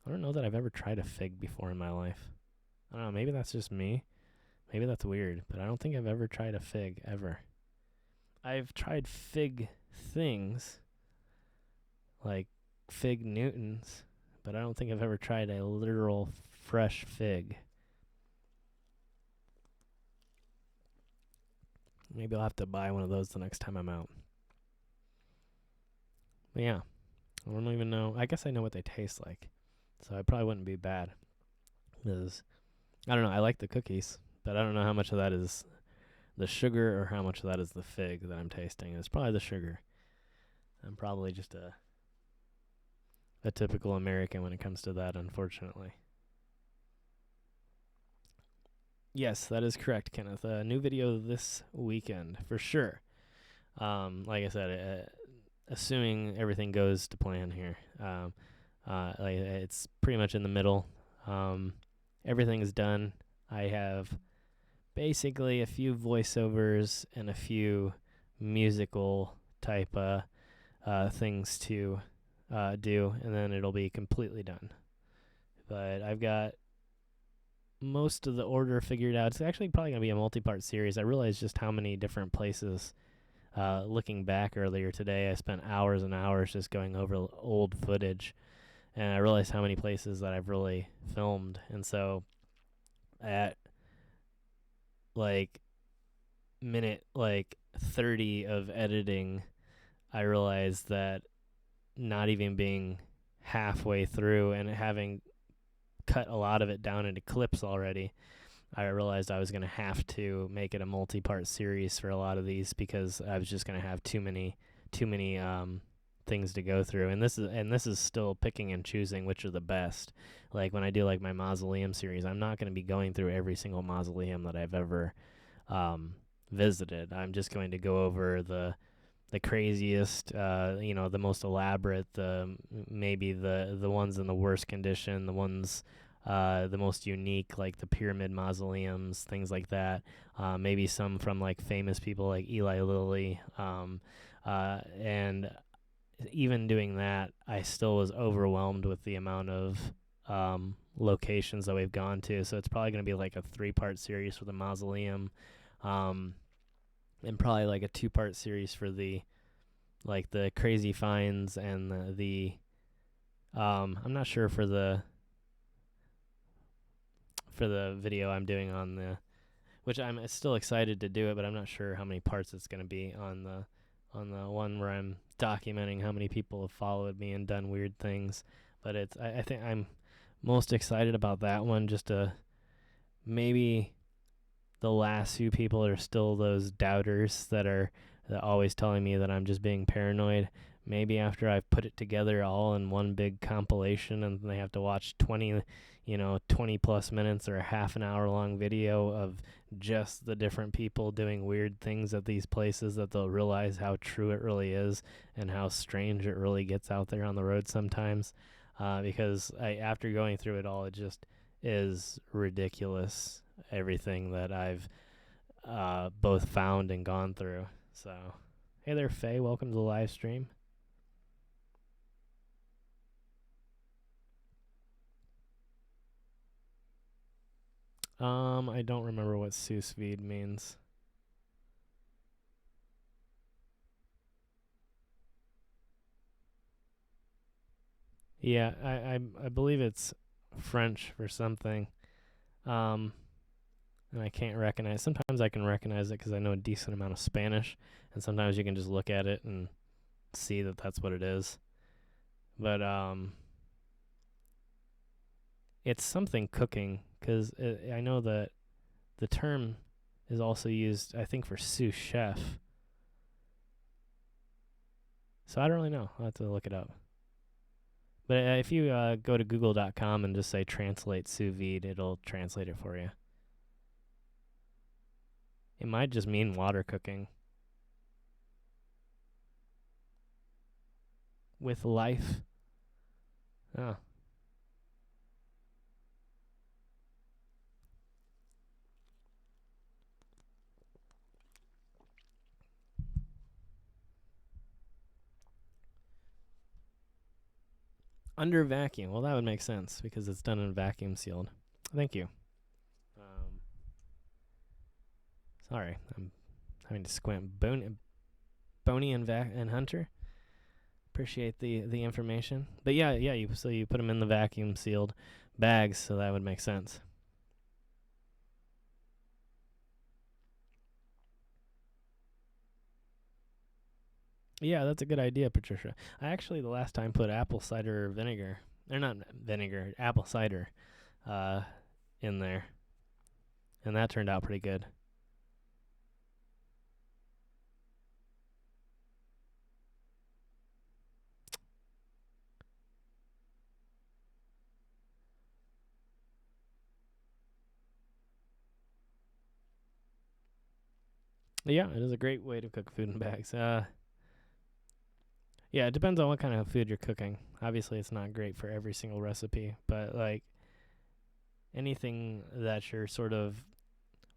I don't know that I've ever tried a fig before in my life. I don't know, maybe that's just me. Maybe that's weird, but I don't think I've ever tried a fig, ever. I've tried fig things, like fig Newtons, but I don't think I've ever tried a literal fresh fig. Maybe I'll have to buy one of those the next time I'm out. But yeah, I don't even know. I guess I know what they taste like, so I probably wouldn't be bad. Because, I don't know, I like the cookies, but I don't know how much of that is the sugar or how much of that is the fig that I'm tasting. It's probably the sugar. I'm probably just a typical American when it comes to that, unfortunately. Yes, that is correct, Kenneth. A new video this weekend, for sure. Like I said, assuming everything goes to plan here, like it's pretty much in the middle. Everything is done. I have basically a few voiceovers and a few musical type things to do, and then it'll be completely done. But I've got most of the order figured out. It's actually probably going to be a multi-part series. I realized just how many different places, looking back earlier today, I spent hours and hours just going over old footage, and I realized how many places that I've really filmed. And so at like minute 30 of editing, I realized that not even being halfway through and having cut a lot of it down into clips already, I realized I was going to have to make it a multi-part series for a lot of these because I was just going to have too many things to go through. And this is still picking and choosing which are the best. Like when I do like my mausoleum series, I'm not going to be going through every single mausoleum that I've ever visited. I'm just going to go over the craziest, the most elaborate, maybe the ones in the worst condition, the ones the most unique, like the pyramid mausoleums, things like that. Maybe some from like famous people like Eli Lilly. And even doing that, I still was overwhelmed with the amount of locations that we've gone to. So it's probably going to be like a 3-part series for the mausoleum. And probably like a 2-part series for the crazy finds and the I'm not sure for the video I'm doing on the, which I'm still excited to do it, but I'm not sure how many parts it's going to be on the one where I'm documenting how many people have followed me and done weird things. But I think I'm most excited about that one, just to maybe the last few people are still those doubters that are always telling me that I'm just being paranoid. Maybe after I've put it together all in one big compilation and they have to watch 20 plus minutes or a half an hour long video of just the different people doing weird things at these places, that they'll realize how true it really is and how strange it really gets out there on the road sometimes. Because after going through it all, it just is ridiculous, everything that I've both found and gone through. So, hey there, Faye. Welcome to the live stream. I don't remember what sous vide means. Yeah, I believe it's French for something. And I can't recognize. Sometimes I can recognize it because I know a decent amount of Spanish, and sometimes you can just look at it and see that that's what it is. But it's something cooking, because I know that the term is also used, I think, for sous chef. So I don't really know. I'll have to look it up. But if you go to google.com and just say translate sous vide, it'll translate it for you. It might just mean water cooking. With life. Oh. Under vacuum. Well, that would make sense because it's done in vacuum sealed. Thank you. Sorry, I'm having to squint. Boney and Hunter. Appreciate the information. But yeah, you put them in the vacuum sealed bags, so that would make sense. Yeah, that's a good idea, Patricia. I actually the last time put apple cider vinegar, or not vinegar, apple cider, uh, in there, and that turned out pretty good. Yeah, it is a great way to cook food in bags. Yeah, it depends on what kind of food you're cooking. Obviously, it's not great for every single recipe, but like anything that you're sort of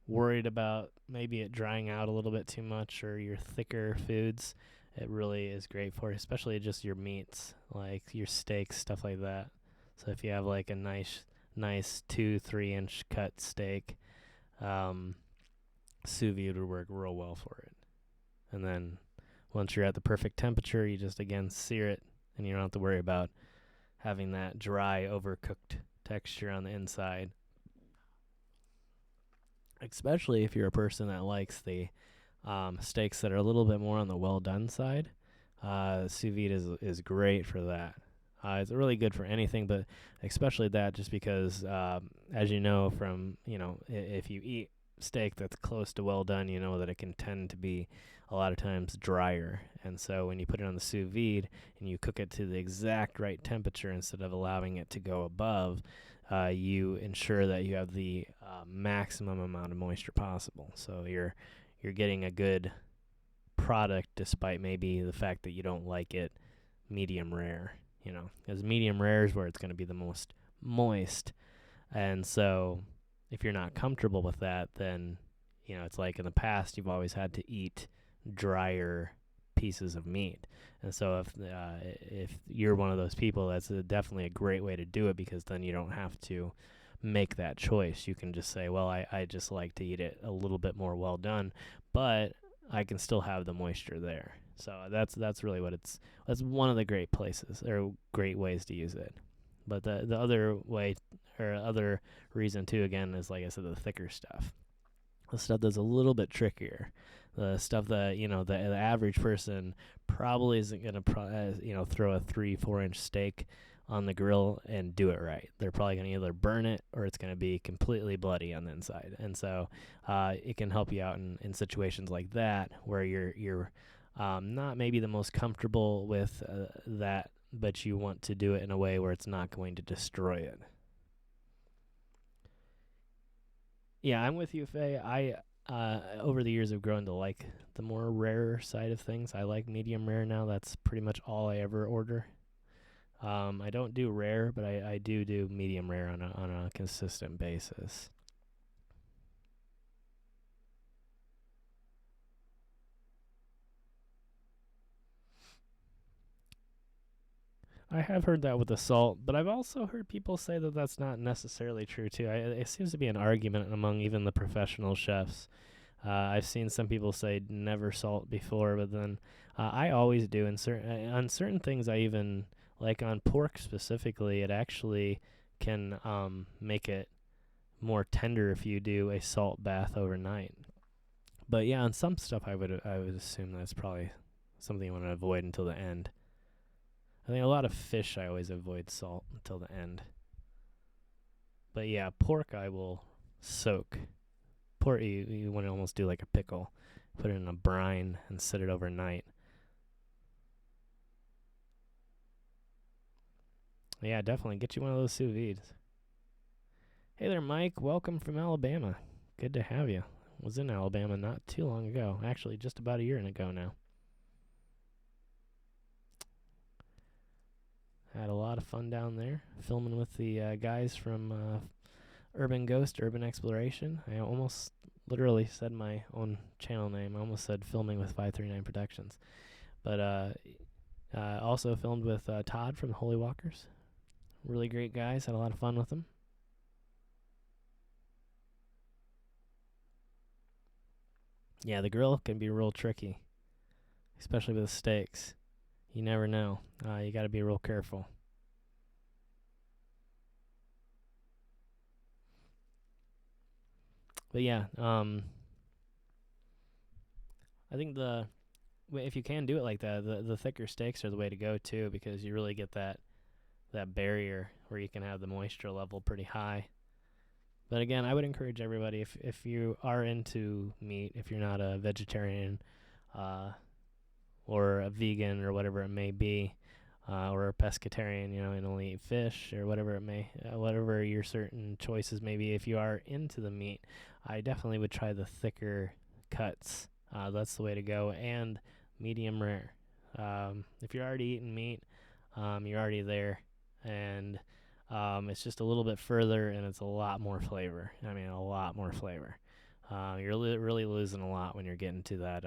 worried about maybe it drying out a little bit too much or your thicker foods, it really is great for, especially just your meats, like your steaks, stuff like that. So if you have like a nice 2-3 inch cut steak, sous vide would work real well for it. And then once you're at the perfect temperature, you just again sear it, and you don't have to worry about having that dry, overcooked texture on the inside. Especially if you're a person that likes the steaks that are a little bit more on the well done side. Sous vide is great for that. It's really good for anything, but especially that, just because, as you know, from if you eat steak that's close to well done, you know that it can tend to be a lot of times drier. And so when you put it on the sous vide and you cook it to the exact right temperature instead of allowing it to go above, you ensure that you have the maximum amount of moisture possible. So you're getting a good product despite maybe the fact that you don't like it medium rare. Because medium rare is where it's going to be the most moist. And so if you're not comfortable with that, then it's like in the past you've always had to eat drier pieces of meat. And so if you're one of those people, that's definitely a great way to do it, because then you don't have to make that choice. You can just say, well, I just like to eat it a little bit more well done, but I can still have the moisture there. So that's really that's one of the great places or great ways to use it. But the other way or other reason too, again, is like I said, the thicker stuff. The stuff that's a little bit trickier. The stuff that the average person probably isn't gonna throw a 3-4 inch steak on the grill and do it right. They're probably gonna either burn it or it's gonna be completely bloody on the inside. And so it can help you out in situations like that where you're not maybe the most comfortable with that, but you want to do it in a way where it's not going to destroy it. Yeah, I'm with you, Faye. I over the years have grown to like the more rare side of things. I like medium rare now. That's pretty much all I ever order. I don't do rare, but I do medium rare on a consistent basis. I have heard that with the salt, but I've also heard people say that that's not necessarily true too. It seems to be an argument among even the professional chefs. I've seen some people say never salt before, but then I always do. On certain things, I even like on pork specifically. It actually can make it more tender if you do a salt bath overnight. But yeah, on some stuff, I would assume that's probably something you want to avoid until the end. I think a lot of fish I always avoid salt until the end. But yeah, pork I will soak. Pork you want to almost do like a pickle. Put it in a brine and set it overnight. Yeah, definitely get you one of those sous vides. Hey there, Mike. Welcome from Alabama. Good to have you. Was in Alabama not too long ago. Actually, just about a year ago now. Had a lot of fun down there, filming with the guys from Urban Ghost, Urban Exploration. I almost literally said my own channel name. I almost said filming with 539 Productions. But also filmed with Todd from the Holy Walkers. Really great guys. Had a lot of fun with them. Yeah, the grill can be real tricky, especially with steaks. You never know. You got to be real careful. But yeah, I think if you can do it like that, the thicker steaks are the way to go too, because you really get that barrier where you can have the moisture level pretty high. But again, I would encourage everybody, if you are into meat, if you're not a vegetarian or a vegan or whatever it may be, or a pescatarian, and only eat fish or whatever your certain choices may be. If you are into the meat, I definitely would try the thicker cuts. That's the way to go, and medium rare. If you're already eating meat, you're already there, and it's just a little bit further, and it's a lot more flavor. I mean, a lot more flavor. You're really losing a lot when you're getting to that.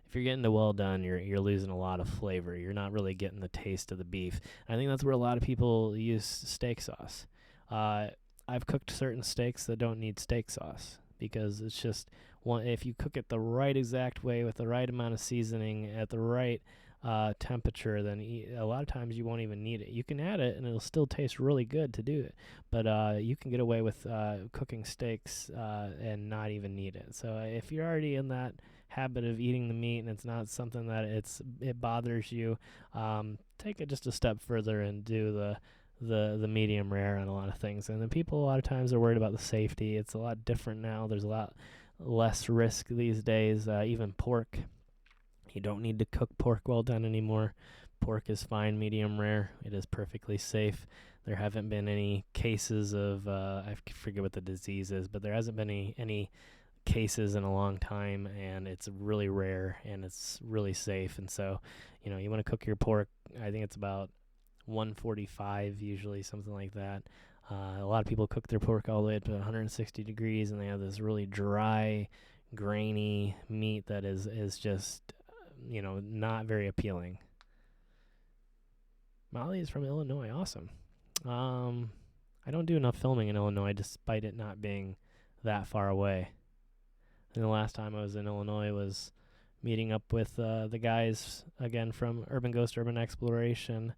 If you're getting to well done, you're losing a lot of flavor. You're not really getting the taste of the beef. I think that's where a lot of people use steak sauce. I've cooked certain steaks that don't need steak sauce because it's just if you cook it the right exact way with the right amount of seasoning at the right temperature, then a lot of times you won't even need it. You can add it and it'll still taste really good to do it, but you can get away with cooking steaks and not even need it. So if you're already in that habit of eating the meat and it's not something that it bothers you, take it just a step further and do the medium rare on a lot of things. And then people a lot of times are worried about the safety. It's a lot different now. There's a lot less risk these days. Even pork, you don't need to cook pork well done anymore. Pork is fine medium rare. It is perfectly safe. There haven't been any cases of I forget what the disease is, but there hasn't been any cases in a long time, and it's really rare and it's really safe. And so, you want to cook your pork. I think it's about 145 usually, something like that. A lot of people cook their pork all the way up to 160 degrees, and they have this really dry, grainy meat that is just not very appealing. Molly is from Illinois. Awesome. I don't do enough filming in Illinois despite it not being that far away. And the last time I was in Illinois was meeting up with the guys again from Urban Ghost Urban Exploration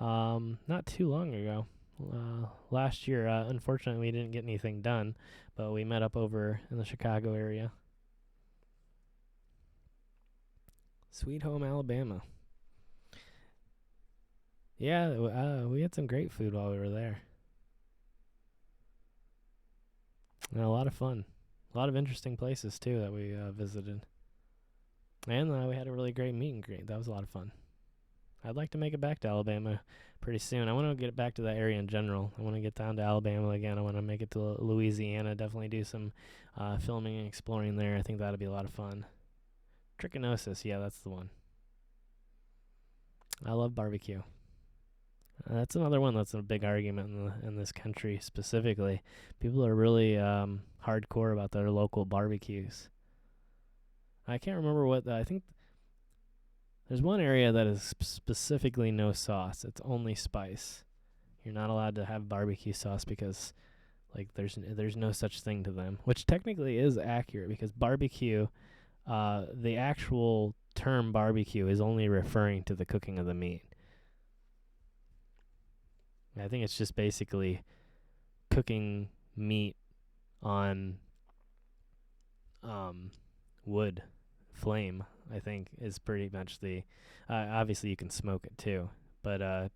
not too long ago. Last year, unfortunately, we didn't get anything done, but we met up over in the Chicago area. Sweet Home, Alabama. Yeah, we had some great food while we were there. And a lot of fun. A lot of interesting places, too, that we visited. And we had a really great meet and greet. That was a lot of fun. I'd like to make it back to Alabama pretty soon. I want to get back to that area in general. I want to get down to Alabama again. I want to make it to Louisiana. Definitely do some filming and exploring there. I think that'll be a lot of fun. Trichinosis, yeah, that's the one. I love barbecue. That's another one that's a big argument in this country specifically. People are really hardcore about their local barbecues. I can't remember I think there's one area that is specifically no sauce. It's only spice. You're not allowed to have barbecue sauce because there's no such thing to them, which technically is accurate because barbecue, the actual term barbecue is only referring to the cooking of the meat. I think it's just basically cooking meat on wood flame, I think, is pretty much the obviously you can smoke it too, but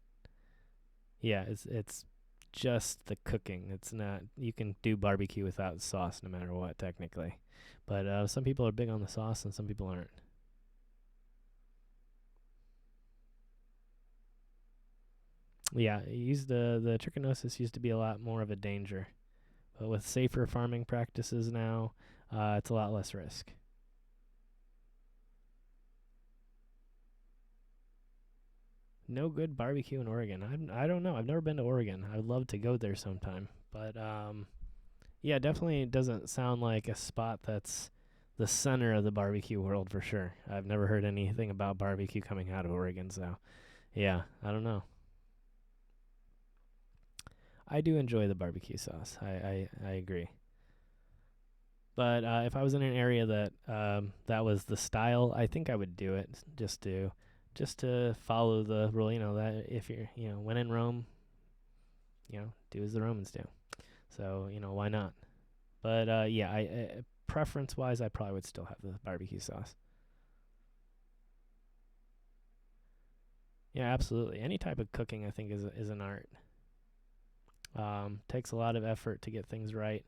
yeah, it's just the cooking. It's not, you can do barbecue without sauce no matter what technically, but some people are big on the sauce and some people aren't. Yeah, the trichinosis used to be a lot more of a danger, but with safer farming practices now, it's a lot less risk. No good barbecue in Oregon. I don't know. I've never been to Oregon. I would love to go there sometime, but yeah, definitely doesn't sound like a spot that's the center of the barbecue world for sure. I've never heard anything about barbecue coming out of Oregon, so yeah, I don't know. I do enjoy the barbecue sauce. I agree. But if I was in an area that was the style, I think I would do it just to follow the rule. That if you're when in Rome, do as the Romans do. So why not? But yeah, I preference wise, I probably would still have the barbecue sauce. Yeah, absolutely. Any type of cooking, I think, is an art. Takes a lot of effort to get things right,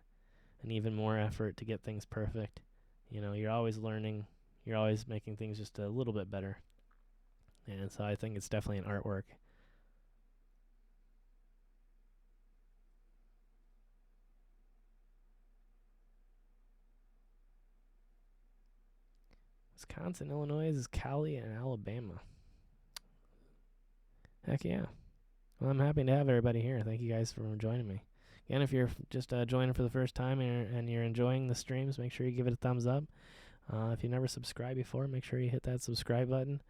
and even more effort to get things perfect. You're always learning. You're always making things just a little bit better. And so I think it's definitely an artwork. Wisconsin, Illinois is Cali, and Alabama. Heck yeah. Well, I'm happy to have everybody here. Thank you guys for joining me. Again, if you're just joining for the first time and you're enjoying the streams, make sure you give it a thumbs up. If you never subscribed before, make sure you hit that subscribe button.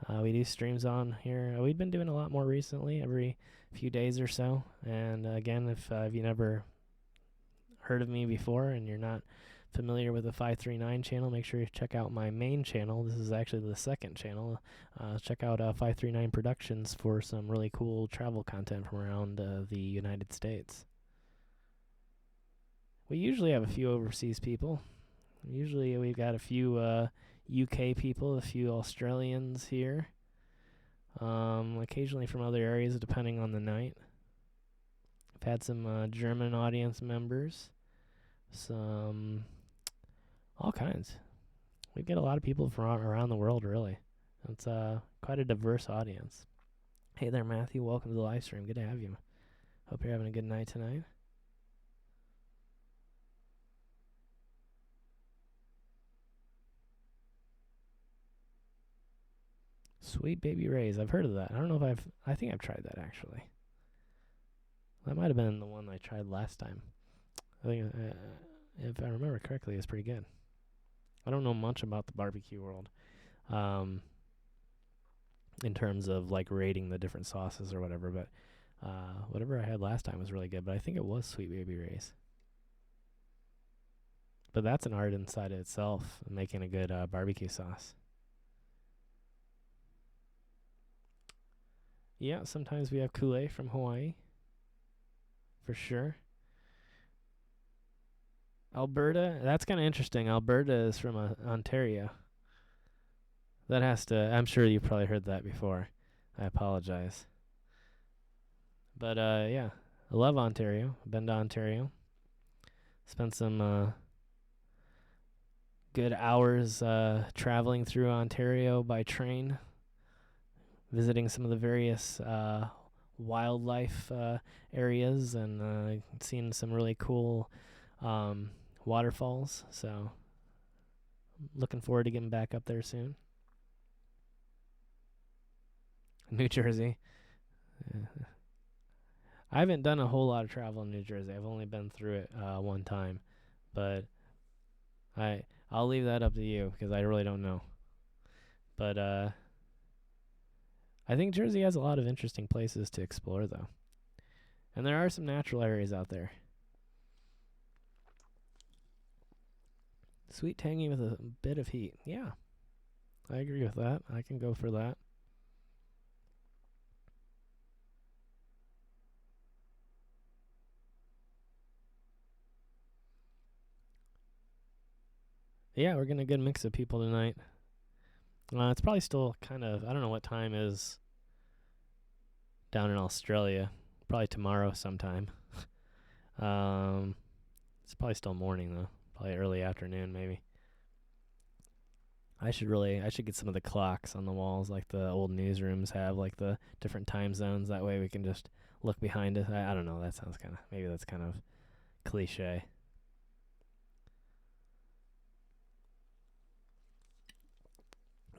We do streams on here. We've been doing a lot more recently, every few days or so. And again, if you never heard of me before and you're not familiar with the 539 channel, make sure you check out my main channel. This is actually the second channel. Check out 539 Productions for some really cool travel content from around the United States. We usually have a few overseas people. Usually we've got a few UK people, a few Australians here. Occasionally from other areas, depending on the night. I've had some German audience members. Some all kinds. We get a lot of people from around the world, really. It's quite a diverse audience. Hey there, Matthew. Welcome to the live stream. Good to have you. Hope you're having a good night tonight. Sweet Baby Ray's. I've heard of that. I don't know if I think I've tried that, actually. That might have been the one I tried last time. I think, if I remember correctly, it's pretty good. I don't know much about the barbecue world in terms of like rating the different sauces or whatever, but whatever I had last time was really good. But I think it was Sweet Baby Ray's. But that's an art inside of itself, making a good barbecue sauce. Yeah, sometimes we have Kool-Aid from Hawaii. For sure. Alberta, that's kind of interesting. Alberta is from Ontario. That has to, I'm sure you've probably heard that before. I apologize. But yeah, I love Ontario. I've been to Ontario. Spent some good hours traveling through Ontario by train, visiting some of the various wildlife areas and seeing some really cool waterfalls. So looking forward to getting back up there soon. New Jersey. I haven't done a whole lot of travel in New Jersey. I've only been through it one time. But I'll leave that up to you because I really don't know. But I think Jersey has a lot of interesting places to explore, though. And there are some natural areas out there. Sweet tangy with a bit of heat. Yeah, I agree with that. I can go for that. Yeah, we're getting a good mix of people tonight. It's probably still kind of, I don't know what time is down in Australia. Probably tomorrow sometime. It's probably still morning, though. Probably early afternoon, maybe. I should get some of the clocks on the walls like the old newsrooms have, like the different time zones. That way we can just look behind it. I don't know. That sounds maybe that's kind of cliche.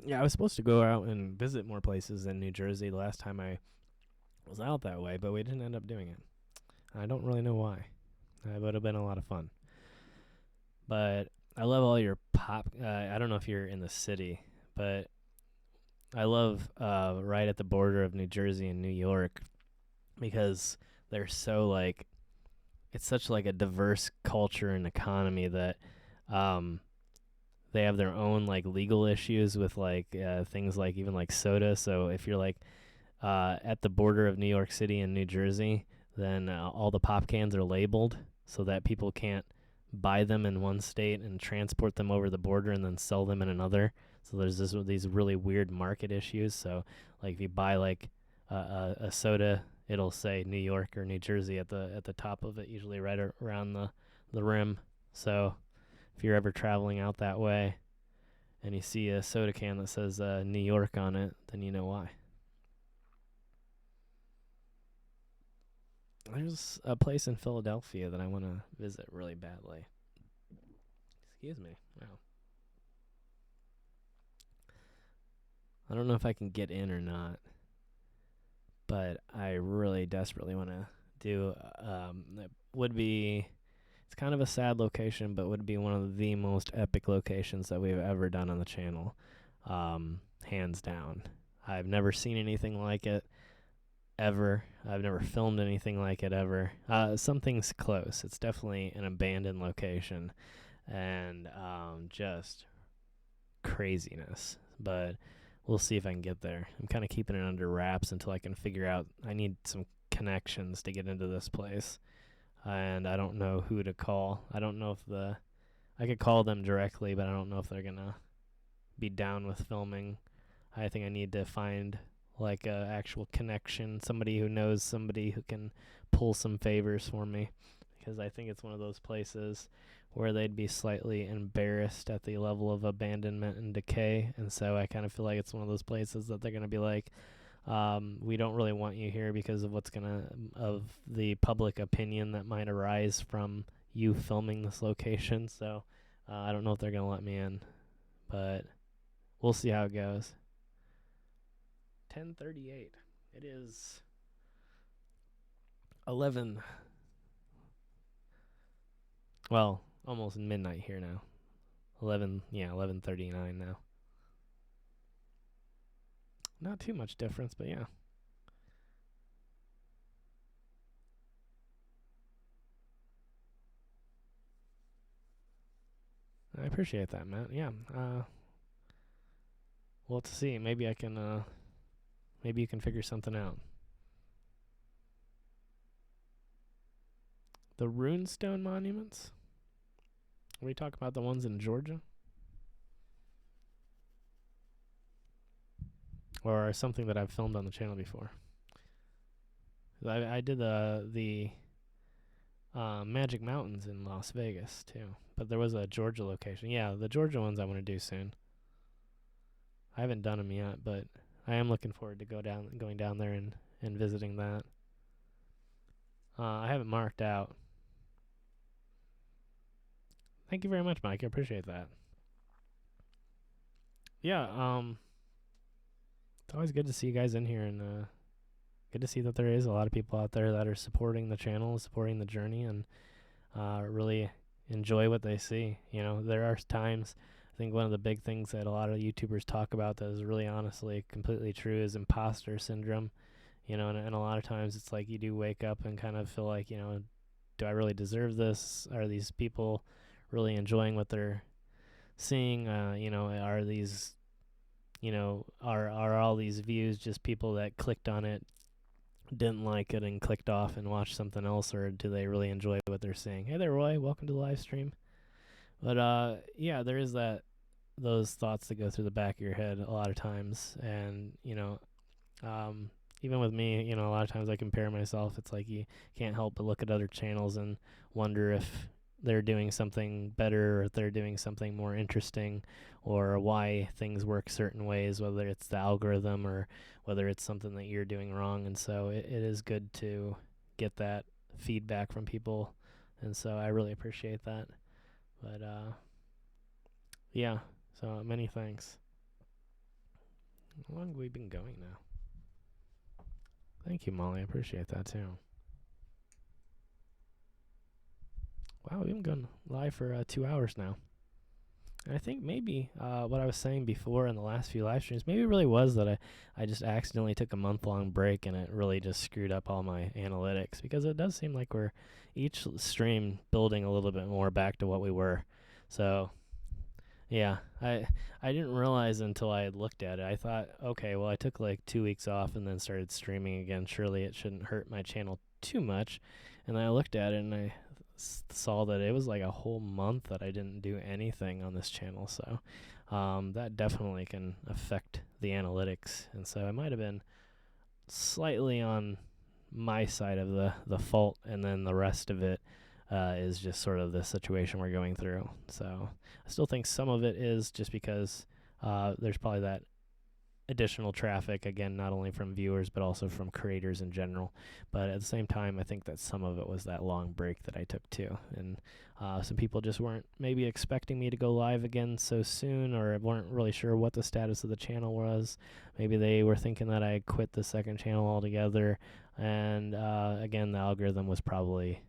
Yeah, I was supposed to go out and visit more places in New Jersey the last time I was out that way, but we didn't end up doing it. I don't really know why. It would have been a lot of fun. But I love all your pop. I don't know if you're in the city, but I love right at the border of New Jersey and New York because they're so like, it's such like a diverse culture and economy that Um, they have their own like legal issues with like things like even like soda. So if you're like at the border of New York City and New Jersey, then all the pop cans are labeled so that people can't buy them in one state and transport them over the border and then sell them in another. So there's these really weird market issues. So like if you buy like a soda, it'll say New York or New Jersey at the top of it, usually right around the rim. So if you're ever traveling out that way and you see a soda can that says New York on it, then you know why. There's a place in Philadelphia that I want to visit really badly. Excuse me. Wow. I don't know if I can get in or not, but I really desperately want to do. It would be. It's kind of a sad location, but would be one of the most epic locations that we've ever done on the channel, hands down. I've never seen anything like it ever. I've never filmed anything like it ever. Something's close. It's definitely an abandoned location, and just craziness. But we'll see if I can get there. I'm kind of keeping it under wraps until I can figure out. I need some connections to get into this place, and I don't know who to call. I don't know if I could call them directly, but I don't know if they're gonna be down with filming. I think I need to find like a actual connection, somebody who knows somebody who can pull some favors for me, because I think it's one of those places where they'd be slightly embarrassed at the level of abandonment and decay, and so I kind of feel like it's one of those places that they're going to be like, we don't really want you here because of of the public opinion that might arise from you filming this location. So I don't know if they're going to let me in, but we'll see how it goes. 10:38. It is 11. Well, almost midnight here now. 11:39 now. Not too much difference, but yeah. I appreciate that, Matt. Yeah. We'll have to see. Maybe I can. Maybe you can figure something out. The runestone monuments? Are we talking about the ones in Georgia? Or something that I've filmed on the channel before? I did the Magic Mountains in Las Vegas too, but there was a Georgia location. Yeah, the Georgia ones I want to do soon. I haven't done them yet, but I am looking forward to going down there and visiting that. I have it marked out. Thank you very much, Mike. I appreciate that. Yeah, it's always good to see you guys in here, and good to see that there is a lot of people out there that are supporting the channel, supporting the journey, and really enjoy what they see. You know, there are times, I think one of the big things that a lot of YouTubers talk about that is really honestly completely true is imposter syndrome. You know, and a lot of times it's like you do wake up and kind of feel like, you know, do I really deserve this? Are these people really enjoying what they're seeing? You know, are these, you know, are all these views just people that clicked on it, didn't like it, and clicked off and watched something else, or do they really enjoy what they're seeing? Hey there, Roy. Welcome to the live stream. But yeah, there is those thoughts that go through the back of your head a lot of times, and you know, even with me, you know, a lot of times I compare myself. It's like you can't help but look at other channels and wonder if they're doing something better, or if they're doing something more interesting, or why things work certain ways, whether it's the algorithm or whether it's something that you're doing wrong. And so it is good to get that feedback from people, and so I really appreciate that. But yeah, so many thanks. How long have we been going now? Thank you, Molly. I appreciate that too. Wow, we've been going live for 2 hours now. And I think maybe what I was saying before in the last few live streams, maybe it really was that I just accidentally took a month-long break, and it really just screwed up all my analytics, because it does seem like we're each stream building a little bit more back to what we were. So yeah, I didn't realize until I had looked at it. I thought, okay, well, I took like 2 weeks off and then started streaming again. Surely it shouldn't hurt my channel too much. And then I looked at it and I saw that it was like a whole month that I didn't do anything on this channel. So that definitely can affect the analytics. And so I might have been slightly on my side of the fault, and then the rest of it is just sort of the situation we're going through. So I still think some of it is just because there's probably that additional traffic, again, not only from viewers but also from creators in general. But at the same time, I think that some of it was that long break that I took too. And some people just weren't maybe expecting me to go live again so soon, or weren't really sure what the status of the channel was. Maybe they were thinking that I quit the second channel altogether. And again, the algorithm was probably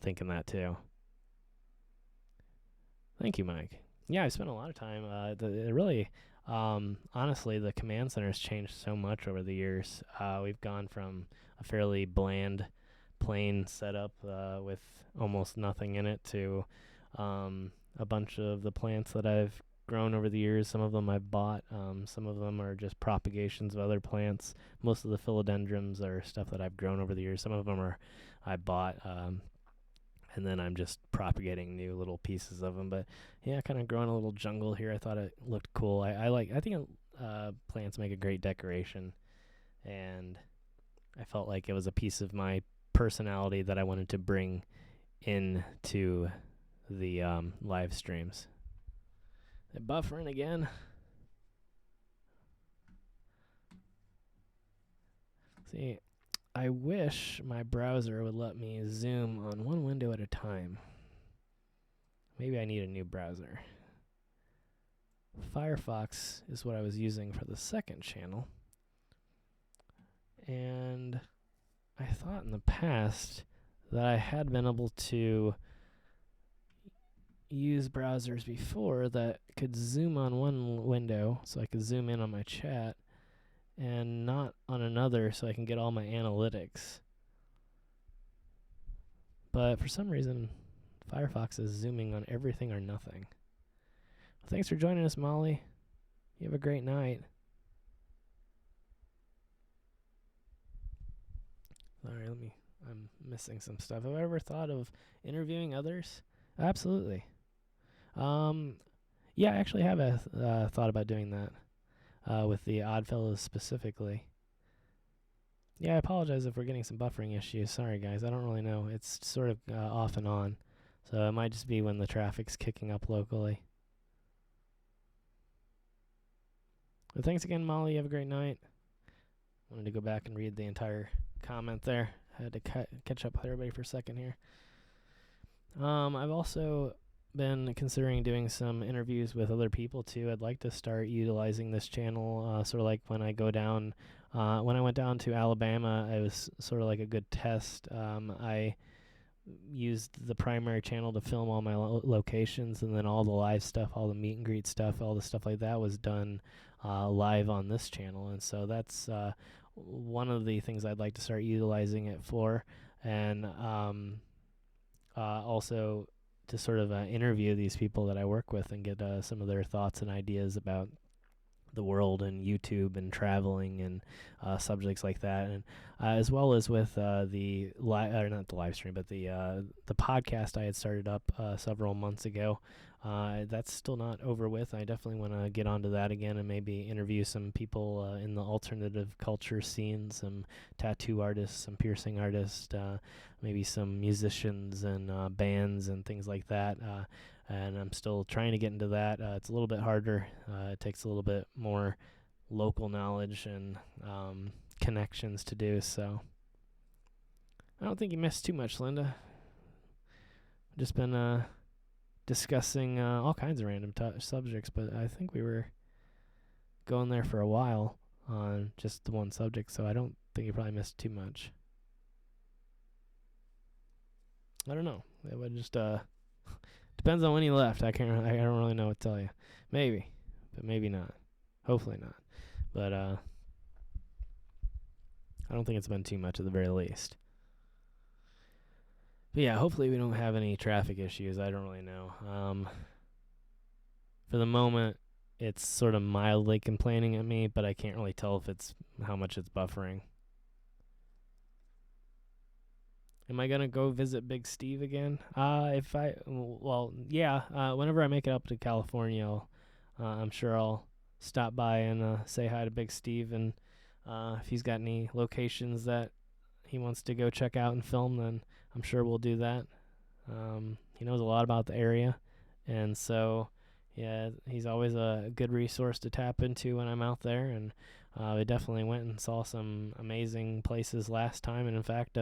thinking that too. Thank you, Mike. Yeah, I spent a lot of time. Honestly, the command center has changed so much over the years. We've gone from a fairly bland, plain setup with almost nothing in it to a bunch of the plants that I've grown over the years. Some of them I've bought. Some of them are just propagations of other plants. Most of the philodendrons are stuff that I've grown over the years. Some of them are I bought. And then I'm just propagating new little pieces of them. But yeah, kind of growing a little jungle here. I thought it looked cool. I think plants make a great decoration, and I felt like it was a piece of my personality that I wanted to bring into the live streams. They're buffering again. See, I wish my browser would let me zoom on one window at a time. Maybe I need a new browser. Firefox is what I was using for the second channel. And I thought in the past that I had been able to use browsers before that could zoom on one window, so I could zoom in on my chat, and not on another, so I can get all my analytics. But for some reason, Firefox is zooming on everything or nothing. Well, thanks for joining us, Molly. You have a great night. Sorry, I'm missing some stuff. Have I ever thought of interviewing others? Absolutely. Yeah, I actually have thought about doing that with the Oddfellows specifically. Yeah, I apologize if we're getting some buffering issues. Sorry, guys. I don't really know. It's sort of off and on. So it might just be when the traffic's kicking up locally. But thanks again, Molly. You have a great night. Wanted to go back and read the entire comment there. I had to catch up with everybody for a second here. I've also been considering doing some interviews with other people too. I'd like to start utilizing this channel sort of like when I go down. When I went down to Alabama, it was sort of like a good test. I used the primary channel to film all my locations, and then all the live stuff, all the meet and greet stuff, all the stuff like that was done live on this channel. And so that's one of the things I'd like to start utilizing it for. And also to sort of interview these people that I work with and get some of their thoughts and ideas about the world and YouTube and traveling and subjects like that, and as well as with not the live stream, but the podcast I had started up several months ago. That's still not over with. I definitely want to get onto that again and maybe interview some people in the alternative culture scene, some tattoo artists, some piercing artists, maybe some musicians and bands and things like that. And I'm still trying to get into that. It's a little bit harder. It takes a little bit more local knowledge and connections to do. So I don't think you missed too much, Linda. Just been discussing all kinds of random subjects, but I think we were going there for a while on just the one subject, so I don't think you probably missed too much. I don't know. It would just depends on when you left. I don't really know what to tell you. Maybe, but maybe not. Hopefully not. But I don't think it's been too much at the very least. But yeah, hopefully we don't have any traffic issues. I don't really know. For the moment, it's sort of mildly complaining at me, but I can't really tell if it's how much it's buffering. Am I gonna go visit Big Steve again? Whenever I make it up to California, I'm sure I'll stop by and say hi to Big Steve, and if he's got any locations that he wants to go check out and film, then I'm sure we'll do that. He knows a lot about the area, and so yeah, he's always a good resource to tap into when I'm out there. And we definitely went and saw some amazing places last time, and in fact,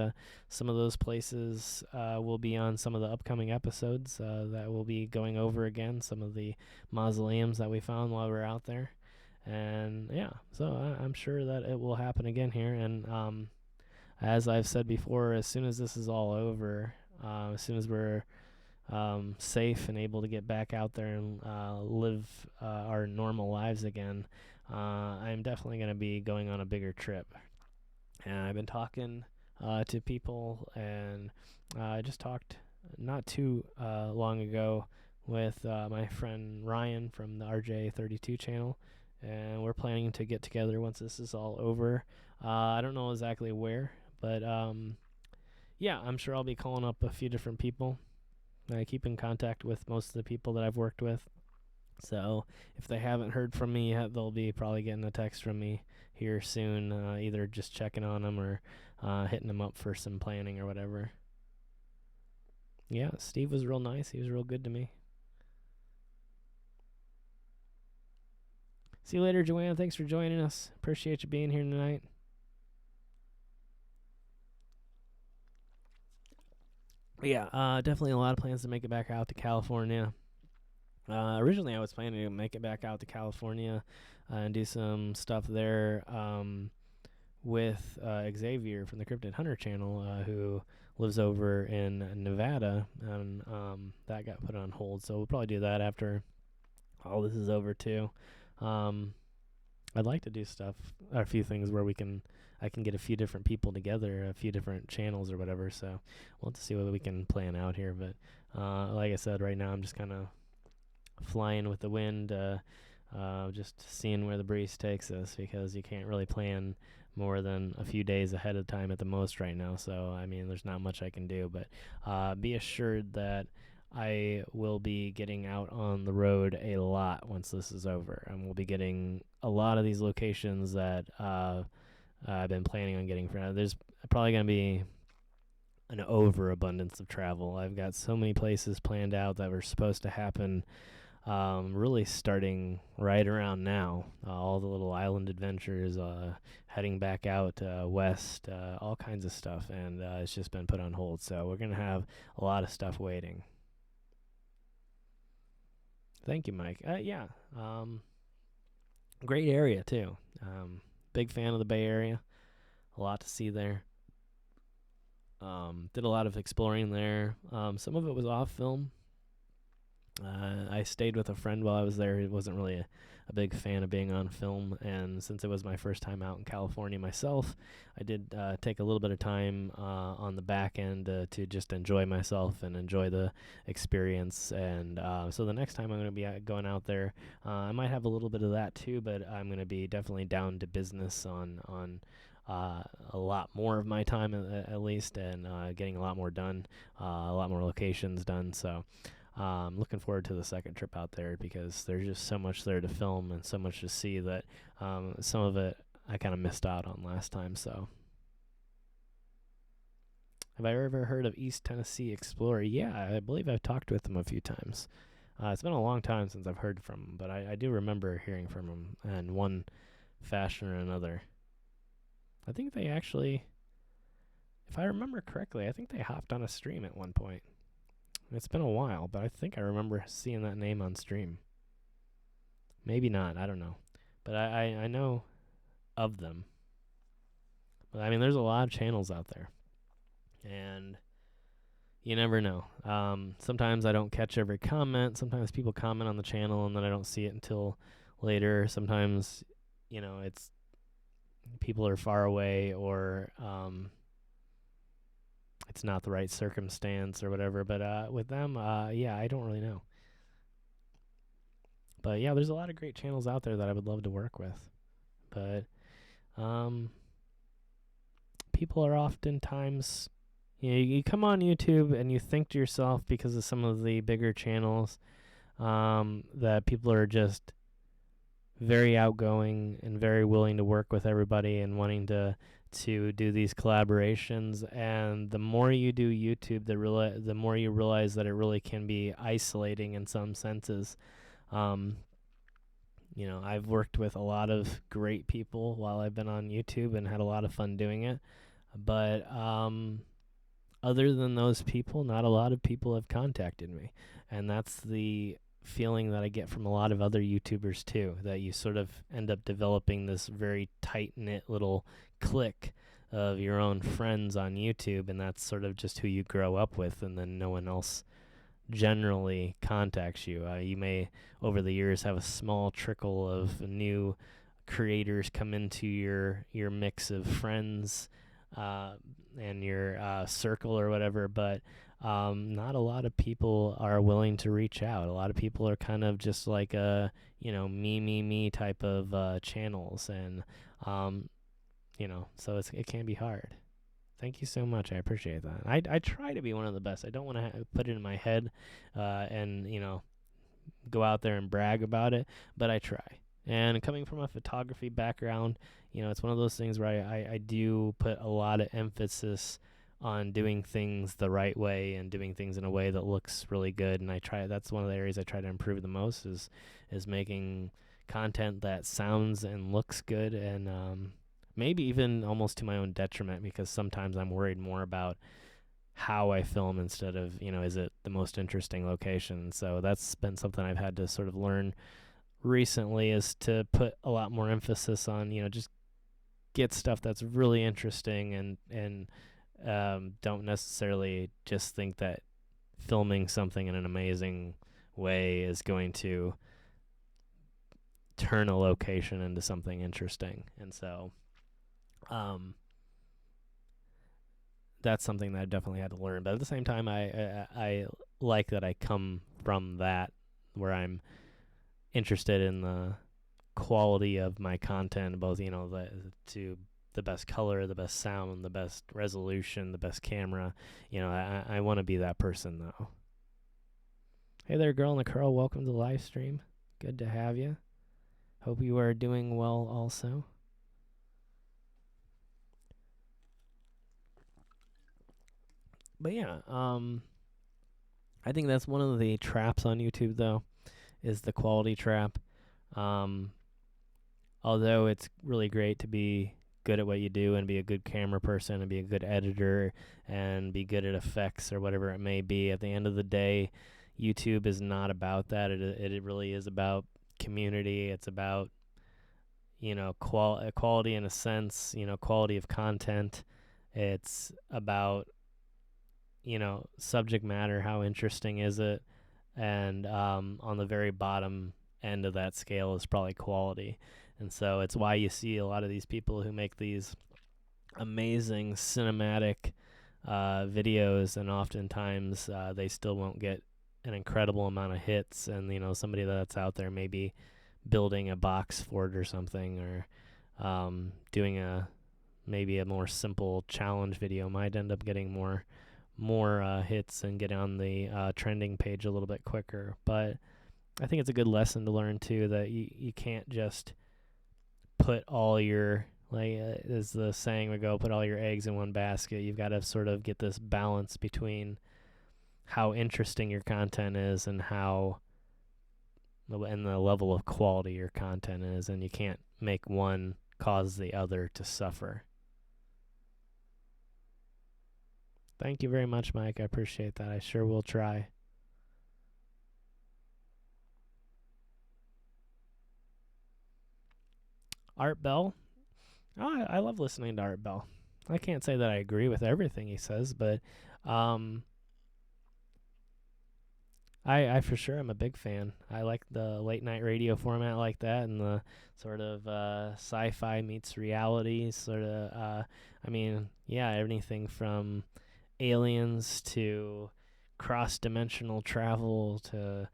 some of those places will be on some of the upcoming episodes that we'll be going over again. Some of the mausoleums that we found while we were out there, and yeah, so I'm sure that it will happen again here. And as I've said before, as soon as this is all over, as soon as we're safe and able to get back out there and live our normal lives again, I'm definitely going to be going on a bigger trip. And I've been talking to people, and I just talked not too long ago with my friend Ryan from the RJ32 channel, and we're planning to get together once this is all over. I don't know exactly where, but yeah, I'm sure I'll be calling up a few different people. I keep in contact with most of the people that I've worked with. So if they haven't heard from me yet, they'll be probably getting a text from me here soon, either just checking on them or hitting them up for some planning or whatever. Yeah, Steve was real nice. He was real good to me. See you later, Joanne. Thanks for joining us. Appreciate you being here tonight. Yeah, definitely a lot of plans to make it back out to California. Originally, I was planning to make it back out to California and do some stuff there with Xavier from the Cryptid Hunter channel, who lives over in Nevada, and that got put on hold. So we'll probably do that after all this is over too. I'd like to do a few things where I can get a few different people together, a few different channels or whatever. So we'll have to see what we can plan out here. But like I said, right now I'm just kind of flying with the wind, just seeing where the breeze takes us, because you can't really plan more than a few days ahead of time at the most right now. So, I mean, there's not much I can do, but be assured that I will be getting out on the road a lot once this is over, and we'll be getting a lot of these locations that I've been planning on getting. There's probably going to be an overabundance of travel. I've got so many places planned out that were supposed to happen really starting right around now. All the little island adventures, heading back out west, all kinds of stuff, and it's just been put on hold. So we're going to have a lot of stuff waiting. Thank you, Mike. Yeah, great area, too. Big fan of the Bay Area. A lot to see there. Did a lot of exploring there. Some of it was off film. I stayed with a friend while I was there. He wasn't really a big fan of being on film, and since it was my first time out in California myself, I did take a little bit of time on the back end to just enjoy myself and enjoy the experience. And so the next time I'm going to be going out there, I might have a little bit of that too, but I'm going to be definitely down to business on a lot more of my time at least, and getting a lot more done, a lot more locations done. So looking forward to the second trip out there, because there's just so much there to film and so much to see that some of it I kind of missed out on last time. So, have I ever heard of East Tennessee Explorer? Yeah, I believe I've talked with him a few times. It's been a long time since I've heard from him, but I do remember hearing from him in one fashion or another. I think they actually, if I remember correctly, I think they hopped on a stream at one point. It's been a while, but I think I remember seeing that name on stream. Maybe not, I don't know. But I know of them. But I mean, there's a lot of channels out there, and you never know. Sometimes I don't catch every comment. Sometimes people comment on the channel, and then I don't see it until later. Sometimes, it's people are far away, or it's not the right circumstance or whatever. But with them, yeah, I don't really know. But yeah, there's a lot of great channels out there that I would love to work with. But people are oftentimes, you come on YouTube and you think to yourself, because of some of the bigger channels, that people are just very outgoing and very willing to work with everybody and wanting to do these collaborations. And the more you do YouTube, the more you realize that it really can be isolating in some senses. I've worked with a lot of great people while I've been on YouTube and had a lot of fun doing it. But other than those people, not a lot of people have contacted me. And that's the feeling that I get from a lot of other YouTubers too, that you sort of end up developing this very tight-knit little clique of your own friends on YouTube, and that's sort of just who you grow up with, and then no one else generally contacts you. You may, over the years, have a small trickle of new creators come into your mix of friends and your circle or whatever, but not a lot of people are willing to reach out. A lot of people are kind of just like me type of channels, and so it can be hard. Thank you so much. I appreciate that. I try to be one of the best. I don't want to put it in my head and go out there and brag about it, but I try. And coming from a photography background, it's one of those things where I do put a lot of emphasis on doing things the right way and doing things in a way that looks really good. And that's one of the areas I try to improve the most is making content that sounds and looks good, and maybe even almost to my own detriment, because sometimes I'm worried more about how I film instead of, is it the most interesting location? So that's been something I've had to sort of learn recently, is to put a lot more emphasis on, just get stuff that's really interesting, and don't necessarily just think that filming something in an amazing way is going to turn a location into something interesting. And so that's something that I definitely had to learn. But at the same time, I like that I come from that, where I'm interested in the quality of my content, both to the best color, the best sound, the best resolution, the best camera. I want to be that person though. Hey there, girl in the curl. Welcome to the live stream. Good to have you. Hope you are doing well also. But yeah, I think that's one of the traps on YouTube, though, is the quality trap. Although it's really great to be good at what you do and be a good camera person and be a good editor and be good at effects or whatever it may be, at the end of the day, YouTube is not about that. It really is about community. It's about quality in a sense, quality of content. It's about subject matter, how interesting is it, and on the very bottom end of that scale is probably quality. And so it's why you see a lot of these people who make these amazing cinematic videos, and oftentimes they still won't get an incredible amount of hits, and somebody that's out there maybe building a box fort or something, or doing maybe a more simple challenge video might end up getting more hits and get on the trending page a little bit quicker. But I think it's a good lesson to learn too, that you can't just put all your, as the saying would go, put all your eggs in one basket. You've got to sort of get this balance between how interesting your content is and the level of quality your content is, and you can't make one cause the other to suffer. Thank you very much, Mike. I appreciate that. I sure will try. Art Bell. Oh, I love listening to Art Bell. I can't say that I agree with everything he says, but I for sure am a big fan. I like the late night radio format like that, and the sort of sci-fi meets reality sort of. Everything from aliens to cross-dimensional travel to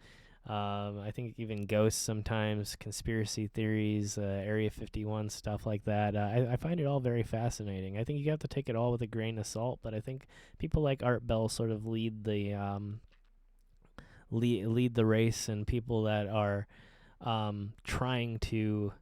I think even ghosts sometimes, conspiracy theories, Area 51, stuff like that. I find it all very fascinating. I think you have to take it all with a grain of salt, but I think people like Art Bell sort of lead the race, and people that are trying to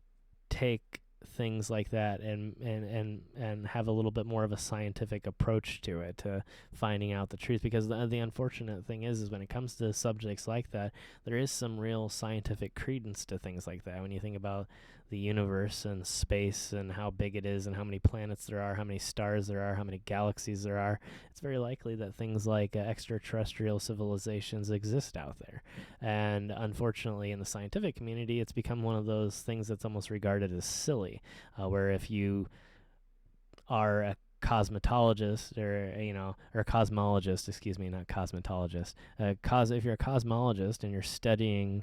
take things like that and have a little bit more of a scientific approach to it, to finding out the truth. Because the unfortunate thing is when it comes to subjects like that, there is some real scientific credence to things like that. When you think about the universe and space and how big it is and how many planets there are, how many stars there are, how many galaxies there are, it's very likely that things like extraterrestrial civilizations exist out there. And unfortunately, in the scientific community, it's become one of those things that's almost regarded as silly, where if you are a cosmetologist or cosmologist, excuse me, not cosmetologist, if you're a cosmologist and you're studying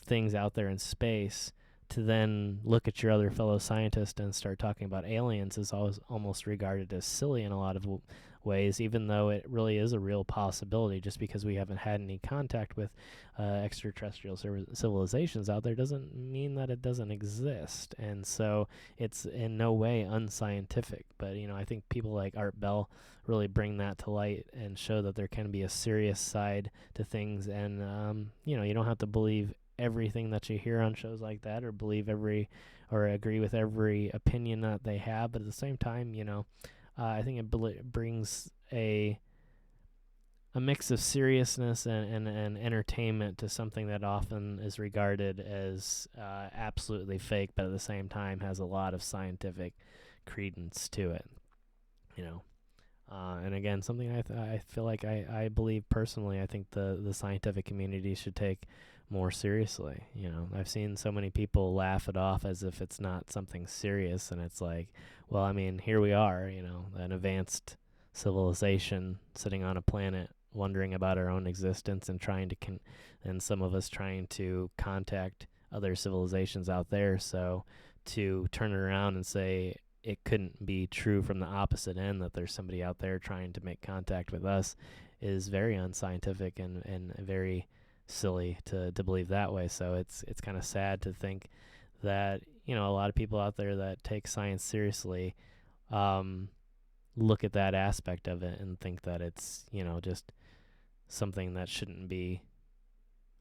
things out there in space, to then look at your other fellow scientists and start talking about aliens is almost regarded as silly in a lot of ways, even though it really is a real possibility. Just because we haven't had any contact with extraterrestrial civilizations out there doesn't mean that it doesn't exist. And so it's in no way unscientific. But, I think people like Art Bell really bring that to light and show that there can be a serious side to things. And, you don't have to believe everything that you hear on shows like that, or believe or agree with every opinion that they have. But at the same time, I think it brings a mix of seriousness and entertainment to something that often is regarded as absolutely fake, but at the same time has a lot of scientific credence to it. And again, something I feel like I believe personally, I think the scientific community should take more seriously. I've seen so many people laugh it off as if it's not something serious, and it's like, well, I mean, here we are, an advanced civilization sitting on a planet wondering about our own existence and trying to and some of us trying to contact other civilizations out there. So to turn it around and say it couldn't be true from the opposite end, that there's somebody out there trying to make contact with us, is very unscientific and very silly to believe that way. So it's kind of sad to think that a lot of people out there that take science seriously look at that aspect of it and think that it's just something that shouldn't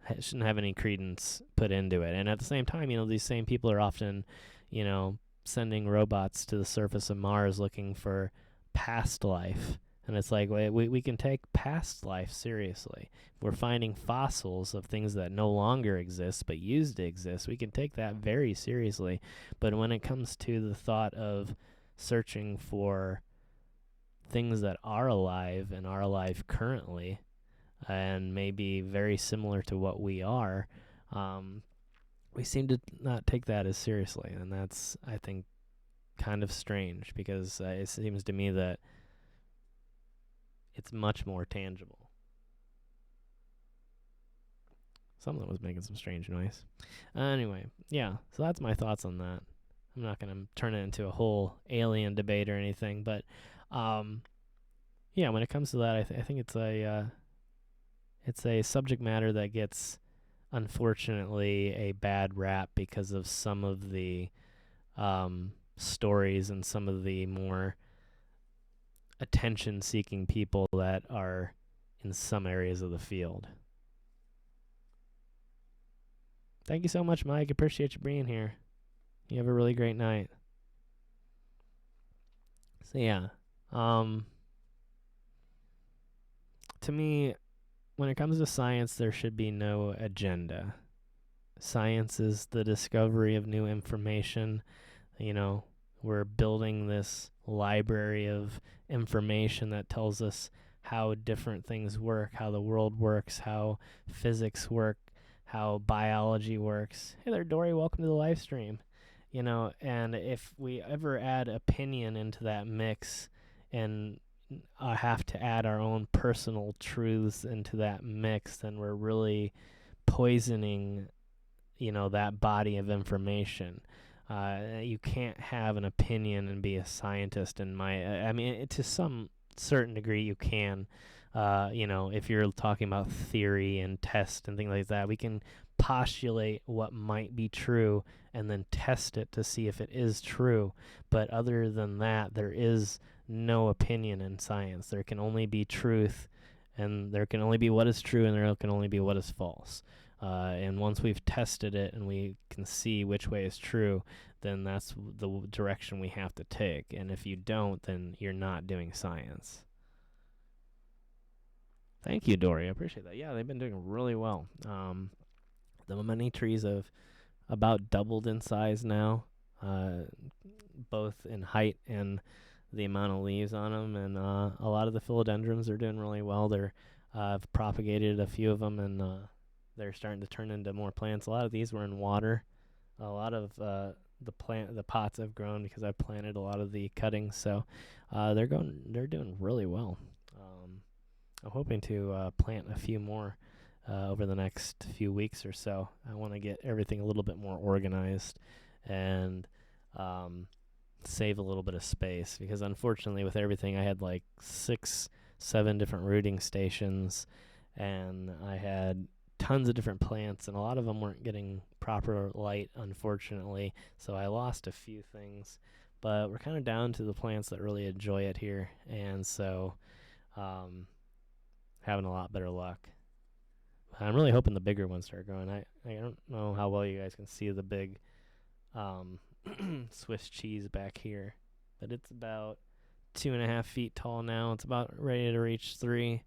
have any credence put into it. And at the same time, these same people are often sending robots to the surface of Mars looking for past life. And it's like, we can take past life seriously. If we're finding fossils of things that no longer exist but used to exist, we can take that very seriously. But when it comes to the thought of searching for things that are alive and are alive currently, and maybe very similar to what we are, we seem to not take that as seriously. And that's, I think, kind of strange, because it seems to me that it's much more tangible. Something was making some strange noise. Anyway, yeah, so that's my thoughts on that. I'm not going to turn it into a whole alien debate or anything, but yeah, when it comes to that, I think it's a subject matter that gets, unfortunately, a bad rap because of some of the stories and some of the more attention-seeking people that are in some areas of the field. Thank you so much, Mike. Appreciate you being here. You have a really great night. So yeah, to me, when it comes to science, there should be no agenda. Science is the discovery of new information. We're building this library of information that tells us how different things work, how the world works, how physics work, how biology works. Hey there, Dory. Welcome to the live stream. And if we ever add opinion into that mix and have to add our own personal truths into that mix, then we're really poisoning, that body of information. You can't have an opinion and be a scientist. To some certain degree you can, If you're talking about theory and test and things like that, we can postulate what might be true and then test it to see if it is true. But other than that, there is no opinion in science. There can only be truth, and there can only be what is true, and there can only be what is false. And once we've tested it and we can see which way is true, then that's the direction we have to take. And if you don't, then you're not doing science. Thank you, Dory. I appreciate that. Yeah, they've been doing really well. The money trees have about doubled in size now, both in height and the amount of leaves on them. And a lot of the philodendrons are doing really well. I've propagated a few of them, and they're starting to turn into more plants. A lot of these were in water. A lot of the pots have grown because I've planted a lot of the cuttings. So they're doing really well. I'm hoping to plant a few more over the next few weeks or so. I want to get everything a little bit more organized and save a little bit of space, because unfortunately with everything I had like 6-7 different rooting stations, and I had tons of different plants, and a lot of them weren't getting proper light, unfortunately, so I lost a few things. But we're kind of down to the plants that really enjoy it here, and so having a lot better luck. I'm really hoping the bigger ones start growing. I don't know how well you guys can see the big Swiss cheese back here, but it's about 2.5 feet tall now. It's about ready to reach 3.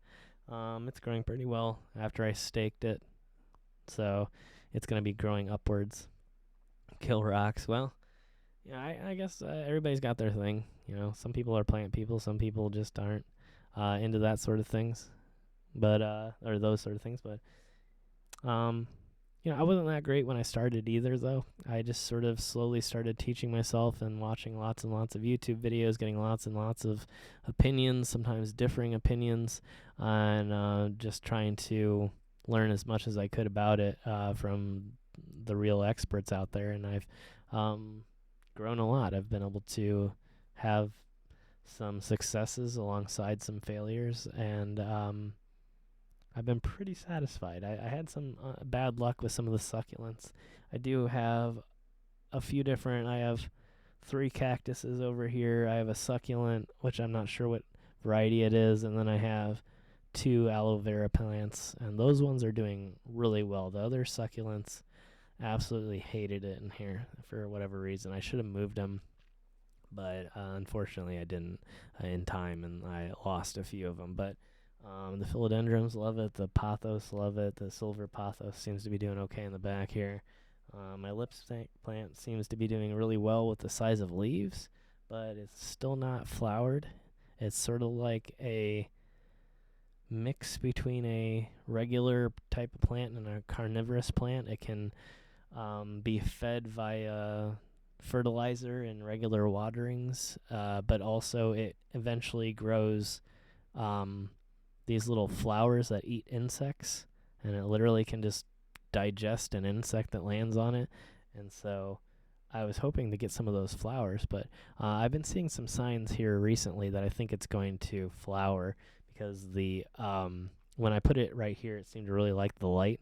It's growing pretty well after I staked it, so it's going to be growing upwards. Kill rocks. Well, yeah, I guess everybody's got their thing. Some people are plant people, some people just aren't into that sort of things, but or those sort of things. But I wasn't that great when I started either, though. I just sort of slowly started teaching myself and watching lots and lots of YouTube videos, getting lots and lots of opinions, sometimes differing opinions, and just trying to learn as much as I could about it from the real experts out there. And I've grown a lot. I've been able to have some successes alongside some failures, and I've been pretty satisfied. I had some bad luck with some of the succulents. I do have a few different. I have 3 cactuses over here. I have a succulent, which I'm not sure what variety it is, and then I have 2 aloe vera plants, and those ones are doing really well. The other succulents absolutely hated it in here for whatever reason. I should have moved them, but unfortunately I didn't in time, and I lost a few of them. But the philodendrons love it. The pothos love it. The silver pothos seems to be doing okay in the back here. My lipstick plant seems to be doing really well with the size of leaves, but it's still not flowered. It's sort of like a mix between a regular type of plant and a carnivorous plant. It can be fed via fertilizer and regular waterings, but also it eventually grows these little flowers that eat insects, and it literally can just digest an insect that lands on it. And so I was hoping to get some of those flowers, but I've been seeing some signs here recently that I think it's going to flower, because the when I put it right here, it seemed to really like the light,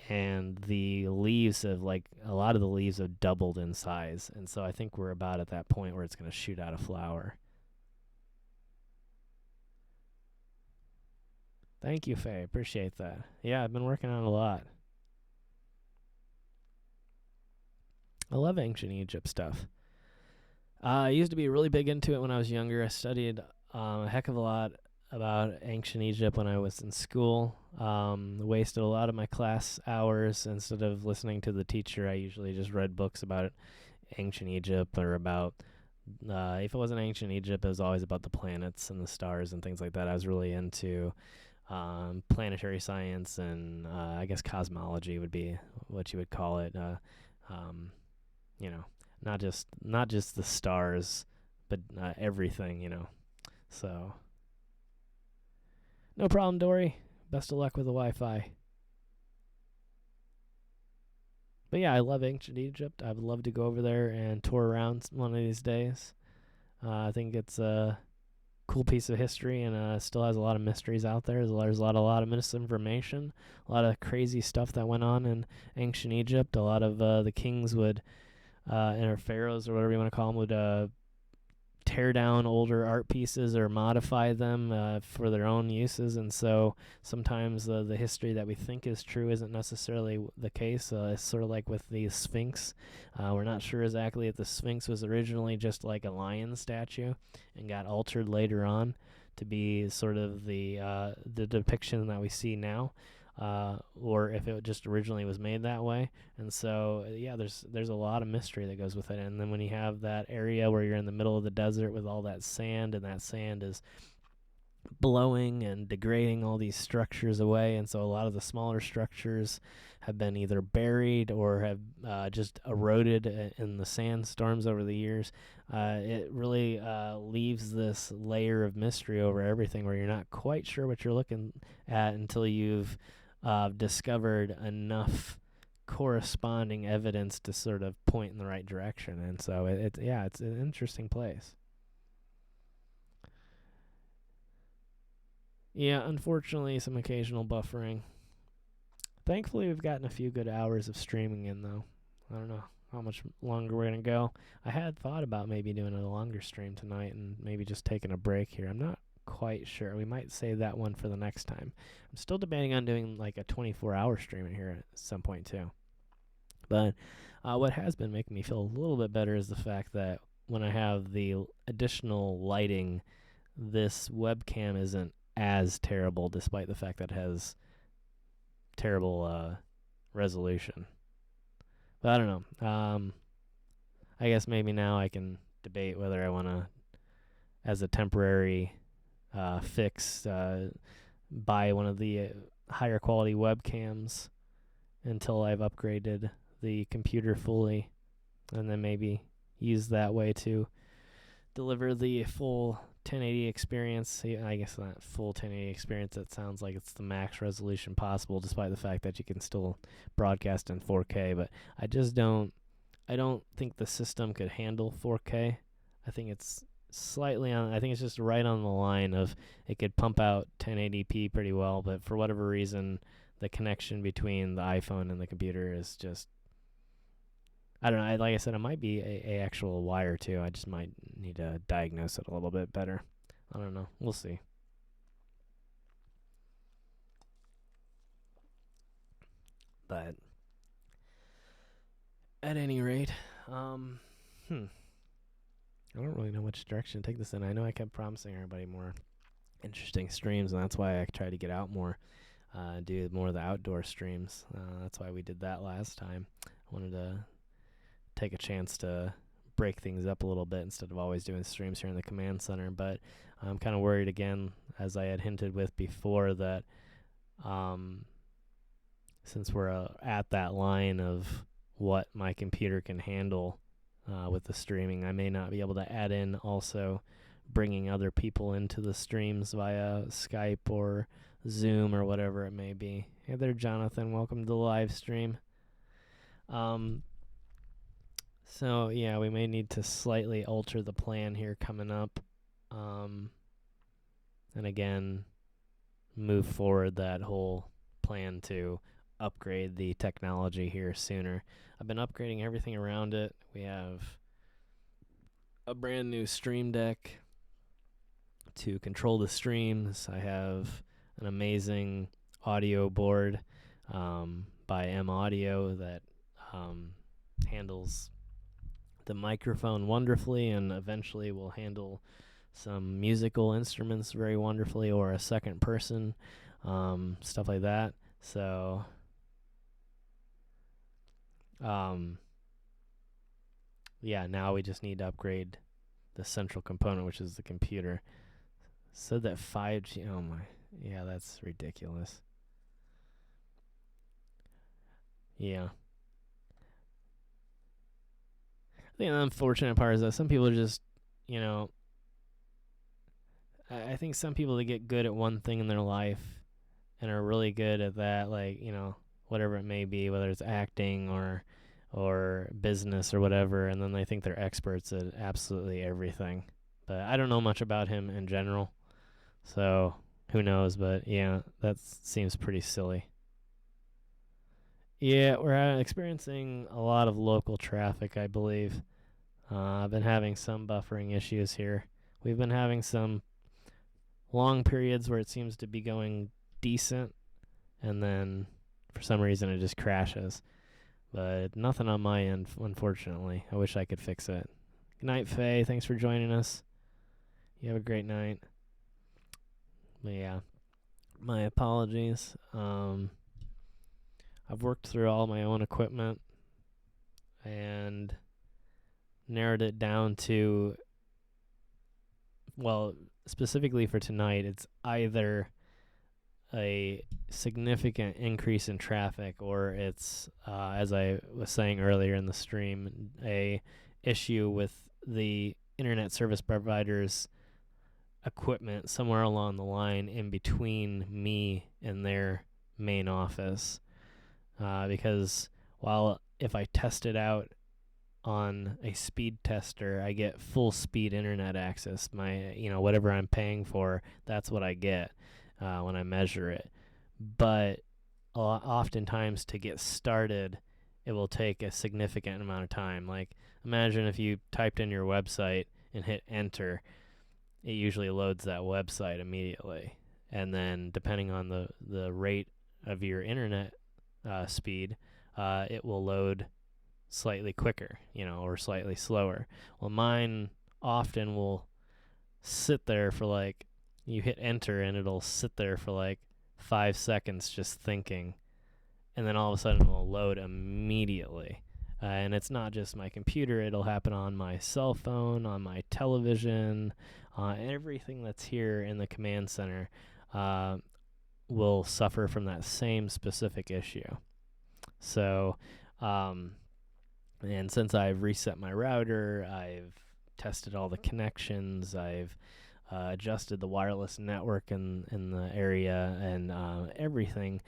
and the leaves have, a lot of the leaves have doubled in size, and so I think we're about at that point where it's going to shoot out a flower. Thank you, Faye. Appreciate that. Yeah, I've been working on it a lot. I love ancient Egypt stuff. I used to be really big into it when I was younger. I studied a heck of a lot about ancient Egypt when I was in school. Wasted a lot of my class hours. Instead of listening to the teacher, I usually just read books about ancient Egypt, or about, if it wasn't ancient Egypt, it was always about the planets and the stars and things like that. I was really into planetary science, and I guess cosmology would be what you would call it. Not just the stars, but everything. So no problem, Dory. Best of luck with the Wi-Fi. But yeah, I love ancient Egypt. I would love to go over there and tour around one of these days. I think it's cool piece of history, and still has a lot of mysteries out there. There's a lot of misinformation, a lot of crazy stuff that went on in ancient Egypt. A lot of the kings would, or pharaohs or whatever you want to call them, would tear down older art pieces or modify them for their own uses, and so sometimes the history that we think is true isn't necessarily the case. It's sort of like with the Sphinx. We're not sure exactly if the Sphinx was originally just like a lion statue and got altered later on to be sort of the depiction that we see now, or if it just originally was made that way. And so, yeah, there's a lot of mystery that goes with it. And then when you have that area where you're in the middle of the desert with all that sand, and that sand is blowing and degrading all these structures away, and so a lot of the smaller structures have been either buried or have just eroded in the sandstorms over the years. It really leaves this layer of mystery over everything, where you're not quite sure what you're looking at until you've discovered enough corresponding evidence to sort of point in the right direction. And so it's an interesting place. Yeah, unfortunately, some occasional buffering. Thankfully, we've gotten a few good hours of streaming in, though. I don't know how much longer we're going to go. I had thought about maybe doing a longer stream tonight and maybe just taking a break here. I'm not quite sure. We might save that one for the next time. I'm still debating on doing like a 24-hour stream in here at some point, too. But what has been making me feel a little bit better is the fact that when I have the additional lighting, this webcam isn't as terrible, despite the fact that it has terrible resolution. But I don't know. I guess maybe now I can debate whether I want to, as a temporary fix, buy one of the higher quality webcams until I've upgraded the computer fully, and then maybe use that way to deliver the full 1080 experience. I guess not full 1080 experience. That sounds like it's the max resolution possible, despite the fact that you can still broadcast in 4K. But I don't think the system could handle 4K. I think it's slightly on. I think it's just right on the line of it could pump out 1080p pretty well, but for whatever reason, the connection between the iPhone and the computer is just, I don't know. Like I said, it might be a actual wire too. I just might need to diagnose it a little bit better. I don't know. We'll see. But at any rate, I don't really know which direction to take this in. I know I kept promising everybody more interesting streams, and that's why I try to get out more, do more of the outdoor streams. That's why we did that last time. I wanted to take a chance to break things up a little bit instead of always doing streams here in the command center. But I'm kind of worried again, as I had hinted with before, that since we're at that line of what my computer can handle with the streaming, I may not be able to add in also bringing other people into the streams via Skype or Zoom or whatever it may be. Hey there, Jonathan. Welcome to the live stream. So, yeah, we may need to slightly alter the plan here coming up. And again, move forward that whole plan to upgrade the technology here sooner. I've been upgrading everything around it. We have a brand new Stream Deck to control the streams. I have an amazing audio board by M Audio that handles the microphone wonderfully, and eventually will handle some musical instruments very wonderfully, or a second person, stuff like that. So yeah, now we just need to upgrade the central component, which is the computer. Said that 5G, oh my, yeah, that's ridiculous. Yeah. I think the unfortunate part is that some people are just, you know, I think some people, they get good at one thing in their life and are really good at that, like, you know, whatever it may be, whether it's acting or business or whatever, and then they think they're experts at absolutely everything. But I don't know much about him in general, so who knows? But yeah, that seems pretty silly. Yeah, we're experiencing a lot of local traffic, I believe. I've been having some buffering issues here. We've been having some long periods where it seems to be going decent, and then for some reason it just crashes. But nothing on my end, unfortunately. I wish I could fix it. Good night, Faye. Thanks for joining us. You have a great night. But yeah, my apologies. I've worked through all my own equipment and narrowed it down to, well, specifically for tonight, it's either a significant increase in traffic or it's, as I was saying earlier in the stream, a issue with the internet service provider's equipment somewhere along the line in between me and their main office. Because while if I test it out on a speed tester, I get full speed internet access. My, whatever I'm paying for, that's what I get when I measure it. But oftentimes to get started, it will take a significant amount of time. Like, imagine if you typed in your website and hit enter, it usually loads that website immediately. And then depending on the rate of your internet speed, it will load slightly quicker, or slightly slower. Well, mine often will sit there for like, you hit enter and it'll sit there for like 5 seconds just thinking, and then all of a sudden it'll load immediately. And it's not just my computer, it'll happen on my cell phone, on my television, everything that's here in the command center will suffer from that same specific issue. So, and since I've reset my router, I've tested all the connections, I've adjusted the wireless network in the area, and everything.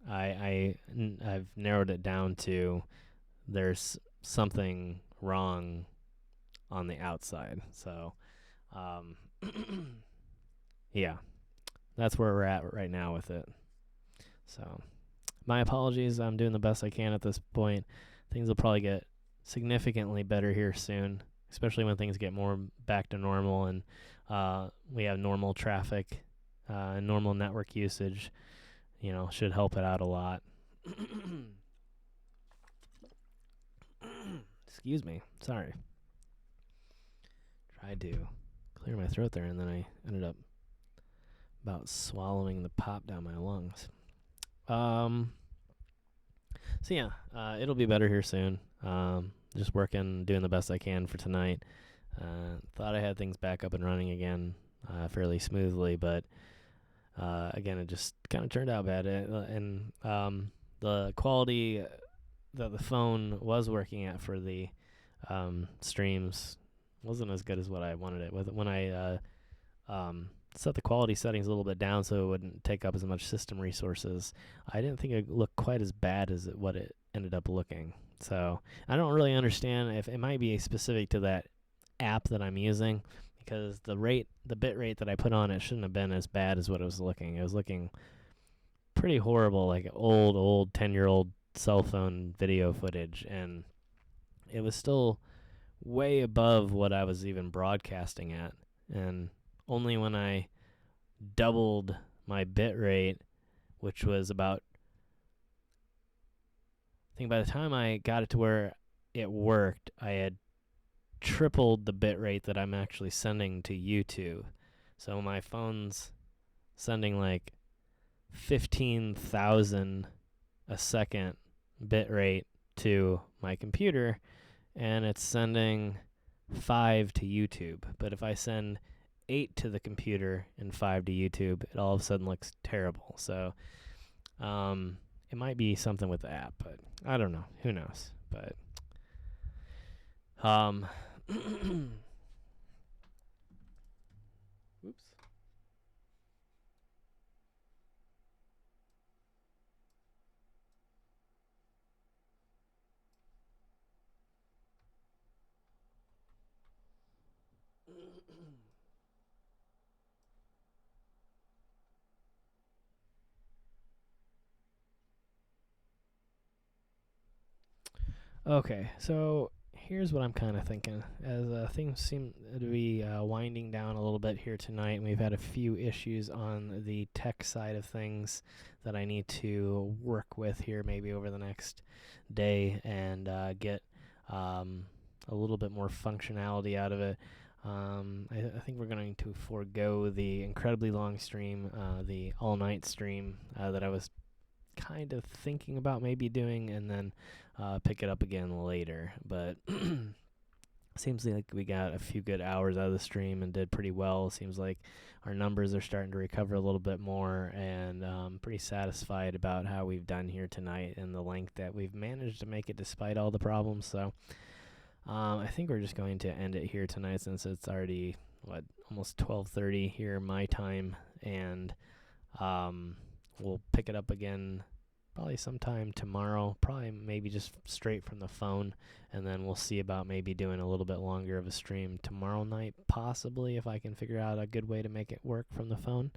I've narrowed it down to there's something wrong on the outside. So, yeah, that's where we're at right now with it. So, my apologies. I'm doing the best I can at this point. Things will probably get significantly better here soon, especially when things get more back to normal and we have normal traffic and normal network usage. Should help it out a lot. Excuse me. Sorry. Tried to clear my throat there, and then I ended up about swallowing the pop down my lungs. So yeah, it'll be better here soon. Just working, doing the best I can for tonight. Thought I had things back up and running again fairly smoothly, but again, it just kind of turned out bad. And the quality that the phone was working at for the streams wasn't as good as what I wanted it. When I set the quality settings a little bit down so it wouldn't take up as much system resources, I didn't think it looked quite as bad as what it ended up looking. So I don't really understand if it might be specific to that app that I'm using, because the bit rate that I put on it shouldn't have been as bad as what it was looking. It was looking pretty horrible, like old 10-year-old cell phone video footage, and it was still way above what I was even broadcasting at. And only when I doubled my bit rate, which was about, I think by the time I got it to where it worked, I had tripled the bit rate that I'm actually sending to YouTube. So my phone's sending like 15,000 a second bit rate to my computer, and it's sending 5 to YouTube. But if I send 8 to the computer and 5 to YouTube, it all of a sudden looks terrible. So it might be something with the app, but I don't know. Who knows? But oops. Okay, so here's what I'm kind of thinking. As things seem to be winding down a little bit here tonight, and we've had a few issues on the tech side of things that I need to work with here maybe over the next day and get a little bit more functionality out of it. I think we're going to forego the incredibly long stream, the all-night stream that I was kind of thinking about maybe doing, and then pick it up again later. But seems like we got a few good hours out of the stream and did pretty well. Seems like our numbers are starting to recover a little bit more, and pretty satisfied about how we've done here tonight and the length that we've managed to make it despite all the problems. So I think we're just going to end it here tonight since it's already almost 12:30 here my time, and we'll pick it up again probably sometime tomorrow, probably maybe just straight from the phone, and then we'll see about maybe doing a little bit longer of a stream tomorrow night, possibly, if I can figure out a good way to make it work from the phone.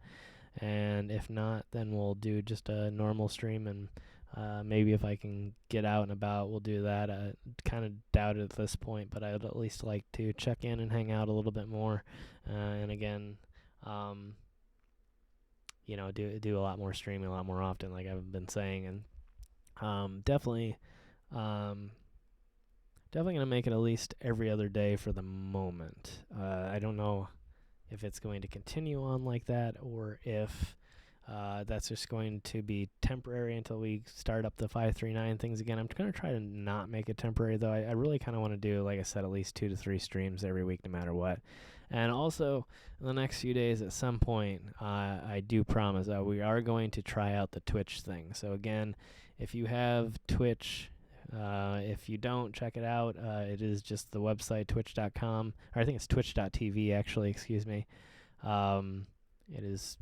And if not, then we'll do just a normal stream, and maybe if I can get out and about, we'll do that. I kind of doubt it at this point, but I'd at least like to check in and hang out a little bit more. And again, do a lot more streaming a lot more often, like I've been saying, and definitely gonna make it at least every other day for the moment. I don't know if it's going to continue on like that, or if that's just going to be temporary until we start up the 539 things again. I'm going to try to not make it temporary, though. I really kind of want to do, like I said, at least 2 to 3 streams every week, no matter what. And also, in the next few days, at some point, I do promise we are going to try out the Twitch thing. So again, if you have Twitch, if you don't, check it out. It is just the website, twitch.com. Or I think it's twitch.tv, actually, excuse me. It is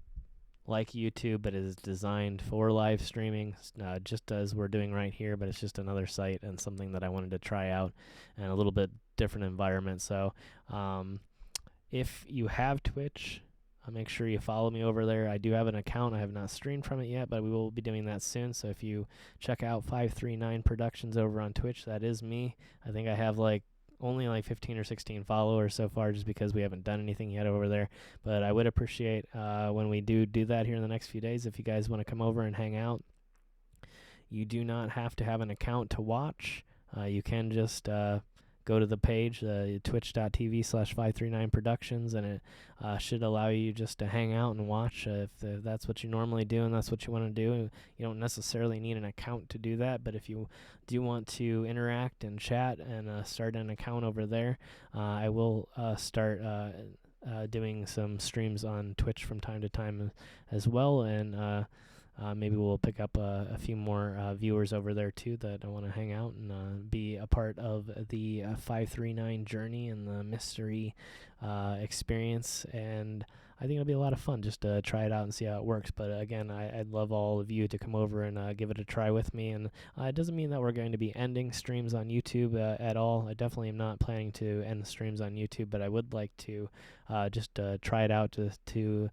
like YouTube, but it is designed for live streaming, just as we're doing right here, but it's just another site and something that I wanted to try out and a little bit different environment. So if you have Twitch, make sure you follow me over there. I do have an account. I have not streamed from it yet, but we will be doing that soon. So if you check out 539 Productions over on Twitch, that is me. I think I have only 15 or 16 followers so far, just because we haven't done anything yet over there. But I would appreciate when we do that here in the next few days. If you guys want to come over and hang out, you do not have to have an account to watch. You can just go to the page, twitch.tv/539productions, and it should allow you just to hang out and watch. If that's what you normally do and that's what you want to do, you don't necessarily need an account to do that. But if you do want to interact and chat and start an account over there, I will start doing some streams on Twitch from time to time as well, and maybe we'll pick up a few more viewers over there too that want to hang out and be a part of the 539 journey and the mystery experience. And I think it'll be a lot of fun just to try it out and see how it works. But again, I'd love all of you to come over and give it a try with me. And it doesn't mean that we're going to be ending streams on YouTube at all. I definitely am not planning to end the streams on YouTube, but I would like to just try it out to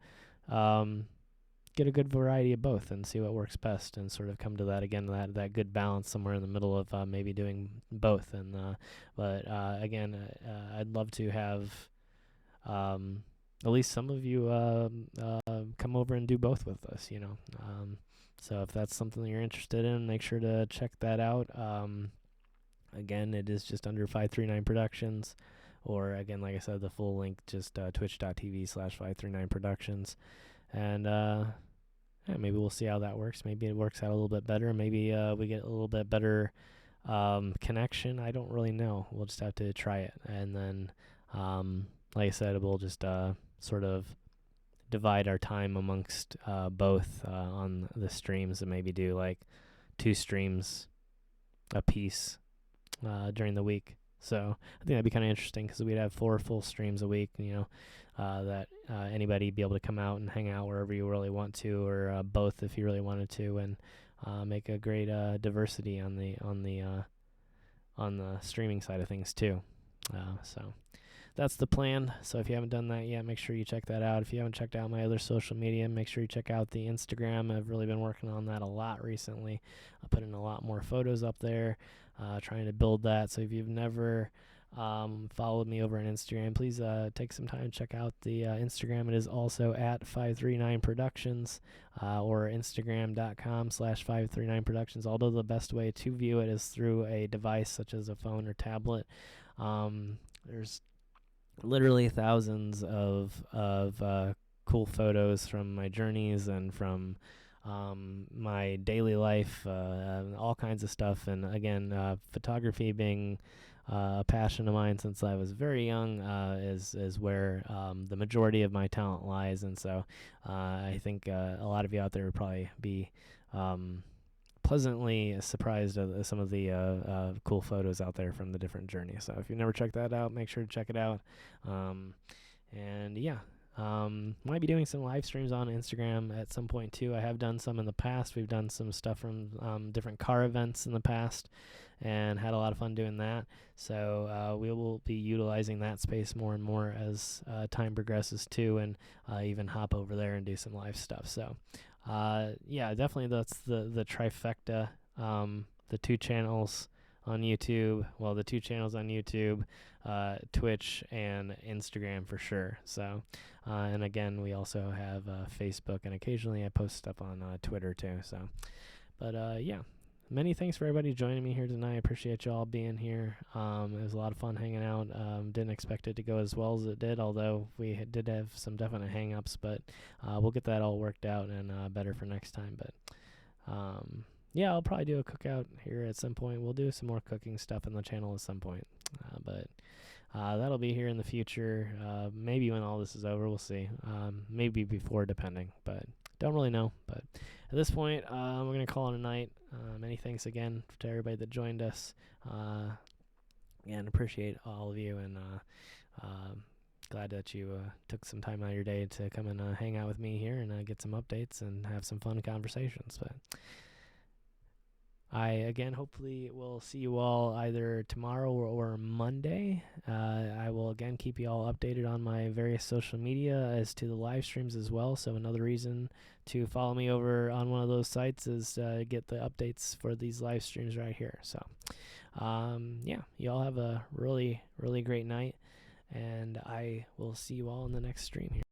get a good variety of both and see what works best, and sort of come to that again, that good balance somewhere in the middle of maybe doing both. And but again, I'd love to have at least some of you come over and do both with us, so if that's something that you're interested in, make sure to check that out. Again, it is just under 539 Productions, or again, like I said, the full link, just twitch.tv/539productions. And maybe we'll see how that works. Maybe it works out a little bit better. Maybe we get a little bit better connection. I don't really know. We'll just have to try it. And then, like I said, we'll just sort of divide our time amongst both on the streams, and maybe do 2 streams a piece during the week. So I think that'd be kind of interesting, because we'd have 4 full streams a week, that anybody be able to come out and hang out wherever you really want to, or both if you really wanted to, and make a great diversity on the streaming side of things too. So that's the plan. So if you haven't done that yet, make sure you check that out. If you haven't checked out my other social media, make sure you check out the Instagram. I've really been working on that a lot recently. I put in a lot more photos up there, trying to build that. So if you've never followed me over on Instagram, please take some time to check out the Instagram. It is also at 539 Productions, or Instagram.com/539 Productions. Although the best way to view it is through a device such as a phone or tablet. There's literally thousands of cool photos from my journeys and from my daily life, all kinds of stuff. And again, photography being a passion of mine since I was very young, is where the majority of my talent lies. And so I think a lot of you out there would probably be pleasantly surprised at some of the cool photos out there from the different journeys. So if you've never checked that out, make sure to check it out. And yeah, might be doing some live streams on Instagram at some point too. I have done some in the past. We've done some stuff from different car events in the past and had a lot of fun doing that. So we will be utilizing that space more and more as time progresses too, and even hop over there and do some live stuff. So yeah, definitely that's the trifecta. The two channels on YouTube, the two channels on YouTube, Twitch, and Instagram for sure. So, and again, we also have Facebook, and occasionally I post stuff on Twitter too. So, but yeah, many thanks for everybody joining me here tonight. I appreciate you all being here. It was a lot of fun hanging out. Didn't expect it to go as well as it did, although we did have some definite hang-ups, but we'll get that all worked out and better for next time. But yeah, I'll probably do a cookout here at some point. We'll do some more cooking stuff on the channel at some point. But that'll be here in the future. Maybe when all this is over, we'll see. Maybe before, depending. But don't really know. But at this point, we're going to call it a night. Many thanks again to everybody that joined us. Again, appreciate all of you. And glad that you took some time out of your day to come and hang out with me here and get some updates and have some fun conversations. But I, again, hopefully will see you all either tomorrow or Monday. I will, again, keep you all updated on my various social media as to the live streams as well. So another reason to follow me over on one of those sites is get the updates for these live streams right here. So, yeah, you all have a really, really great night, and I will see you all in the next stream here.